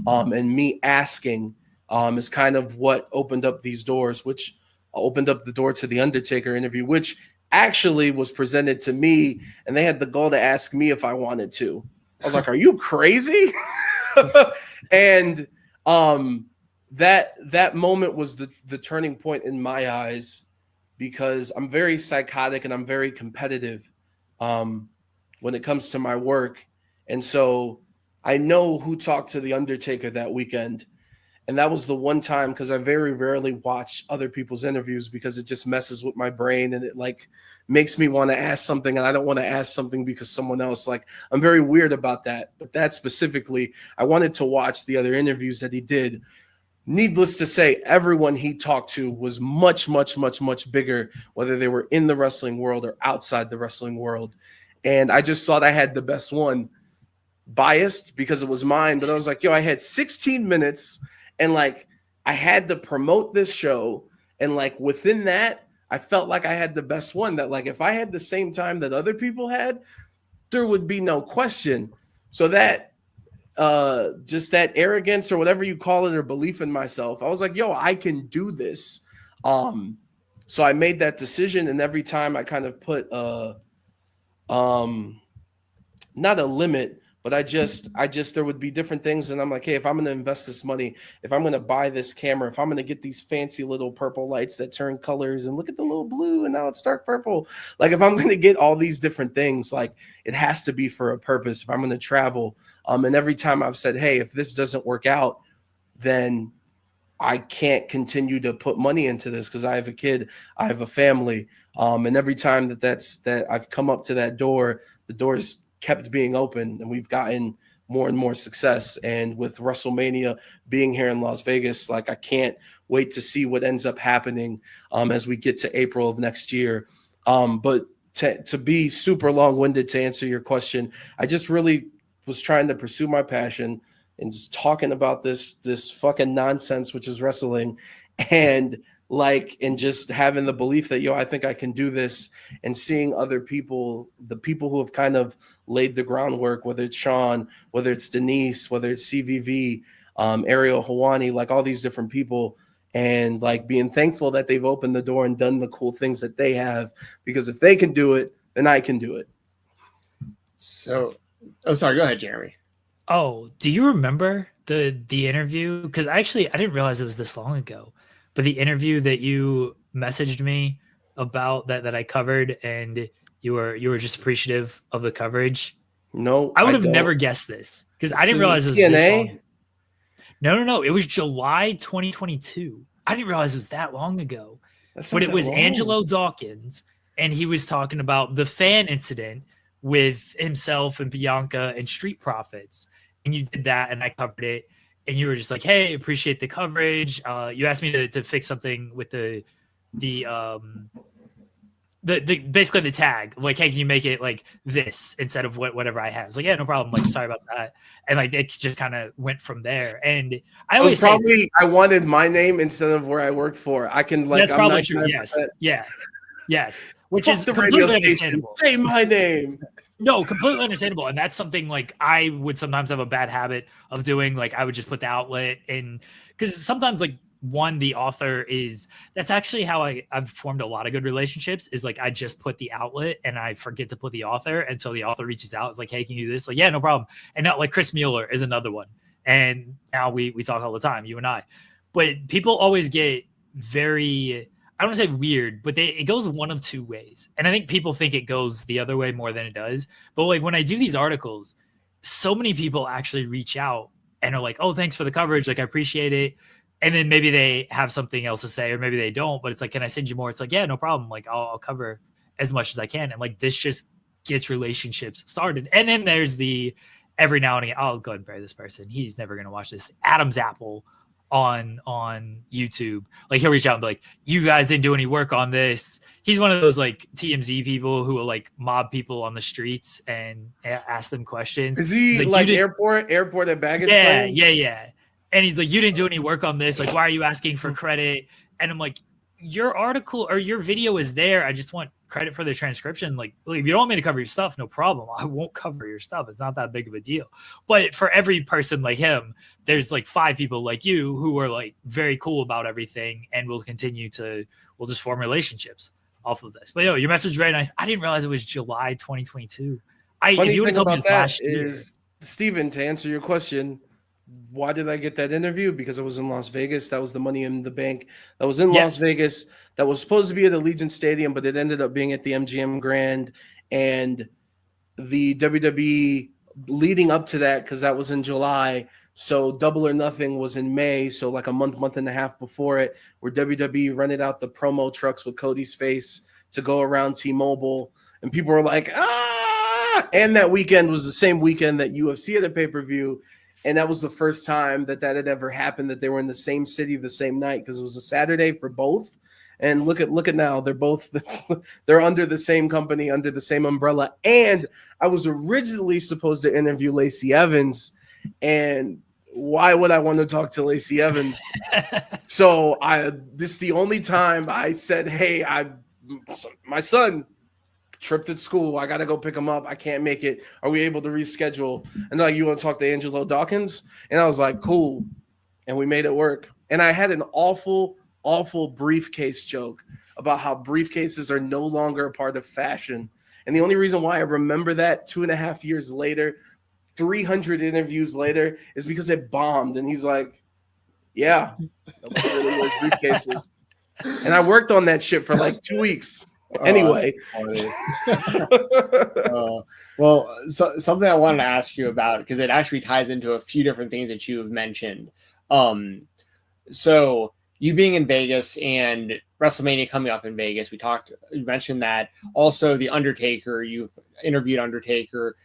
and me asking is kind of what opened up these doors, which opened up the door to the Undertaker interview, which actually was presented to me. And they had the goal to ask me if I wanted to. I was like, are you crazy? And that moment was the turning point in my eyes, because I'm very psychotic and I'm very competitive when it comes to my work. And so I know who talked to the Undertaker that weekend. And that was the one time, because I very rarely watch other people's interviews because it just messes with my brain and it like makes me want to ask something. And I don't want to ask something because someone else, like, I'm very weird about that. But that specifically, I wanted to watch the other interviews that he did. Needless to say, everyone he talked to was much, much, much, much bigger, whether they were in the wrestling world or outside the wrestling world. And I just thought I had the best one. Biased because it was mine, but I was like, yo, I had 16 minutes and like I had to promote this show. And like within that, I felt like I had the best one, that like if I had the same time that other people had, there would be no question. So that just that arrogance or whatever you call it, or belief in myself, I was like, yo, I can do this. So I made that decision, and every time I kind of put not a limit, but I just there would be different things, and I'm like, hey, if I'm going to invest this money, if I'm going to buy this camera, if I'm going to get these fancy little purple lights that turn colors, and look at the little blue and now it's dark purple, like if I'm going to get all these different things, like it has to be for a purpose. If I'm going to travel, and every time I've said, hey, if this doesn't work out, then I can't continue to put money into this because I have a kid, I have a family, and every time that I've come up to that door, the door's kept being open, and we've gotten more and more success. And with WrestleMania being here in Las Vegas, like I can't wait to see what ends up happening as we get to April of next year. But to be super long-winded to answer your question, I just really was trying to pursue my passion and just talking about this fucking nonsense, which is wrestling, and just having the belief that, yo, I think I can do this, and seeing other people, the people who have kind of laid the groundwork, whether it's Sean, whether it's Denise, whether it's CVV, Ariel Hawani, like all these different people, and like being thankful that they've opened the door and done the cool things that they have, because if they can do it, then I can do it. So, sorry, go ahead, Jeremy. Oh, do you remember the interview? Because actually, I didn't realize it was this long ago. But the interview that you messaged me about that I covered, and you were just appreciative of the coverage? No, I would have don't. never guessed this because I This didn't realize it isn't was this TNA? long. No. It was July 2022. I didn't realize it was that long ago. That's But not it was that long. Angelo Dawkins, and he was talking about the fan incident with himself and Bianca and Street Profits. And you did that, and I covered it. And you were just like, "Hey, appreciate the coverage." You asked me to fix something with the basically the tag. Like, "Hey, can you make it like this instead of whatever I have?" I was like, "Yeah, no problem." Like, sorry about that. And like it just kind of went from there. And I I always was say probably I wanted my name instead of where I worked for. I can like that's I'm probably true. 99%. Yes. Which Fuck is the completely radio station. understandable. Say my name. No, completely understandable. And that's something like I would sometimes have a bad habit of doing. Like I would just put the outlet in because sometimes like the author that's actually how I've formed a lot of good relationships is like I just put the outlet and I forget to put the author. And so the author reaches out. It's like, "Hey, can you do this?" Like, "Yeah, no problem." And now like Chris Mueller is another one. And now we talk all the time, you and I. But people always get very, I don't want to say weird, but it goes one of two ways. And I think people think it goes the other way more than it does. But like when I do these articles, so many people actually reach out and are like, "Oh, thanks for the coverage. Like, I appreciate it." And then maybe they have something else to say, or maybe they don't, but it's like, "Can I send you more?" It's like, "Yeah, no problem. Like I'll cover as much as I can." And like, this just gets relationships started. And then there's the every now and again, I'll go ahead and bury this person. He's never going to watch this. Adam's Apple on YouTube. Like he'll reach out and be like, "You guys didn't do any work on this." He's one of those like TMZ people who will like mob people on the streets and ask them questions. Is he He's like airport at baggage claim? Yeah. And he's like, "You didn't do any work on this. Like, why are you asking for credit?" And I'm like, "Your article or your video is there. I just want credit for the transcription. Like, if you don't want me to cover your stuff, no problem. I won't cover your stuff. It's not that big of a deal." But for every person like him, there's like 5 people like you who are like very cool about everything and we'll just form relationships off of this. But your message was very nice. I didn't realize it was July 2022. Funny if you would thing have told me about this that last year, is, Stephen, to answer your question, why did I get that interview? Because I was in Las Vegas. That was the Money in the Bank. That was in Las Vegas. That was supposed to be at Allegiant Stadium, but it ended up being at the MGM Grand. And the WWE leading up to that, because that was in July. So Double or Nothing was in May. So like a month and a half before it, where WWE rented out the promo trucks with Cody's face to go around T-Mobile. And people were like, "Ah!" And that weekend was the same weekend that UFC had a pay-per-view. And that was the first time that had ever happened, that they were in the same city the same night, because it was a Saturday for both. And look at now, they're under the same company, under the same umbrella. And I was originally supposed to interview Lacey Evans, and why would I want to talk to Lacey Evans? So this is the only time I said, "Hey, my son tripped at school. I got to go pick him up. I can't make it. Are we able to reschedule?" And they're like, "You want to talk to Angelo Dawkins?" And I was like, "Cool." And we made it work. And I had an awful briefcase joke about how briefcases are no longer a part of fashion. And the only reason why I remember that 2.5 years later, 300 interviews later, is because it bombed. And he's like, "Yeah, nobody really wears briefcases." And I worked on that shit for like 2 weeks. Anyway, something I wanted to ask you about, because it actually ties into a few different things that you have mentioned. So you being in Vegas and WrestleMania coming up in Vegas, you mentioned that. Also the Undertaker, you interviewed Undertaker.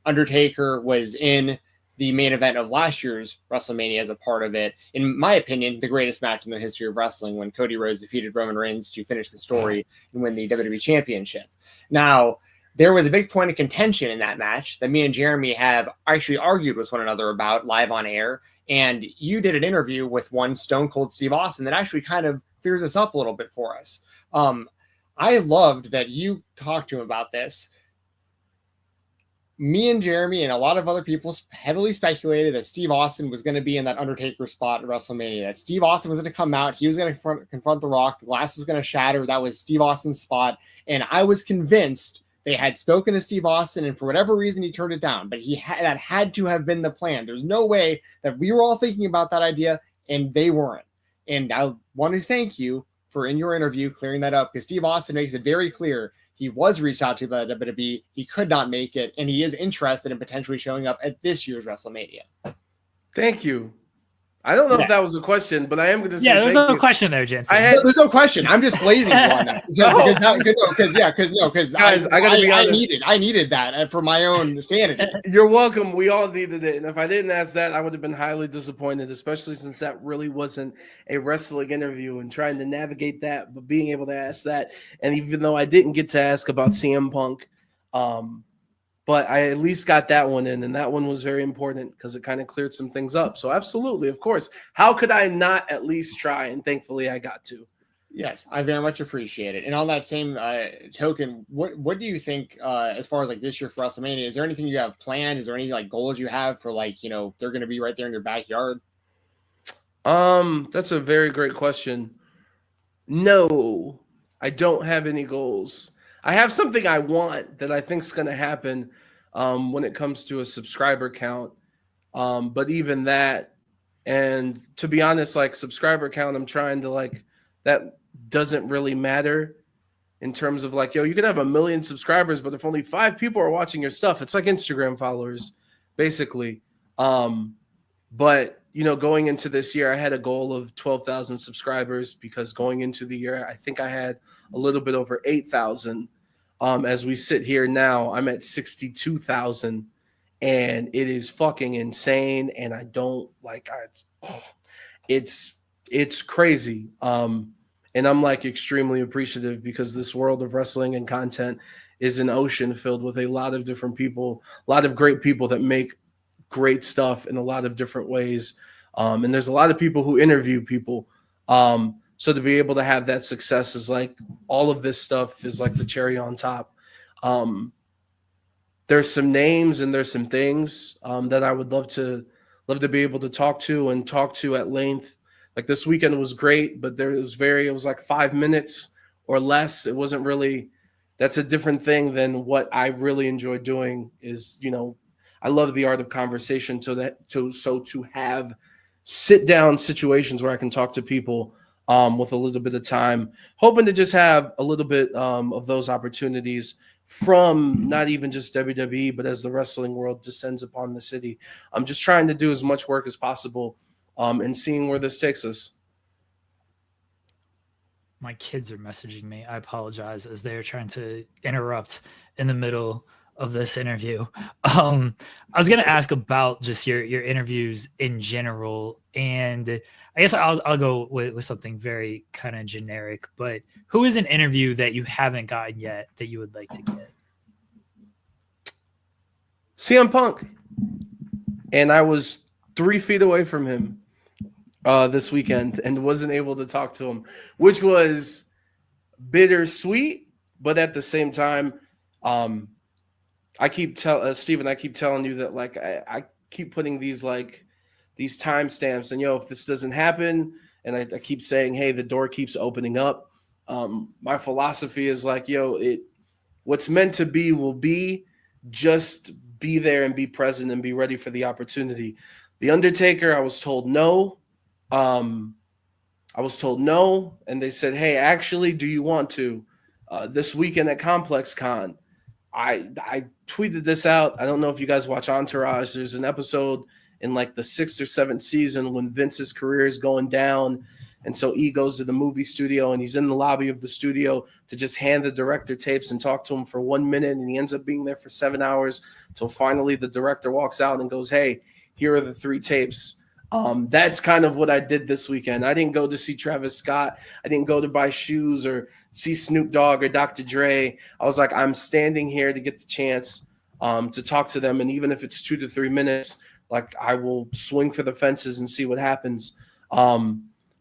Undertaker was in the main event of last year's WrestleMania as a part of it. In my opinion, the greatest match in the history of wrestling, when Cody Rhodes defeated Roman Reigns to finish the story and win the WWE Championship. Now, there was a big point of contention in that match that me and Jeremy have actually argued with one another about live on air. And you did an interview with one Stone Cold Steve Austin that actually kind of clears this up a little bit for us. I loved that you talked to him about this. Me and Jeremy and a lot of other people heavily speculated that Steve Austin was going to be in that Undertaker spot at WrestleMania, that Steve Austin was going to come out, he was going to confront The Rock, the glass was going to shatter, that was Steve Austin's spot, and I was convinced they had spoken to Steve Austin, and for whatever reason he turned it down, but that had to have been the plan. There's no way that we were all thinking about that idea, and they weren't. And I want to thank you for in your interview clearing that up, because Steve Austin makes it very clear he was reached out to by WWE. He could not make it, and he is interested in potentially showing up at this year's WrestleMania. Thank you. I don't know if that was a question, but I am going to say there's no question there, Jensen. There's no question. I'm just blazing on that. Because guys, I got to be honest. I needed that for my own sanity. You're welcome. We all needed it. And if I didn't ask that, I would have been highly disappointed, especially since that really wasn't a wrestling interview and trying to navigate that, but being able to ask that. And even though I didn't get to ask about CM Punk, but I at least got that one in, and that one was very important because it kind of cleared some things up. So absolutely, of course. How could I not at least try? And thankfully I got to. Yes, I very much appreciate it. And on that same token, what do you think as far as like this year for WrestleMania? Is there anything you have planned? Is there any like goals you have for like, they're going to be right there in your backyard? That's a very great question. No, I don't have any goals. I have something I want that I think is going to happen when it comes to a subscriber count. But even that, and to be honest, like subscriber count, I'm trying to like, that doesn't really matter in terms of like, you could have 1 million subscribers, but if only 5 people are watching your stuff, it's like Instagram followers, basically. But, going into this year, I had a goal of 12,000 subscribers because going into the year, I think I had a little bit over 8,000. As we sit here now, I'm at 62,000, and it is fucking insane. And I don't like, it's crazy. And I'm like extremely appreciative because this world of wrestling and content is an ocean filled with a lot of different people, a lot of great people that make great stuff in a lot of different ways. And there's a lot of people who interview people. So to be able to have that success is like all of this stuff is like the cherry on top. There's some names and there's some things that I would love to be able to talk to at length. Like this weekend was great, but it was like 5 minutes or less. It wasn't really, that's a different thing than what I really enjoy doing is, I love the art of conversation so to have sit down situations where I can talk to people with a little bit of time, hoping to just have a little bit of those opportunities from not even just WWE, but as the wrestling world descends upon the city. I'm just trying to do as much work as possible and seeing where this takes us. My kids are messaging me. I apologize as they're trying to interrupt in the middle of this interview. I was going to ask about just your interviews in general, and I guess I'll go with something very kind of generic, but who is an interview that you haven't gotten yet that you would like to get? CM Punk. And I was 3 feet away from him this weekend and wasn't able to talk to him, which was bittersweet, but at the same time, I keep Stephen, I keep telling you that like I keep putting these timestamps, and if this doesn't happen, and I keep saying, hey, the door keeps opening up. My philosophy is like, what's meant to be will be. Just be there and be present and be ready for the opportunity. The Undertaker, I was told no. And they said, hey, actually, do you want to? This weekend at Complex Con, I tweeted this out. I don't know if you guys watch Entourage. There's an episode in like the 6th or 7th season when Vince's career is going down. And so he goes to the movie studio and he's in the lobby of the studio to just hand the director tapes and talk to him for 1 minute. And he ends up being there for 7 hours till finally the director walks out and goes, hey, here are the 3 tapes. That's kind of what I did this weekend. I didn't go to see Travis Scott. I didn't go to buy shoes or see Snoop Dogg or Dr. Dre. I was like, I'm standing here to get the chance to talk to them. And even if it's 2 to 3 minutes, like I will swing for the fences and see what happens.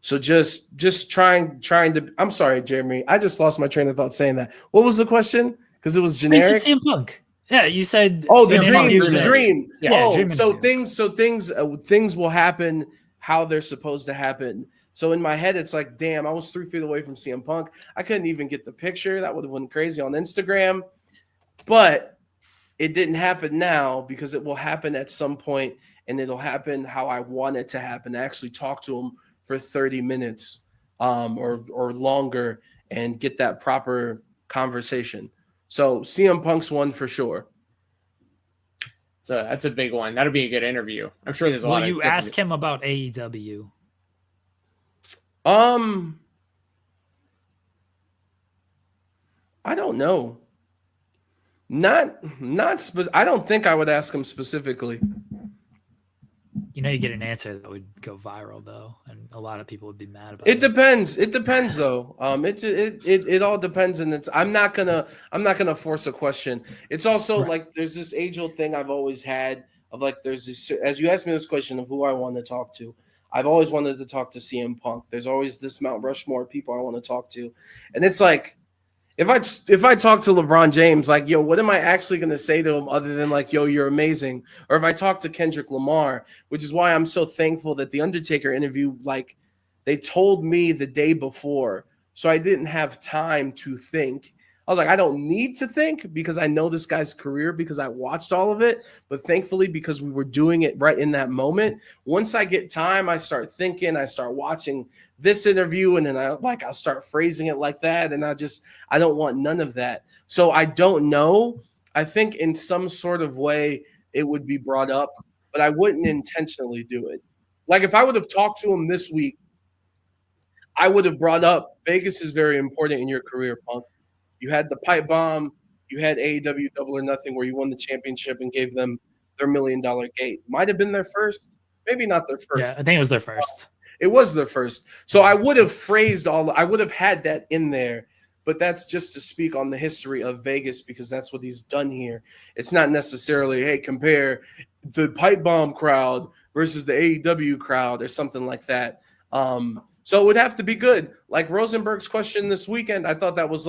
So just trying to, I'm sorry, Jeremy, I just lost my train of thought saying that. What was the question? Because it was generic. You said CM Punk. Yeah, you said. Oh, the dream. Yeah, things will happen how they're supposed to happen. So in my head, it's like, damn, I was 3 feet away from CM Punk. I couldn't even get the picture. That would have been crazy on Instagram. But it didn't happen now because it will happen at some point, and it'll happen how I want it to happen. I actually talk to him for 30 minutes. or longer and get that proper conversation. So CM Punk's one for sure. So that's a big one. That'll be a good interview. I'm sure there's a Will lot of you ask him about AEW? I don't know. I don't think I would ask him specifically. You know, you get an answer that would go viral though, and a lot of people would be mad about It it. depends. It depends though. It all depends, and I'm not gonna force a question. It's also like there's this age-old thing I've always had of like there's this, as you asked me this question of who I want to talk to. I've always wanted to talk to CM Punk. There's always this Mount Rushmore of people I want to talk to, and it's like if I talk to LeBron James, like, yo, what am I actually going to say to him other than like, yo, you're amazing? Or if I talk to Kendrick Lamar, which is why I'm so thankful that the Undertaker interview, like, they told me the day before, so I didn't have time to think. I was like, I don't need to think because I know this guy's career because I watched all of it. But thankfully, because we were doing it right in that moment, once I get time, I start thinking, I start watching this interview, and then I'll start phrasing it like that. And I don't want none of that. So I don't know. I think in some sort of way it would be brought up, but I wouldn't intentionally do it. Like if I would have talked to him this week, I would have brought up Vegas is very important in your career, Punk. You had the pipe bomb. You had AEW Double or Nothing where you won the championship and gave them their $1 million gate. Might have been their first. Maybe not their first. Yeah, I think it was their first. It was their first. So I would have phrased I would have had that in there. But that's just to speak on the history of Vegas because that's what he's done here. It's not necessarily, hey, compare the pipe bomb crowd versus the AEW crowd or something like that. So it would have to be good. Like Rosenberg's question this weekend, I thought that was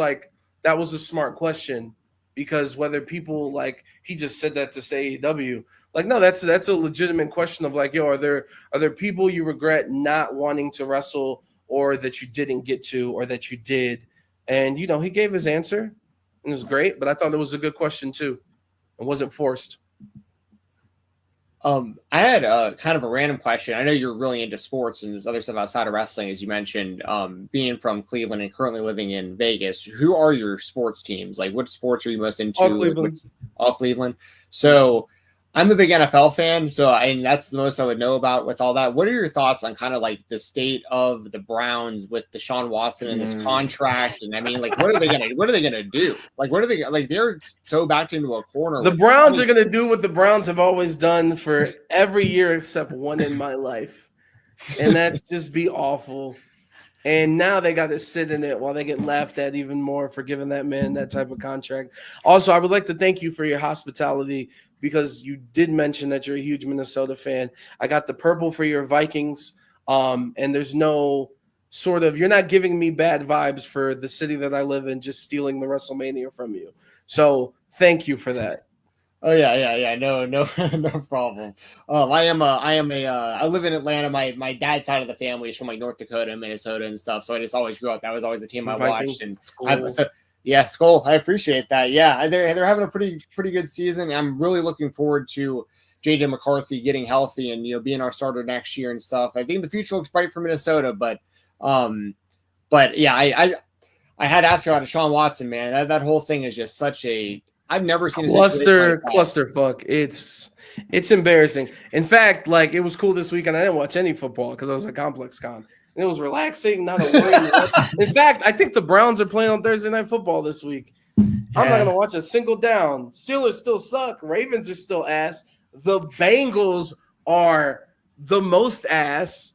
a smart question because whether people he just said that to say AEW, no, that's a legitimate question of like, yo, are there people you regret not wanting to wrestle or that you didn't get to or that you did? And, he gave his answer and it was great, but I thought it was a good question too. It wasn't forced. I had kind of a random question. I know you're really into sports and there's other stuff outside of wrestling, as you mentioned, being from Cleveland and currently living in Vegas. Who are your sports teams? Like, what sports are you most into? All Cleveland. All Cleveland. So I'm a big NFL fan, and that's the most I would know about with all that. What are your thoughts on kind of like the state of the Browns with Deshaun Watson and this contract? And I mean, what are they gonna do? They're so backed into a corner. The Browns are gonna do what the Browns have always done for every year except one in my life, and that's just be awful. And now they got to sit in it while they get laughed at even more for giving that man that type of contract. Also, I would like to thank you for your hospitality because you did mention that you're a huge Minnesota fan. I got the purple for your Vikings, and there's no you're not giving me bad vibes for the city that I live in, just stealing the WrestleMania from you. So thank you for that. Oh yeah. No problem. I live in Atlanta. My dad's side of the family is from North Dakota and Minnesota and stuff. So I just always grew up. That was always the team I watched. And Skull. I appreciate that. Yeah, they're having a pretty good season. I'm really looking forward to JJ McCarthy getting healthy and being our starter next year and stuff. I think the future looks bright for Minnesota, but yeah, I had to ask you about Deshaun Watson, man. That whole thing is just such a I've never seen a clusterfuck. It's embarrassing. In fact, it was cool this weekend. I didn't watch any football because I was at Complex Con. And it was relaxing, not a worry. In fact, I think the Browns are playing on Thursday Night Football this week. Yeah. I'm not going to watch a single down. Steelers still suck. Ravens are still ass. The Bengals are the most ass.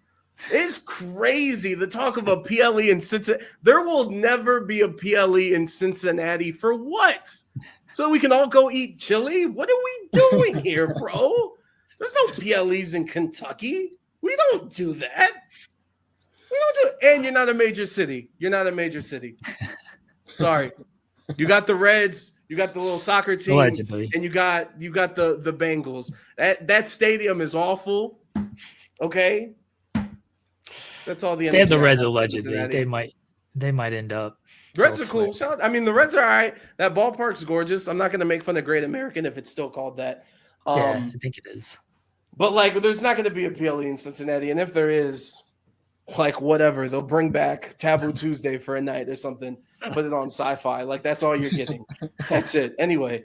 It's crazy. The talk of a PLE in Cincinnati. There will never be a PLE in Cincinnati for what? So we can all go eat chili? What are we doing here, bro? There's no PLEs in Kentucky. We don't do that. And you're not a major city. Sorry. You got the Reds, you got the little soccer team, allegedly. And you got the Bengals. That stadium is awful. Okay. That's all the They have the Reds allegedly. They might end up. Reds are cool. The Reds are all right. That ballpark's gorgeous. I'm not going to make fun of Great American if it's still called that. I think it is. But there's not going to be a PLE in Cincinnati, and if there is, like whatever. They'll bring back Taboo Tuesday for a night or something, put it on Sci-Fi. Like that's all you're getting. That's it. Anyway.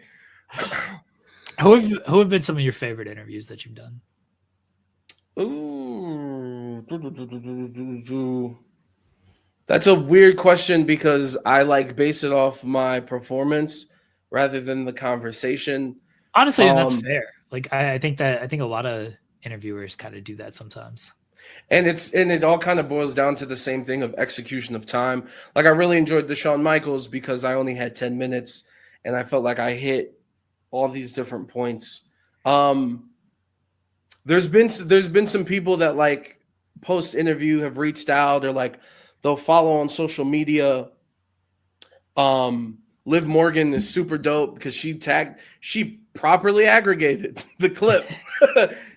Who have been some of your favorite interviews that you've done? Ooh. That's a weird question because I like base it off my performance rather than the conversation. Honestly, and that's fair. Like I think a lot of interviewers kind of do that sometimes. And it all kind of boils down to the same thing of execution of time. Like I really enjoyed the Shawn Michaels because I only had 10 minutes and I felt like I hit all these different points. There's been some people that like post interview have reached out or like they'll follow on social media. Liv Morgan is super dope because she properly aggregated the clip.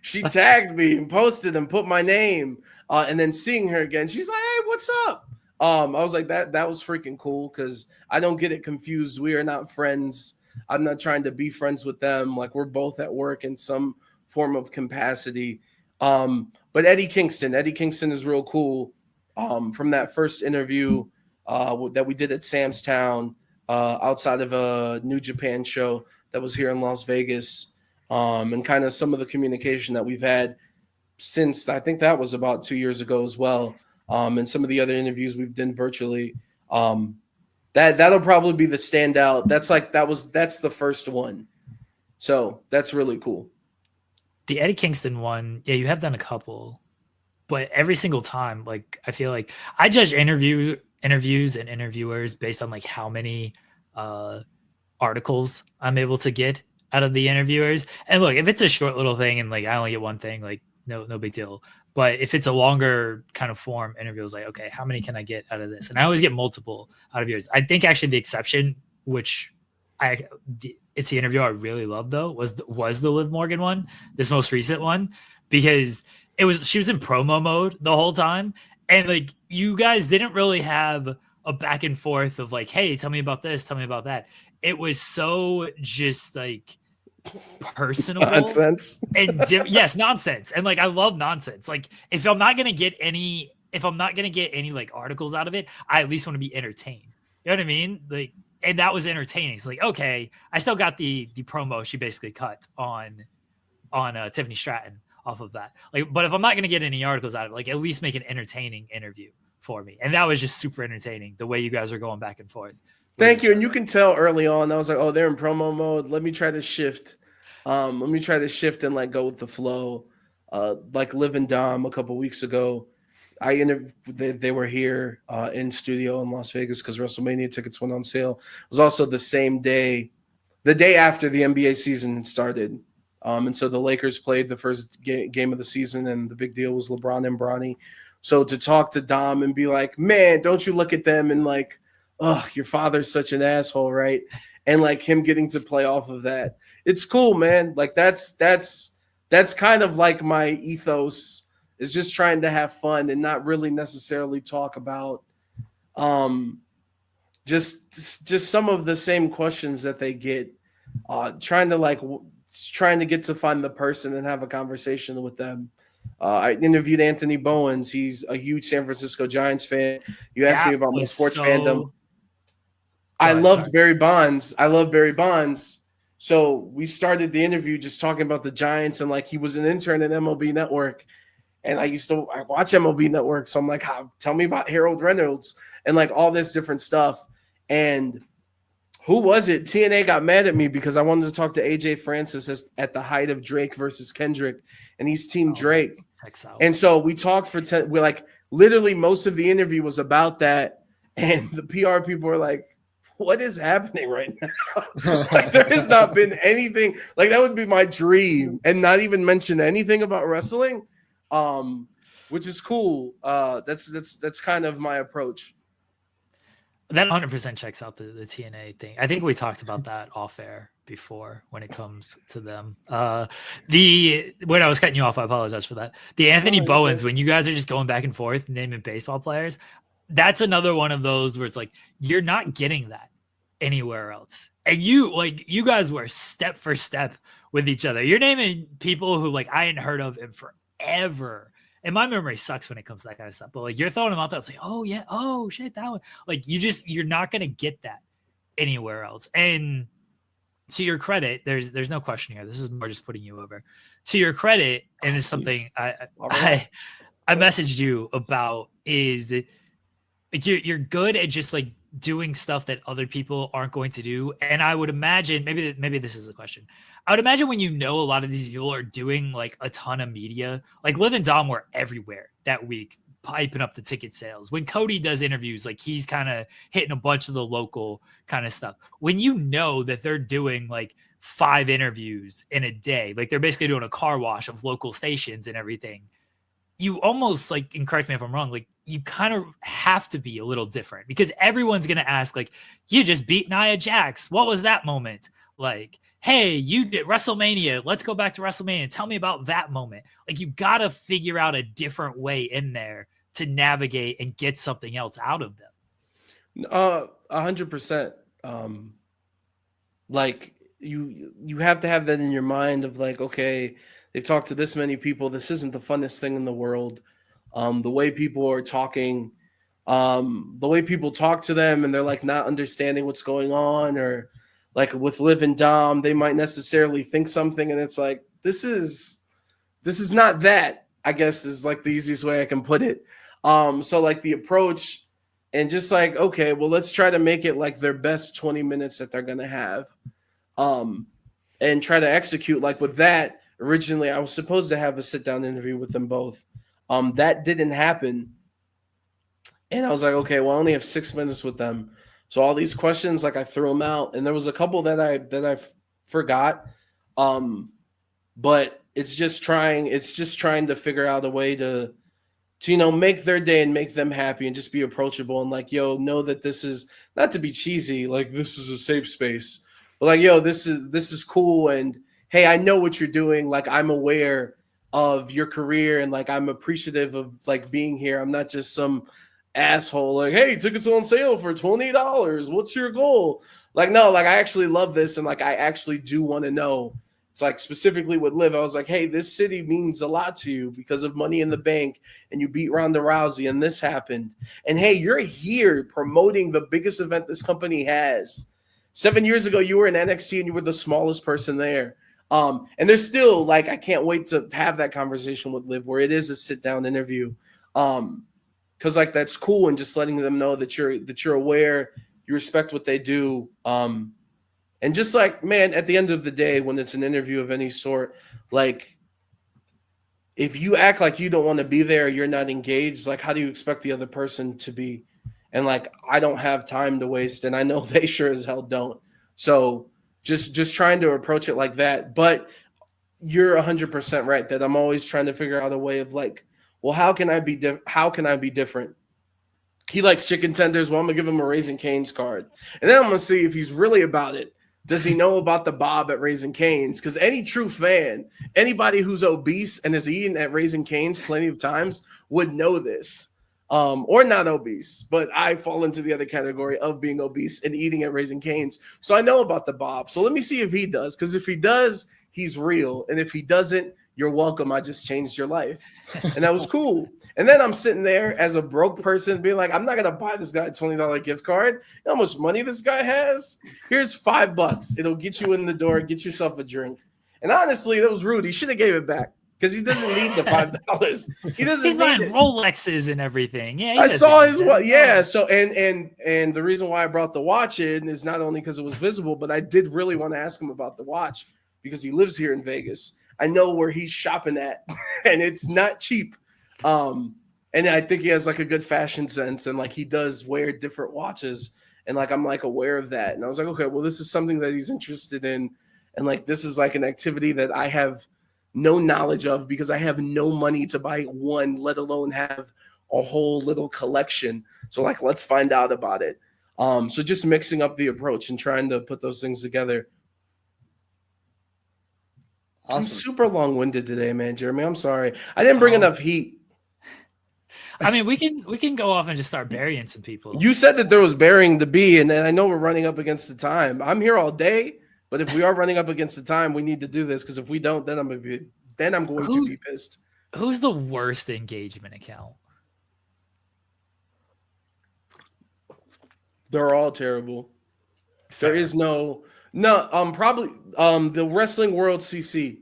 She tagged me and posted and put my name. And then seeing her again, she's like, "Hey, what's up?" I was like, that was freaking cool because I don't get it confused. We are not friends. I'm not trying to be friends with them. Like we're both at work in some form of capacity. But Eddie Kingston is real cool. From that first interview that we did at Sam's Town outside of a New Japan show that was here in Las Vegas, and kind of some of the communication that we've had since I think that was about 2 years ago as well, and some of the other interviews we've done virtually. That'll probably be the standout. That's the first one, so that's really cool. The Eddie Kingston one, yeah, you have done a couple. But every single time, like I feel like I judge interviews and interviewers based on like how many articles I'm able to get out of the interviewers. And look, if it's a short little thing and like I only get one thing, like no big deal. But if it's a longer kind of form interview, I was like, okay, how many can I get out of this? And I always get multiple out of yours. I think actually the exception, which it's the interview I really loved though, was the Liv Morgan one, this most recent one, because she was in promo mode the whole time. And like, you guys didn't really have a back and forth of like, hey, tell me about this, tell me about that. It was so just like personable nonsense. And yes, nonsense. And like, I love nonsense. Like if I'm not going to get any like articles out of it, I at least want to be entertained. You know what I mean? Like, and that was entertaining. It's like, okay, I still got the promo she basically cut on Tiffany Stratton off of that. Like, but if I'm not going to get any articles out of it, like at least make an entertaining interview for me. And that was just super entertaining. The way you guys are going back and forth. Thank you. And you can tell early on, I was like, oh, they're in promo mode. Let me try to shift. And like go with the flow. Like Liv and Dom a couple weeks ago, they were here in studio in Las Vegas because WrestleMania tickets went on sale. It was also the same day, the day after the NBA season started. And so the Lakers played the first game of the season, and the big deal was LeBron and Bronny. So to talk to Dom and be like, man, don't you look at them and like, oh, your father's such an asshole, right? And like him getting to play off of that. It's cool, man. Like that's kind of like my ethos, is just trying to have fun and not really necessarily talk about just some of the same questions that they get, trying to get to find the person and have a conversation with them. I interviewed Anthony Bowens. He's a huge San Francisco Giants fan. You asked me about my sports fandom. I loved Barry Bonds. So we started the interview just talking about the Giants, and like he was an intern at MLB Network, and I watch MLB Network. So I'm like, tell me about Harold Reynolds and like all this different stuff. And who was it? TNA got mad at me because I wanted to talk to AJ Francis at the height of Drake versus Kendrick, and he's Team Drake. And so we talked for we're like, literally most of the interview was about that, and the PR people were like, what is happening right now? Like, there has not been anything. Like, that would be my dream, and not even mention anything about wrestling, which is cool. That's kind of my approach. That 100% checks out the TNA thing. I think we talked about that off air before when it comes to them. When I was cutting you off, I apologize for that. The Anthony Bowens, when you guys are just going back and forth naming baseball players, that's another one of those where it's like, you're not getting that anywhere else. And you guys were step for step with each other. You're naming people who like I hadn't heard of in forever. and my memory sucks when it comes to that kind of stuff. But like you're throwing them out there, it's like, oh yeah, oh shit, that one. Like you're not gonna get that anywhere else. And to your credit, there's no question here. This is more just putting you over. To your credit, and it's something I messaged you about is like you're good at just like doing stuff that other people aren't going to do. And I would imagine maybe this is a question. I would imagine when a lot of these people are doing like a ton of media, like Liv and Dom were everywhere that week, piping up the ticket sales. When Cody does interviews, like he's kind of hitting a bunch of the local kind of stuff. When you know that they're doing like 5 interviews in a day, like they're basically doing a car wash of local stations and everything, you almost like, and correct me if I'm wrong, like you kind of have to be a little different because everyone's going to ask like, you just beat Nia Jax. What was that moment? Like, hey, you did WrestleMania. Let's go back to WrestleMania. Tell me about that moment. Like you got to figure out a different way in there to navigate and get something else out of them. 100%. Like you have to have that in your mind of like, okay, they've talked to this many people. This isn't the funnest thing in the world. The way people are talking, the way people talk to them and they're like not understanding what's going on, or like with Liv and Dom, they might necessarily think something and it's like, this is not that, I guess is like the easiest way I can put it. So like the approach and just like, okay, well, let's try to make it like their best 20 minutes that they're going to have. And try to execute like with that. Originally, I was supposed to have a sit-down interview with them both. That didn't happen. And I was like, okay, well, I only have 6 minutes with them. So all these questions, like I threw them out. And there was a couple that I forgot. But it's just trying to figure out a way to make their day and make them happy and just be approachable and like, yo, know that this is not to be cheesy, like this is a safe space. But like, yo, this is cool. And hey, I know what you're doing. Like, I'm aware of your career and like, I'm appreciative of like being here. I'm not just some asshole like, hey, tickets on sale for $20. What's your goal? Like, no, like I actually love this. And like, I actually do want to know. It's like specifically with Liv, I was like, hey, this city means a lot to you because of Money in the Bank and you beat Ronda Rousey and this happened. And hey, you're here promoting the biggest event this company has. 7 years ago, you were in NXT and you were the smallest person there. And there's still like, I can't wait to have that conversation with Liv where it is a sit down interview. Cause like, that's cool. And just letting them know that you're aware, you respect what they do. And just like, man, at the end of the day, when it's an interview of any sort, like if you act like you don't want to be there, you're not engaged, like how do you expect the other person to be? And like, I don't have time to waste. And I know they sure as hell don't. So just trying to approach it like that. But you're 100% right that I'm always trying to figure out a way of like, well, how can I be different? He likes chicken tenders. Well, I'm going to give him a Raising Cane's card. And then I'm going to see if he's really about it. Does he know about the Bob at Raising Cane's? Because any true fan, anybody who's obese and has eaten at Raising Cane's plenty of times would know this. Or not obese, but I fall into the other category of being obese and eating at Raising Cane's. So I know about the Bob. So let me see if he does. Because if he does, he's real. And if he doesn't, you're welcome. I just changed your life. And that was cool. And then I'm sitting there as a broke person being like, I'm not going to buy this guy a $20 gift card. You know how much money this guy has? Here's $5. It'll get you in the door. Get yourself a drink. And honestly, that was rude. He should have gave it back because he doesn't need the $5. He doesn't He's need buying it. Rolexes and everything. Yeah, I saw his watch. Yeah. So and the reason why I brought the watch in is not only because it was visible, but I did really want to ask him about the watch because he lives here in Vegas. I know where he's shopping at, and it's not cheap. And I think he has like a good fashion sense, and like he does wear different watches, and like I'm like aware of that. And I was like, okay, well, this is something that he's interested in, and like this is like an activity that I have no knowledge of because I have no money to buy one, let alone have a whole little collection. So like, let's find out about it. So just mixing up the approach and trying to put those things together. Awesome. I'm super long-winded today, man, Jeremy. I'm sorry. I didn't bring enough heat. I mean, we can go off and just start burying some people. You said that there was burying the bee, and then I know we're running up against the time. I'm here all day, but if we are running up against the time, we need to do this because if we don't, then I'm going to be pissed. Who's the worst engagement account? They're all terrible. Fair. There is no probably the Wrestling World CC.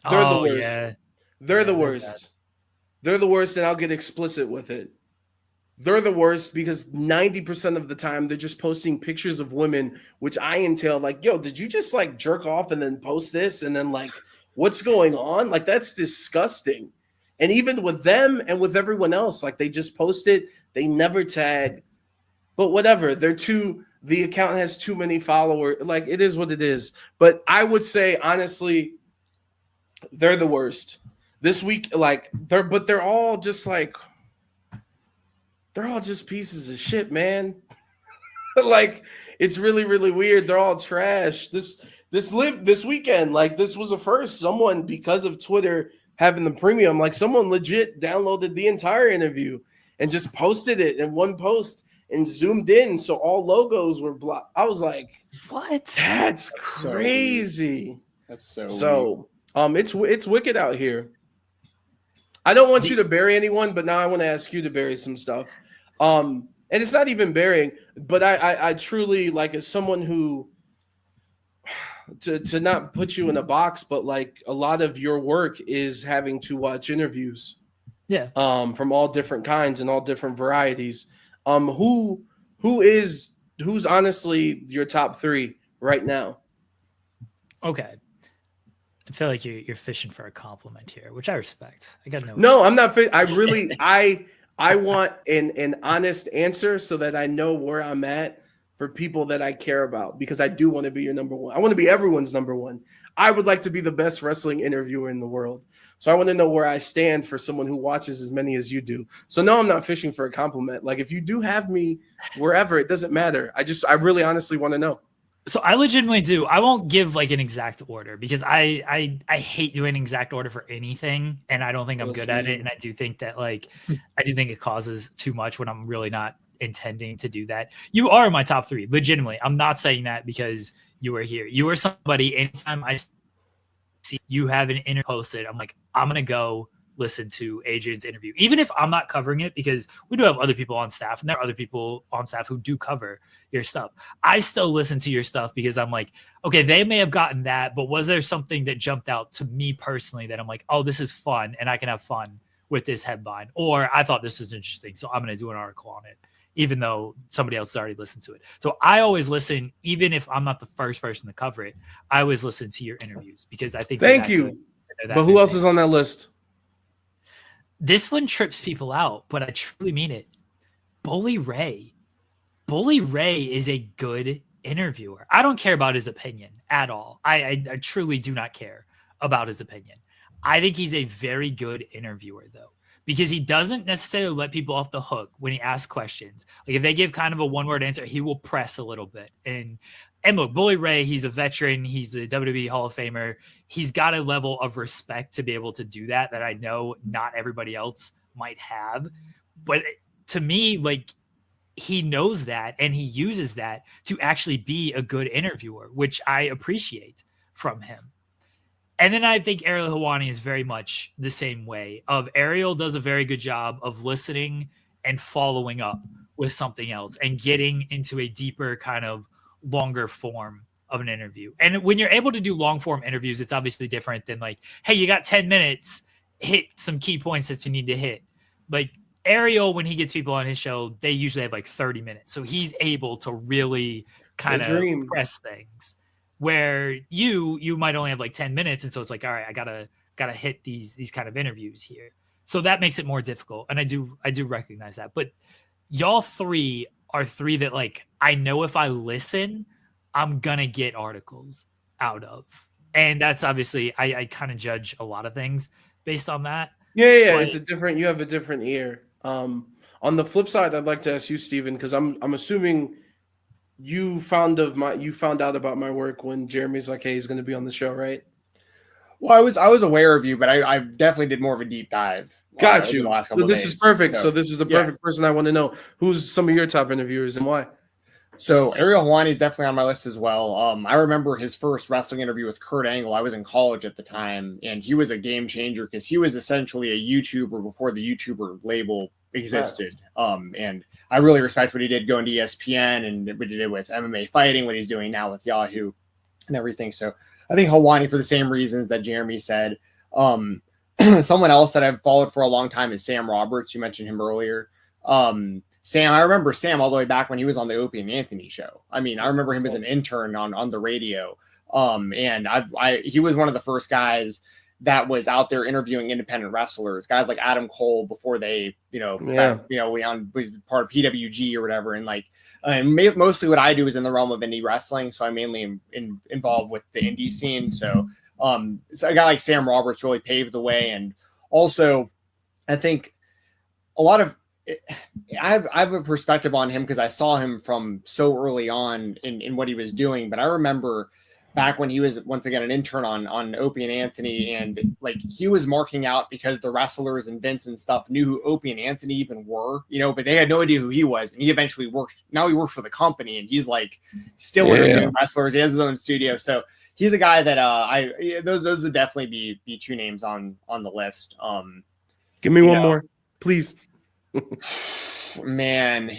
They're the worst. Yeah. They're the worst. They're the worst, and I'll get explicit with it. They're the worst because 90% of the time they're just posting pictures of women, which I entail like, yo, did you just like jerk off and then post this? And then like, what's going on? Like, that's disgusting. And even with them and with everyone else, like they just post it, they never tag. But whatever, the account has too many followers. Like, it is what it is. But I would say, honestly, they're the worst. This week, like, they're all just like, they're all just pieces of shit, man. Like, it's really, really weird. They're all trash. This weekend, like, this was a first. Someone, because of Twitter having the premium, like, someone legit downloaded the entire interview and just posted it in one post and zoomed in, so all logos were blocked. I was like, what? That's crazy. That's so it's wicked out here. I don't want you to bury anyone, but now I want to ask you to bury some stuff. And it's not even burying, but I truly, like, as someone who, to not put you in a box, but like a lot of your work is having to watch interviews. Yeah. From all different kinds and all different varieties. Who's honestly your top three right now? Okay. I feel like you're fishing for a compliment here, which I respect. I got no. I'm not. I really I want an honest answer so that I know where I'm at for people that I care about, because I do want to be your number one. I want to be everyone's number one. I would like to be the best wrestling interviewer in the world. So I want to know where I stand for someone who watches as many as you do. So no, I'm not fishing for a compliment. Like, if you do have me wherever, it doesn't matter. I really honestly want to know. So I legitimately do. I won't give like an exact order because I hate doing an exact order for anything, and I don't think I'm good at it. And I do think that I do think it causes too much when I'm really not intending to do that. You are in my top three, legitimately. I'm not saying that because you are here. You are somebody. Anytime I see you have an interview posted, I'm like, I'm gonna go listen to Adrian's interview, even if I'm not covering it, because we do have other people on staff, and there are other people on staff who do cover your stuff. I still listen to your stuff because I'm like, okay, they may have gotten that, but was there something that jumped out to me personally that I'm like, oh, this is fun and I can have fun with this headline, or I thought this was interesting, so I'm going to do an article on it, even though somebody else has already listened to it. So I always listen, even if I'm not the first person to cover it. I always listen to your interviews because I think. Thank you. But who else is on that list? This one trips people out, but I truly mean it. Bully Ray. Bully Ray is a good interviewer. I don't care about his opinion at all. I truly do not care about his opinion. I think he's a very good interviewer, though, because he doesn't necessarily let people off the hook when he asks questions. Like, if they give kind of a one-word answer, he will press a little bit. And look, Bully Ray, he's a veteran. He's a WWE Hall of Famer. He's got a level of respect to be able to do that I know not everybody else might have. But to me, like, he knows that, and he uses that to actually be a good interviewer, which I appreciate from him. And then I think Ariel Helwani is very much the same way. Ariel does a very good job of listening and following up with something else and getting into a deeper kind of longer form of an interview. And when you're able to do long form interviews, it's obviously different than like, hey, you got 10 minutes, hit some key points that you need to hit. Like Ariel, when he gets people on his show, they usually have like 30 minutes. So he's able to really kind of press things where you might only have like 10 minutes. And so it's like, all right, I gotta hit these kind of interviews here. So that makes it more difficult. And I do recognize that. But y'all three are three that, like, I know if I listen, I'm gonna get articles out of. And that's obviously, I kind of judge a lot of things based on that. Yeah. But you have a different ear. On the flip side, I'd like to ask you, Stephen, because I'm assuming you found out about my work when Jeremy's like, hey, he's gonna be on the show, right? Well, I was aware of you, but I definitely did more of a deep dive. Got you. So this is perfect. So this is the perfect person I want to know. Who's some of your top interviewers and why? So Ariel Helwani is definitely on my list as well. I remember his first wrestling interview with Kurt Angle. I was in college at the time, and he was a game changer because he was essentially a YouTuber before the YouTuber label existed. And I really respect what he did going to ESPN and what he did with MMA fighting, what he's doing now with Yahoo and everything. So I think Helwani, for the same reasons that Jeremy said. Someone else that I've followed for a long time is Sam Roberts. You mentioned him earlier. Sam, I remember Sam all the way back when he was on the Opie and Anthony show. I mean, I remember him as an intern on the radio. And he was one of the first guys that was out there interviewing independent wrestlers, guys like Adam Cole before they, was part of PWG or whatever. And mostly what I do is in the realm of indie wrestling. So I'm mainly involved with the indie scene. So a guy like Sam Roberts really paved the way. And also I think a lot of, I have a perspective on him because I saw him from so early on in what he was doing. But I remember back when he was, once again, an intern on Opie and Anthony, and he was marking out because the wrestlers and Vince and stuff knew who Opie and Anthony even were, but they had no idea who he was. And he eventually worked for the company, and he's still interviewing wrestlers. He has his own studio. So he's a guy that those would definitely be two names on the list. Give me one more, please. Man,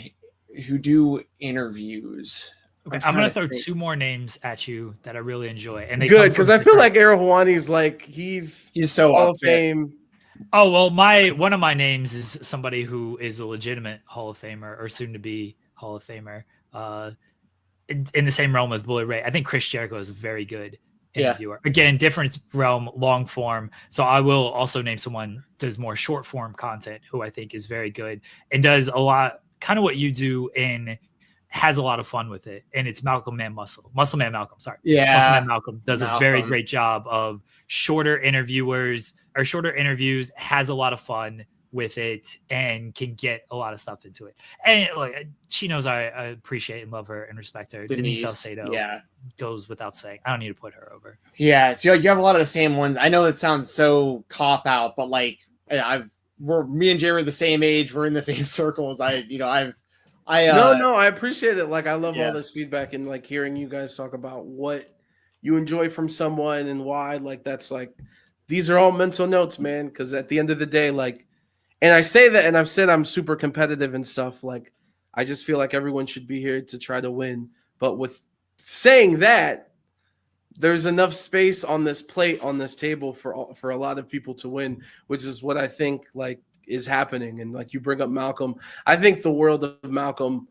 who do interviews? Okay, I'm going to throw two more names at you that I really enjoy. And they good, because I feel like Ariel Helwani's he's so Hall of Fame. Oh, well, one of my names is somebody who is a legitimate Hall of Famer or soon to be Hall of Famer in the same realm as Bully Ray. I think Chris Jericho is a very good interviewer. Again, different realm, long form. So I will also name someone does more short form content who I think is very good and does a lot, kind of what you do, and has a lot of fun with it. And it's Muscle Man Malcolm. Muscle Man Malcolm does a very great job of shorter interviews, has a lot of fun with it, and can get a lot of stuff into it. And she knows I appreciate and love her and respect her. Denise Salcedo goes without saying. I don't need to put her over. Yeah, so you have a lot of the same ones. I know it sounds so cop out, but me and Jeremy are the same age. We're in the same circles. No, I appreciate it. I love all this feedback and hearing you guys talk about what you enjoy from someone and why. These are all mental notes, man. Because at the end of the day, and I say that, and I've said I'm super competitive and stuff. I just feel like everyone should be here to try to win. But with saying that, there's enough space on this plate, on this table for a lot of people to win, which is what I think is happening. And you bring up Malcolm. I think the world of Malcolm,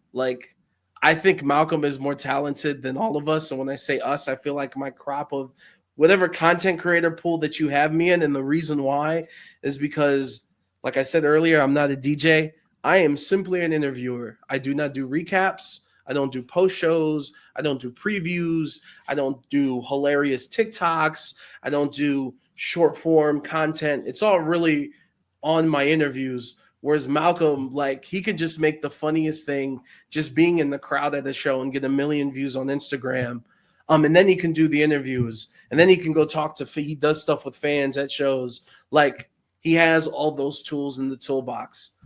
I think Malcolm is more talented than all of us. And when I say us, I feel like my crop of whatever content creator pool that you have me in. And the reason why is because, like I said earlier, I'm not a DJ. I am simply an interviewer. I do not do recaps. I don't do post shows. I don't do previews. I don't do hilarious TikToks. I don't do short form content. It's all really on my interviews. Whereas Malcolm, he could just make the funniest thing just being in the crowd at a show and get 1 million views on Instagram. And then he can do the interviews, and then he can go talk to, he does stuff with fans at shows. He has all those tools in the toolbox.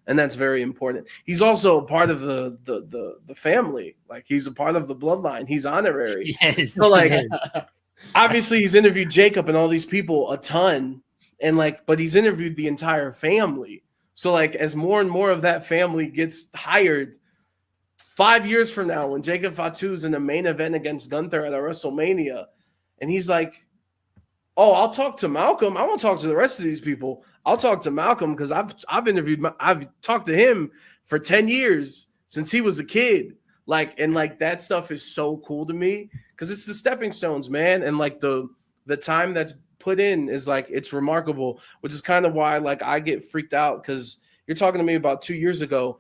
And that's very important. He's also part of the family. He's a part of the bloodline. He's honorary. Yes. So obviously he's interviewed Jacob and all these people a ton. And but he's interviewed the entire family. So as more and more of that family gets hired, 5 years from now, when Jacob Fatu's in the main event against Gunther at a WrestleMania, and he's oh, I'll talk to Malcolm. I won't talk to the rest of these people. I'll talk to Malcolm because I've talked to him for 10 years since he was a kid. That stuff is so cool to me because it's the stepping stones, man. And the time that's put in is it's remarkable, which is kind of why I get freaked out because you're talking to me about 2 years ago.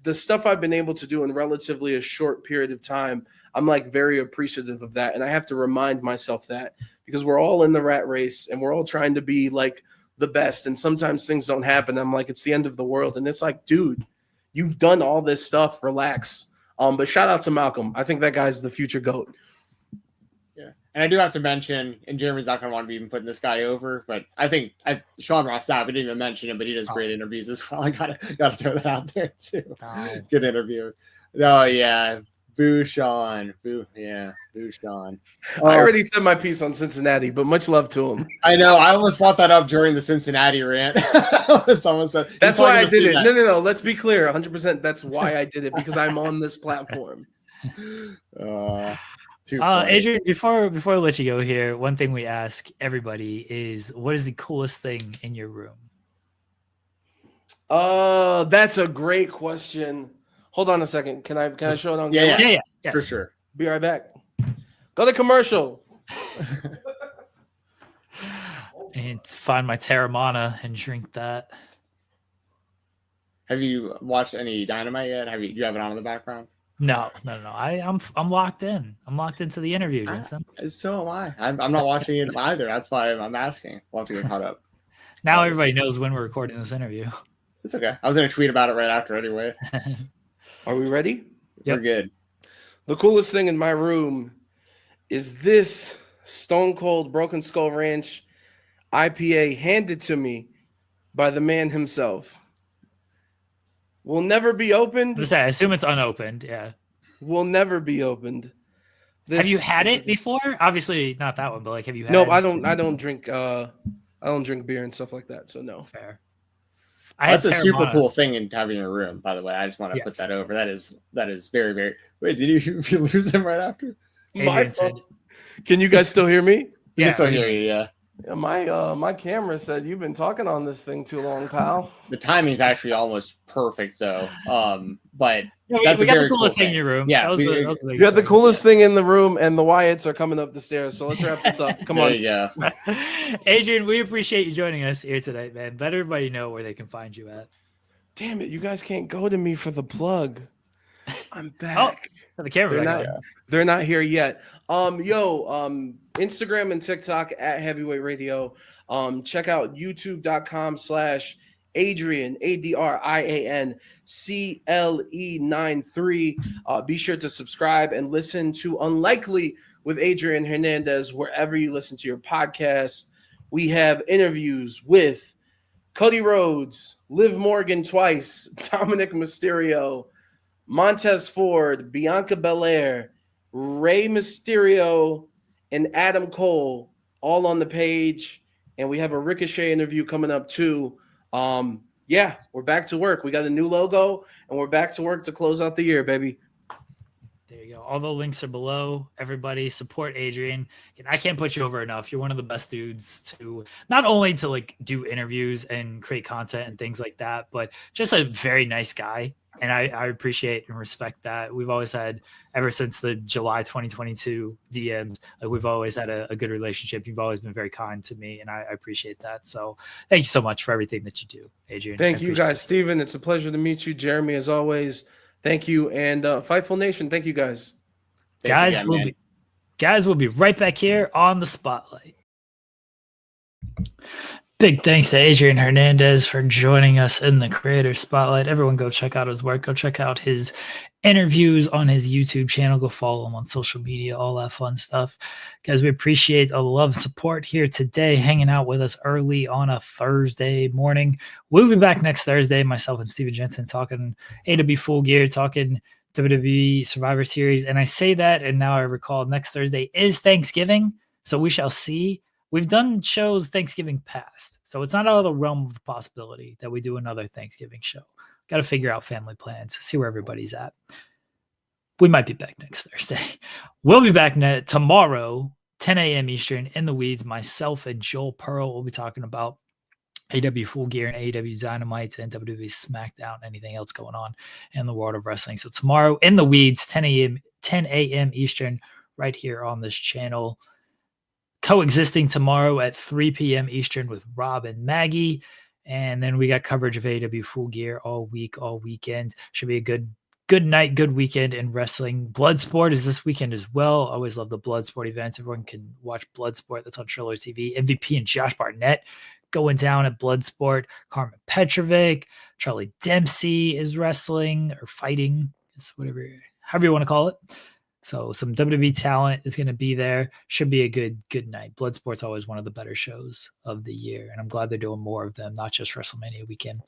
The stuff I've been able to do in relatively a short period of time, I'm very appreciative of that. And I have to remind myself that because we're all in the rat race and we're all trying to be the best. And sometimes things don't happen. I'm it's the end of the world. And it's dude, you've done all this stuff. Relax. But shout out to Malcolm. I think that guy's the future GOAT. Yeah. And I do have to mention, and Jeremy's not going to want to be even putting this guy over, but I think Sean Ross Sapp, we didn't even mention him, but he does great interviews as well. I gotta throw that out there too. Good interviewer. Oh yeah, boo Sean. Boo Sean. I already said my piece on Cincinnati, but much love to him. I know. I almost brought that up during the Cincinnati rant. Someone said, that's why I did it. No. Let's be clear. 100%. That's why I did it, because I'm on this platform. Adrian, before I let you go here, one thing we ask everybody is, what is the coolest thing in your room? That's a great question. Hold on a second. Can I show it on camera? Yeah, yes. For sure. Be right back. Go to commercial. And find my Terramana and drink that. Have you watched any Dynamite yet? Do you have it on in the background? No. I'm locked in. I'm locked into the interview, Jensen. So am I. I'm not watching it either. That's why I'm asking. We'll have to get caught up. Now everybody knows when we're recording this interview. It's okay. I was going to tweet about it right after anyway. Are we ready? Yep. We're good. The coolest thing in my room is this Stone Cold Broken Skull Ranch IPA handed to me by the man himself. Will never be opened. I assume it's unopened. Yeah. Will never be opened. Have you had it before? Obviously not that one, but like, have you had? No, I don't drink. I don't drink beer and stuff like that. So no. Fair. That's a super cool thing in having your room, by the way. I just want to put that over. That is very, very. Wait, did you lose him right after? Can you guys still hear me? Yeah, I can still hear you. Yeah. My camera said you've been talking on this thing too long, pal. The timing's actually almost perfect, though. But that's we got the coolest thing in your room. Yeah, we got the coolest thing in the room, and the Wyatts are coming up the stairs. So let's wrap this up. Come on. Yeah. Adrian, we appreciate you joining us here tonight, man. Let everybody know where they can find you at. Damn it, you guys can't go to me for the plug. I'm back. The camera. They're not here yet. Instagram and TikTok at Heavyweight Radio. Check out youtube.com/Adrian ADRIANCLE93. Be sure to subscribe and listen to Unlikely with Adrian Hernandez wherever you listen to your podcast. We have interviews with Cody Rhodes, Liv Morgan twice, Dominic Mysterio, Montez Ford, Bianca Belair, Rey Mysterio, and Adam Cole, all on the page. And we have a Ricochet interview coming up too. We're back to work. We got a new logo, and we're back to work to close out the year, baby. There you go. All the links are below. Everybody support Adrian. I can't put you over enough. You're one of the best dudes to not only to like do interviews and create content and things like that, but just a very nice guy. And I appreciate and respect that. We've always had, ever since the July 2022 DMs, we've always had a good relationship. You've always been very kind to me, and I appreciate that. So thank you so much for everything that you do, Adrian. Thank you, guys. Stephen, it's a pleasure to meet you. Jeremy, as always, thank you. And Fightful Nation, thank you, guys. Guys, we'll be right back here on the Spotlight. Big thanks to Adrian Hernandez for joining us in the Creator Spotlight. Everyone go check out his work. Go check out his interviews on his YouTube channel. Go follow him on social media, all that fun stuff. Guys, we appreciate all the love and support here today, hanging out with us early on a Thursday morning. We'll be back next Thursday, myself and Stephen Jensen, talking AEW Full Gear, talking WWE Survivor Series. And I say that, and now I recall next Thursday is Thanksgiving, so we shall see. We've done shows Thanksgiving past, so it's not out of the realm of possibility that we do another Thanksgiving show. Got to figure out family plans, see where everybody's at. We might be back next Thursday. We'll be back tomorrow, 10 a.m. Eastern, in the weeds. Myself and Joel Pearl will be talking about AEW Full Gear and AEW Dynamite and WWE SmackDown, anything else going on in the world of wrestling. So tomorrow, in the weeds, 10 a.m. Eastern, right here on this channel. Coexisting tomorrow at 3 p.m. Eastern with Rob and Maggie. And then we got coverage of AEW Full Gear all week, all weekend. Should be a good night, good weekend in wrestling. Bloodsport is this weekend as well. Always love the Bloodsport events. Everyone can watch Bloodsport. That's on Triller TV. MVP and Josh Barnett going down at Bloodsport. Carmen Petrovic, Charlie Dempsey is wrestling or fighting. It's whatever, however you want to call it. So some WWE talent is going to be there. Should be a good night. Bloodsport's always one of the better shows of the year, and I'm glad they're doing more of them, not just WrestleMania weekend.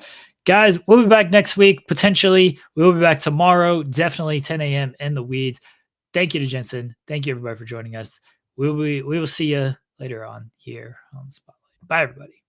Guys, we'll be back next week. Potentially, we will be back tomorrow. Definitely 10 a.m. in the weeds. Thank you to Jensen. Thank you, everybody, for joining us. We will see you later on here on Spotlight. Bye, everybody.